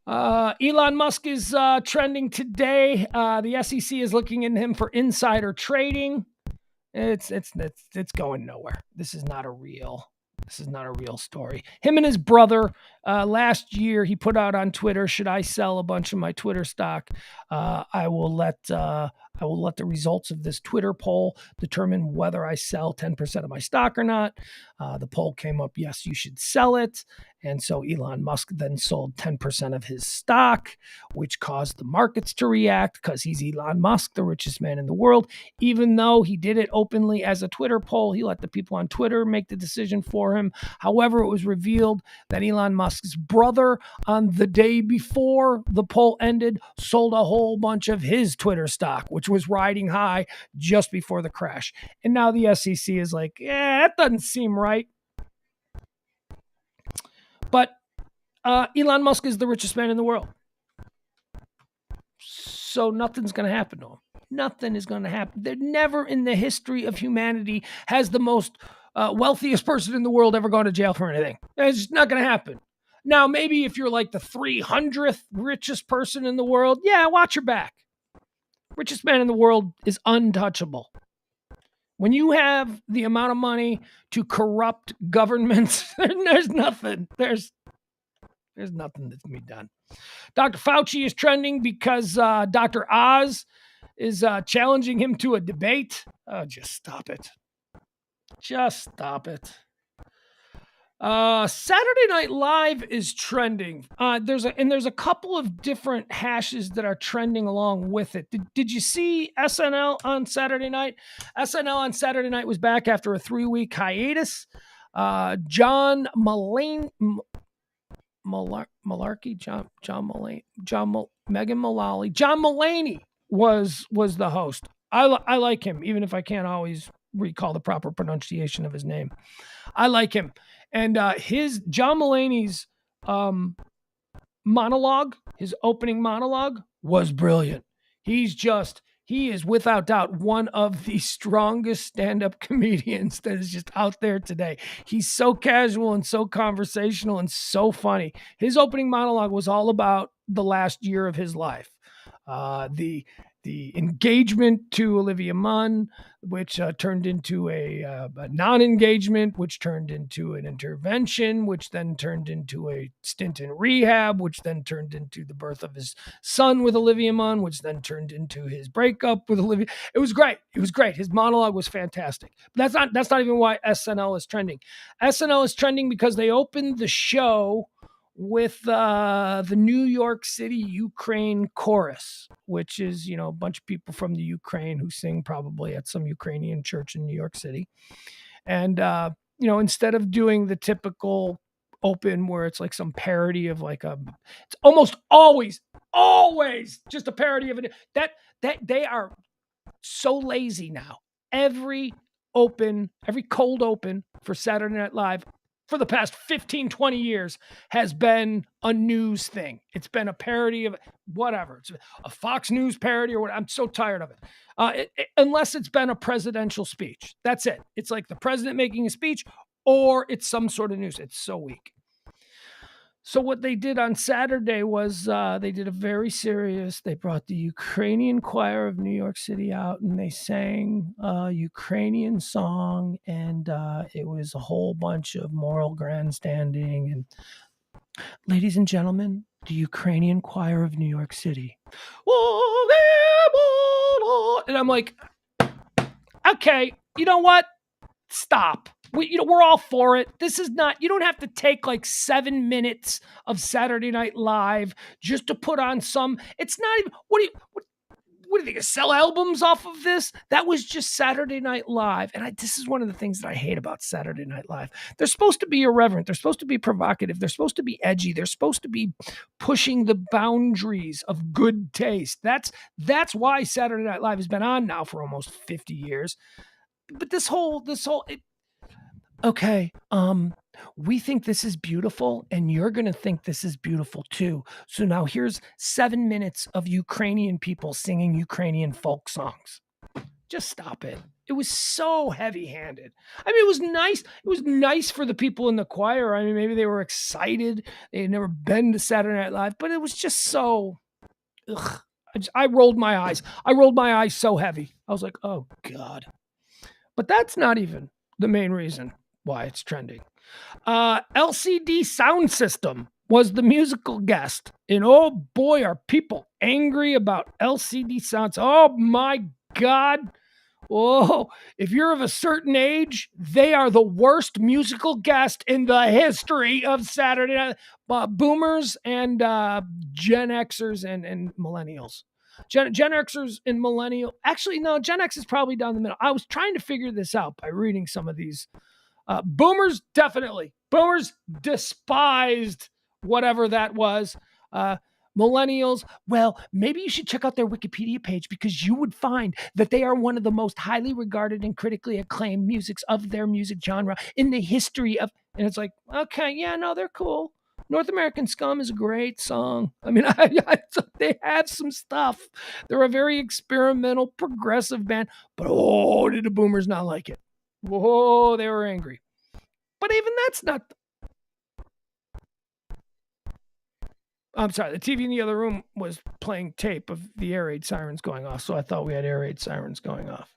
Elon Musk is trending today. The SEC is looking into him for insider trading. It's going nowhere. This is not a real story. Him and his brother, last year, he put out on Twitter, should I sell a bunch of my Twitter stock? I will let the results of this Twitter poll determine whether I sell 10% of my stock or not. The poll came up, yes, you should sell it. And so Elon Musk then sold 10% of his stock, which caused the markets to react because he's Elon Musk, the richest man in the world. Even though he did it openly as a Twitter poll, he let the people on Twitter make the decision for him. However, it was revealed that Elon Musk's brother, on the day before the poll ended, sold a whole bunch of his Twitter stock, which was riding high just before the crash. And now the SEC is like, that doesn't seem right. But Elon Musk is the richest man in the world. So nothing's going to happen to him. Nothing is going to happen. There never in the history of humanity has the most wealthiest person in the world ever gone to jail for anything. It's just not going to happen. Now, maybe if you're like the 300th richest person in the world, yeah, watch your back. Richest man in the world is untouchable. When you have the amount of money to corrupt governments, there's nothing. There's nothing that can be done. Dr. Fauci is trending because Dr. Oz is challenging him to a debate. Oh, just stop it. Just stop it. Saturday Night Live is trending. There's a couple of different hashes that are trending along with it. Did you see SNL on Saturday night? SNL on Saturday night was back after a 3-week hiatus. John Mulaney, Megan Mullally, John Mulaney was the host. I like him, even if I can't always recall the proper pronunciation of his name. I like him. And John Mulaney's monologue, his opening monologue, was brilliant. He is without doubt one of the strongest stand-up comedians that is just out there today. He's so casual and so conversational and so funny. His opening monologue was all about the last year of his life. The engagement to Olivia Munn, which turned into a non-engagement, which turned into an intervention, which then turned into a stint in rehab, which then turned into the birth of his son with Olivia Munn, which then turned into his breakup with Olivia. It was great. It was great. His monologue was fantastic. But that's not even why SNL is trending. SNL is trending because they opened the show with the New York City Ukraine chorus, which is, a bunch of people from the Ukraine who sing probably at some Ukrainian church in New York City. And, instead of doing the typical open where it's like some parody of it's almost always just a parody of it. That they are so lazy now. Every cold open for Saturday Night Live for the past 15, 20 years has been a news thing. It's been a parody of whatever. It's a Fox News parody or what. I'm so tired of it. Unless it's been a presidential speech. That's it. It's like the president making a speech or it's some sort of news. It's so weak. So what they did on Saturday was they did a very serious, they brought the Ukrainian choir of New York City out and they sang a Ukrainian song and it was a whole bunch of moral grandstanding. And ladies and gentlemen, the Ukrainian choir of New York City. And I'm like, okay, you know what? Stop. We're all for it. This is not, you don't have to take 7 minutes of Saturday Night Live just to put on it's not even, what do you think, sell albums off of this? That was just Saturday Night Live. And this is one of the things that I hate about Saturday Night Live. They're supposed to be irreverent. They're supposed to be provocative. They're supposed to be edgy. They're supposed to be pushing the boundaries of good taste. That's why Saturday Night Live has been on now for almost 50 years. But okay, we think this is beautiful and you're going to think this is beautiful too. So now here's 7 minutes of Ukrainian people singing Ukrainian folk songs. Just stop it. It was so heavy-handed. I mean, it was nice. It was nice for the people in the choir. I mean, maybe they were excited. They had never been to Saturday Night Live, but it was just so, I rolled my eyes. I rolled my eyes so heavy. I was like, oh God. But that's not even the main reason why it's trending. LCD Sound System was the musical guest. And oh boy, are people angry about LCD sounds. Oh my God. Oh, if you're of a certain age, they are the worst musical guest in the history of Saturday Night. Boomers and Gen Xers and millennials. Gen Xers and millennial. Actually, no, Gen X is probably down the middle. I was trying to figure this out by reading some of these. Boomers, definitely. Boomers despised whatever that was. Millennials, well, maybe you should check out their Wikipedia page because you would find that they are one of the most highly regarded and critically acclaimed musics of their music genre in the history of, and it's like, okay, yeah, no, they're cool. North American Scum is a great song. I mean, they have some stuff. They're a very experimental, progressive band, but oh, did the boomers not like it? Whoa, they were angry. But even that's not... I'm sorry, the TV in the other room was playing tape of the air raid sirens going off, so I thought we had air raid sirens going off.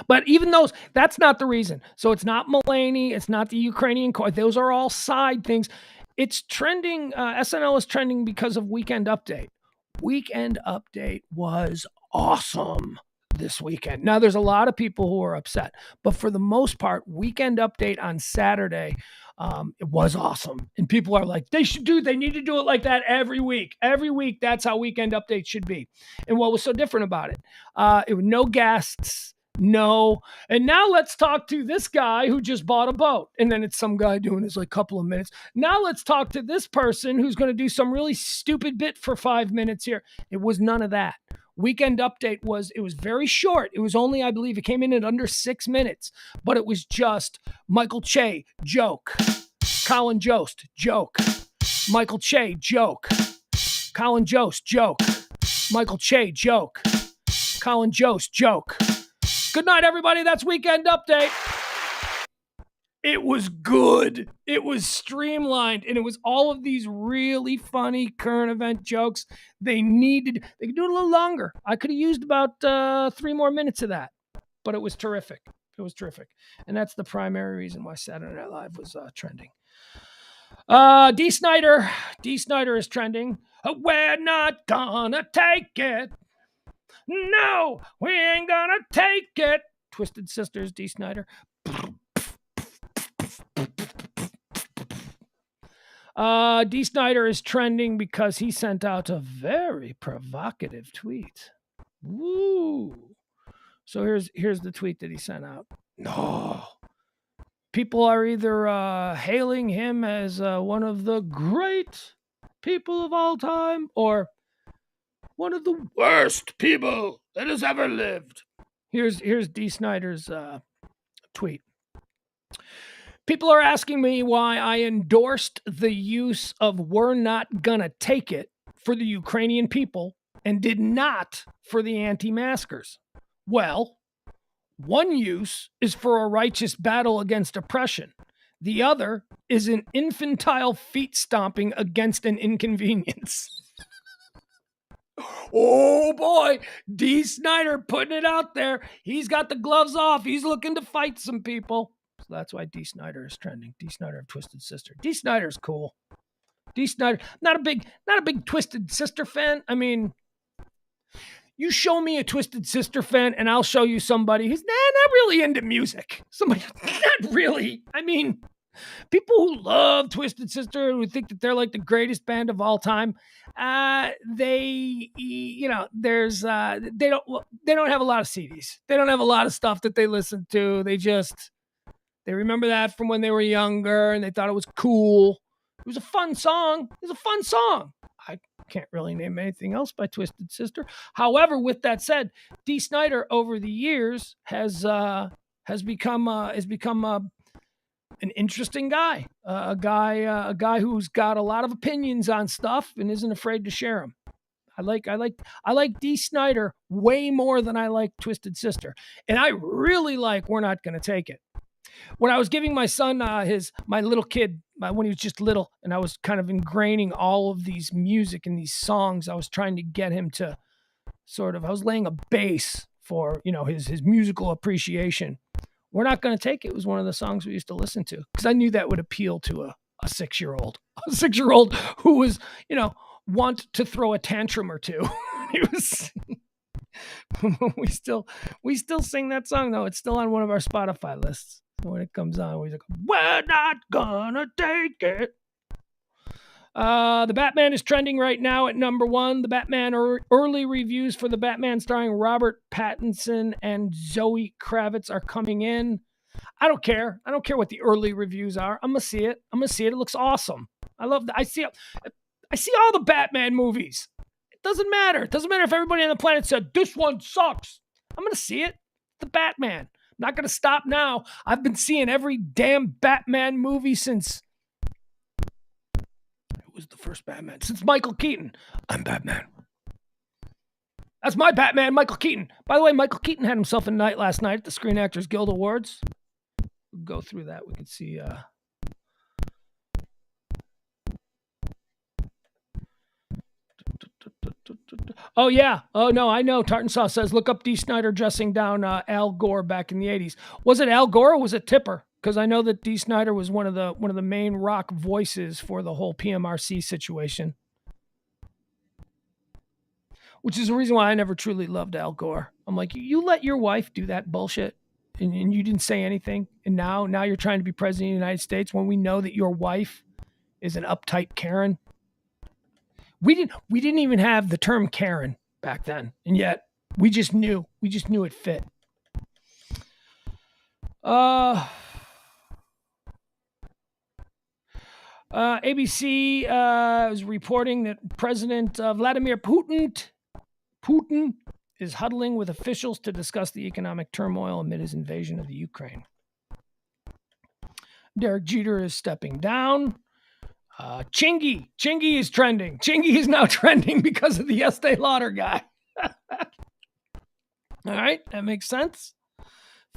But even those, that's not the reason. So it's not Mulaney, it's not the Ukrainian court. Those are all side things. It's trending, SNL is trending because of Weekend Update. Weekend Update was awesome this weekend. Now, there's a lot of people who are upset, but for the most part, Weekend Update on Saturday, it was awesome. And people are like, they need to do it like that every week. Every week, that's how Weekend Update should be. And what was so different about it? It was no guests, no. And now let's talk to this guy who just bought a boat. And then it's some guy doing his like couple of minutes. Now let's talk to this person who's going to do some really stupid bit for 5 minutes here. It was none of that. Weekend Update was very short. It was only, I believe, it came in at under 6 minutes, but it was just Michael Che, joke. Colin Jost, joke. Michael Che, joke. Colin Jost, joke. Michael Che, joke. Colin Jost, joke. Good night, everybody. That's Weekend Update. It was good. It was streamlined, and it was all of these really funny current event jokes. They could do it a little longer. I could have used about 3 more minutes of that, but it was terrific. It was terrific, and that's the primary reason why Saturday Night Live was trending. D. Snyder is trending. We're not gonna take it. No, we ain't gonna take it. Twisted Sisters, D. Snyder. D. Snyder is trending because he sent out a very provocative tweet. Woo! So here's the tweet that he sent out. No. People are either hailing him as one of the great people of all time or one of the worst people that has ever lived. Here's D. Snyder's tweet. People are asking me why I endorsed the use of "we're not gonna take it" for the Ukrainian people and did not for the anti-maskers. Well, one use is for a righteous battle against oppression. The other is an infantile feet stomping against an inconvenience. Oh boy, D. Snyder putting it out there. He's got the gloves off. He's looking to fight some people. So that's why D. Snyder is trending. D. Snyder of Twisted Sister. D. Snyder's cool. D. Snyder, not a big Twisted Sister fan. I mean, you show me a Twisted Sister fan and I'll show you somebody who's not really into music. Somebody not really. I mean, people who love Twisted Sister, who think that they're like the greatest band of all time, they don't have a lot of CDs. They don't have a lot of stuff that they listen to. They remember that from when they were younger and they thought it was cool. It was a fun song. I can't really name anything else by Twisted Sister. However, with that said, D. Snyder over the years has become an interesting guy, a guy who's got a lot of opinions on stuff and isn't afraid to share them. I like D. Snyder way more than I like Twisted Sister, and I really like "We're Not Gonna Take It." When I was giving my son my little kid when he was just little, and I was kind of ingraining all of these music and these songs, I was trying to get him to I was laying a base for his musical appreciation. "We're Not Gonna Take It" was one of the songs we used to listen to because I knew that would appeal to a 6-year-old, who was want to throw a tantrum or two. we still sing that song though. It's still on one of our Spotify lists. So when it comes on, we're like, we're not gonna take it. The Batman is trending right now at number 1. The Batman early reviews for the Batman starring Robert Pattinson and Zoe Kravitz are coming in. I don't care. I don't care what the early reviews are. I'm gonna see it. It looks awesome. I love that. I see all the Batman movies. It doesn't matter. It doesn't matter if everybody on the planet said this one sucks. I'm gonna see it. The Batman. I'm not gonna stop now. I've been seeing every damn Batman movie since. Who was the first Batman? Since Michael Keaton. I'm Batman. That's my Batman, Michael Keaton. By the way, Michael Keaton had himself a night last night at the Screen Actors Guild Awards. We'll go through that. We can see. Oh, yeah. Oh, no, I know. Tartan Sauce says, look up Dee Snider dressing down Al Gore back in the 80s. Was it Al Gore or was it Tipper? Because I know that Dee Snider was one of the main rock voices for the whole PMRC situation. Which is the reason why I never truly loved Al Gore. I'm like, you let your wife do that bullshit and you didn't say anything. And now you're trying to be president of the United States when we know that your wife is an uptight Karen. We didn't even have the term Karen back then. And yet we just knew it fit. ABC was reporting that President Vladimir Putin is huddling with officials to discuss the economic turmoil amid his invasion of the Ukraine. Derek Jeter is stepping down. Chingy is trending. Chingy is now trending because of the Estee Lauder guy. All right, that makes sense.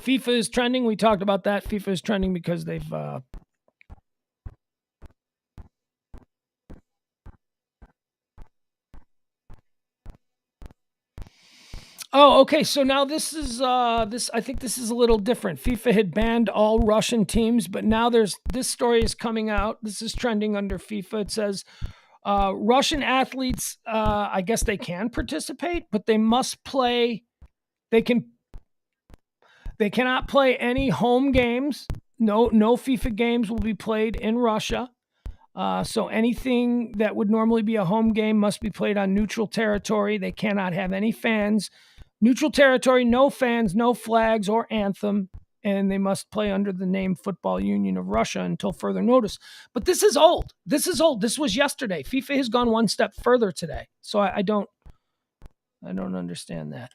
FIFA is trending. We talked about that. FIFA is trending because they've Oh, okay. So now this is I think this is a little different. FIFA had banned all Russian teams, but now this story is coming out. This is trending under FIFA. It says Russian athletes, I guess they can participate, but they must play. They cannot play any home games. No FIFA games will be played in Russia. So anything that would normally be a home game must be played on neutral territory. They cannot have any fans. Neutral territory, no fans, no flags or anthem, and they must play under the name Football Union of Russia until further notice. But this is old. This was yesterday. FIFA has gone one step further today. So I don't understand that.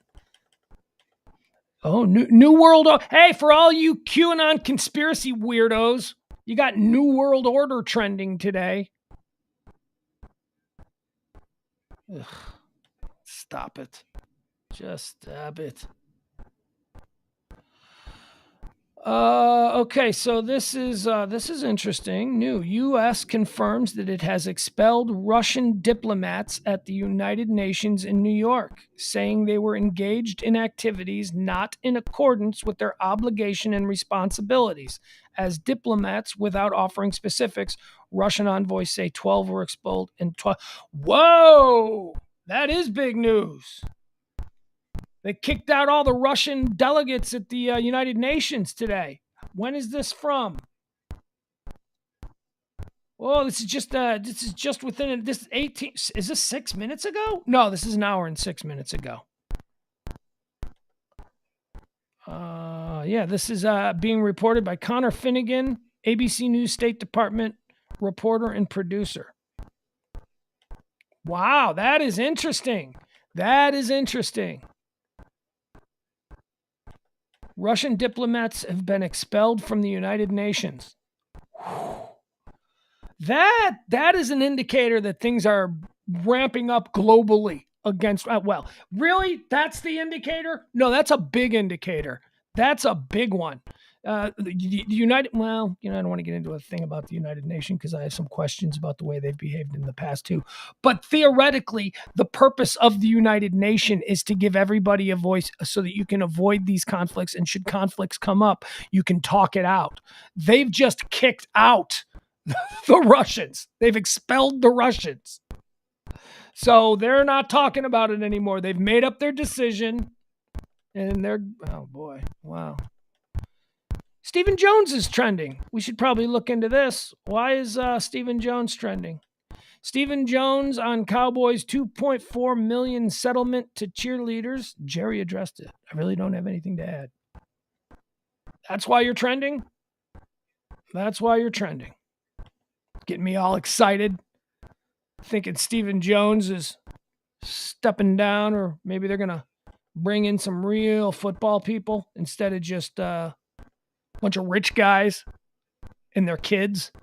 Oh, New World. Hey, for all you QAnon conspiracy weirdos, you got New World Order trending today. Ugh. Stop it. Just stop it. Okay, so this is interesting. New U.S. confirms that it has expelled Russian diplomats at the United Nations in New York, saying they were engaged in activities not in accordance with their obligation and responsibilities. As diplomats, without offering specifics, Russian envoys say 12 were expelled and 12. Whoa! That is big news. They kicked out all the Russian delegates at the United Nations today. When is this from? Oh, this is just within this 18. Is this 6 minutes ago? No, this is an hour and 6 minutes ago. Yeah, this is being reported by Connor Finnegan, ABC News State Department reporter and producer. Wow, that is interesting. That is interesting. Russian diplomats have been expelled from the United Nations. That is an indicator that things are ramping up globally against, well, really? That's the indicator? No, that's a big indicator. That's a big one. The United, well, I don't want to get into a thing about the United Nations because I have some questions about the way they've behaved in the past too. But theoretically, the purpose of the United Nations is to give everybody a voice so that you can avoid these conflicts. And should conflicts come up, you can talk it out. They've just kicked out the Russians. They've expelled the Russians. So they're not talking about it anymore. They've made up their decision, and oh boy, wow. Stephen Jones is trending. We should probably look into this. Why is Stephen Jones trending? Stephen Jones on Cowboys' $2.4 million settlement to cheerleaders. Jerry addressed it. I really don't have anything to add. That's why you're trending? That's why you're trending. Getting me all excited. Thinking Stephen Jones is stepping down, or maybe they're going to bring in some real football people instead of just a bunch of rich guys and their kids.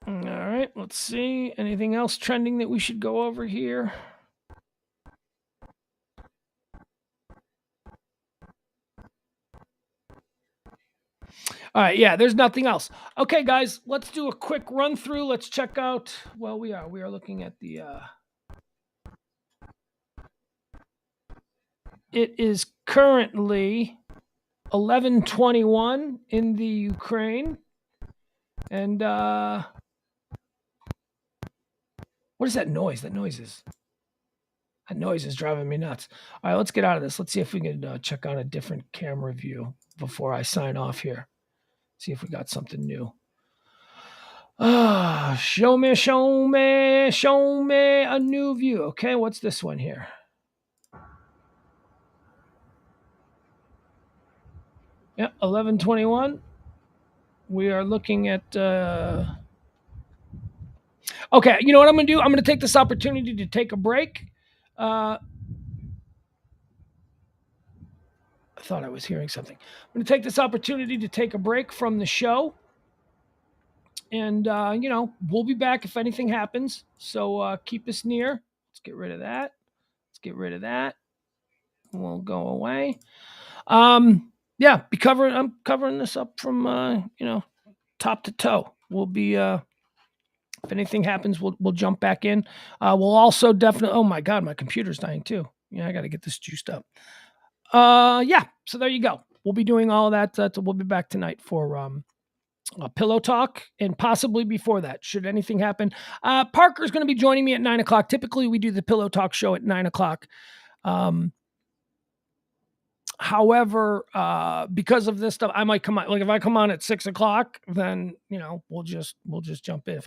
All right, let's see. Anything else trending that we should go over here? All right, yeah, there's nothing else. Okay, guys, let's do a quick run through. Let's check out. Well, we are looking at the. It is currently 11:21 in the Ukraine, and what is that noise? That noise is driving me nuts. All right, let's get out of this. Let's see if we can check out a different camera view before I sign off here. See if we got something new. Show me a new view. Okay, what's this one here? Yeah, 11:21. We are looking at... Okay, you know what I'm going to do? I'm going to take this opportunity to take a break. I thought I was hearing something. I'm going to take this opportunity to take a break from the show. And, we'll be back if anything happens. So keep us near. Let's get rid of that. We'll go away. I'm covering this up from, top to toe. We'll be, if anything happens, we'll jump back in. We'll also definitely, oh my God, my computer's dying too. Yeah, I got to get this juiced up. So there you go. We'll be doing all of that. We'll be back tonight for Pillow Talk, and possibly before that, should anything happen. Parker's going to be joining me at 9:00. Typically, we do the Pillow Talk show at 9:00. However, because of this stuff, I might come on. Like if I come on at 6:00, then we'll just jump in.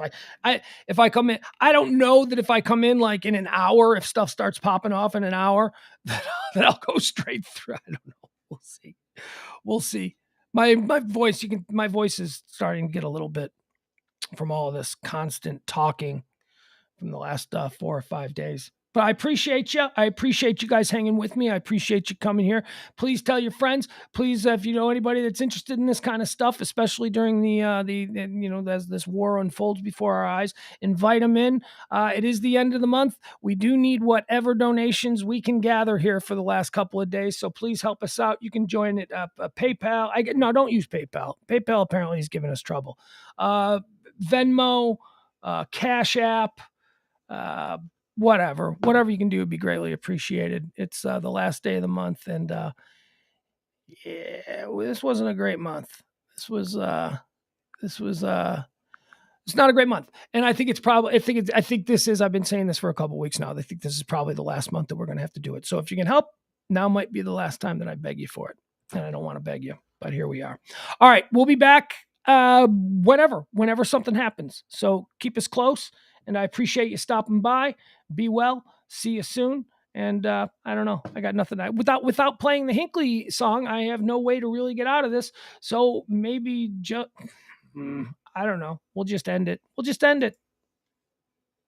If I come in, I don't know that if I come in like in an hour, if stuff starts popping off in an hour, that I'll go straight through. I don't know. We'll see. My voice is starting to get a little bit from all of this constant talking from the last 4 or 5 days. But I appreciate you. I appreciate you guys hanging with me. I appreciate you coming here. Please tell your friends. Please, if you know anybody that's interested in this kind of stuff, especially during the as this war unfolds before our eyes, invite them in. It is the end of the month. We do need whatever donations we can gather here for the last couple of days. So please help us out. You can join it up. PayPal. Don't use PayPal. PayPal apparently is giving us trouble. Venmo, Cash App. Whatever you can do would be greatly appreciated. It's the last day of the month, and this wasn't a great month. It's not a great month, and I think it's probably. I think this is. I've been saying this for a couple of weeks now. I think this is probably the last month that we're going to have to do it. So if you can help, now might be the last time that I beg you for it, and I don't want to beg you, but here we are. All right, we'll be back whenever something happens. So keep us close. And I appreciate you stopping by. Be well. See you soon. And I don't know. I got nothing. Without playing the Hinckley song, I have no way to really get out of this. So maybe I don't know. We'll just end it.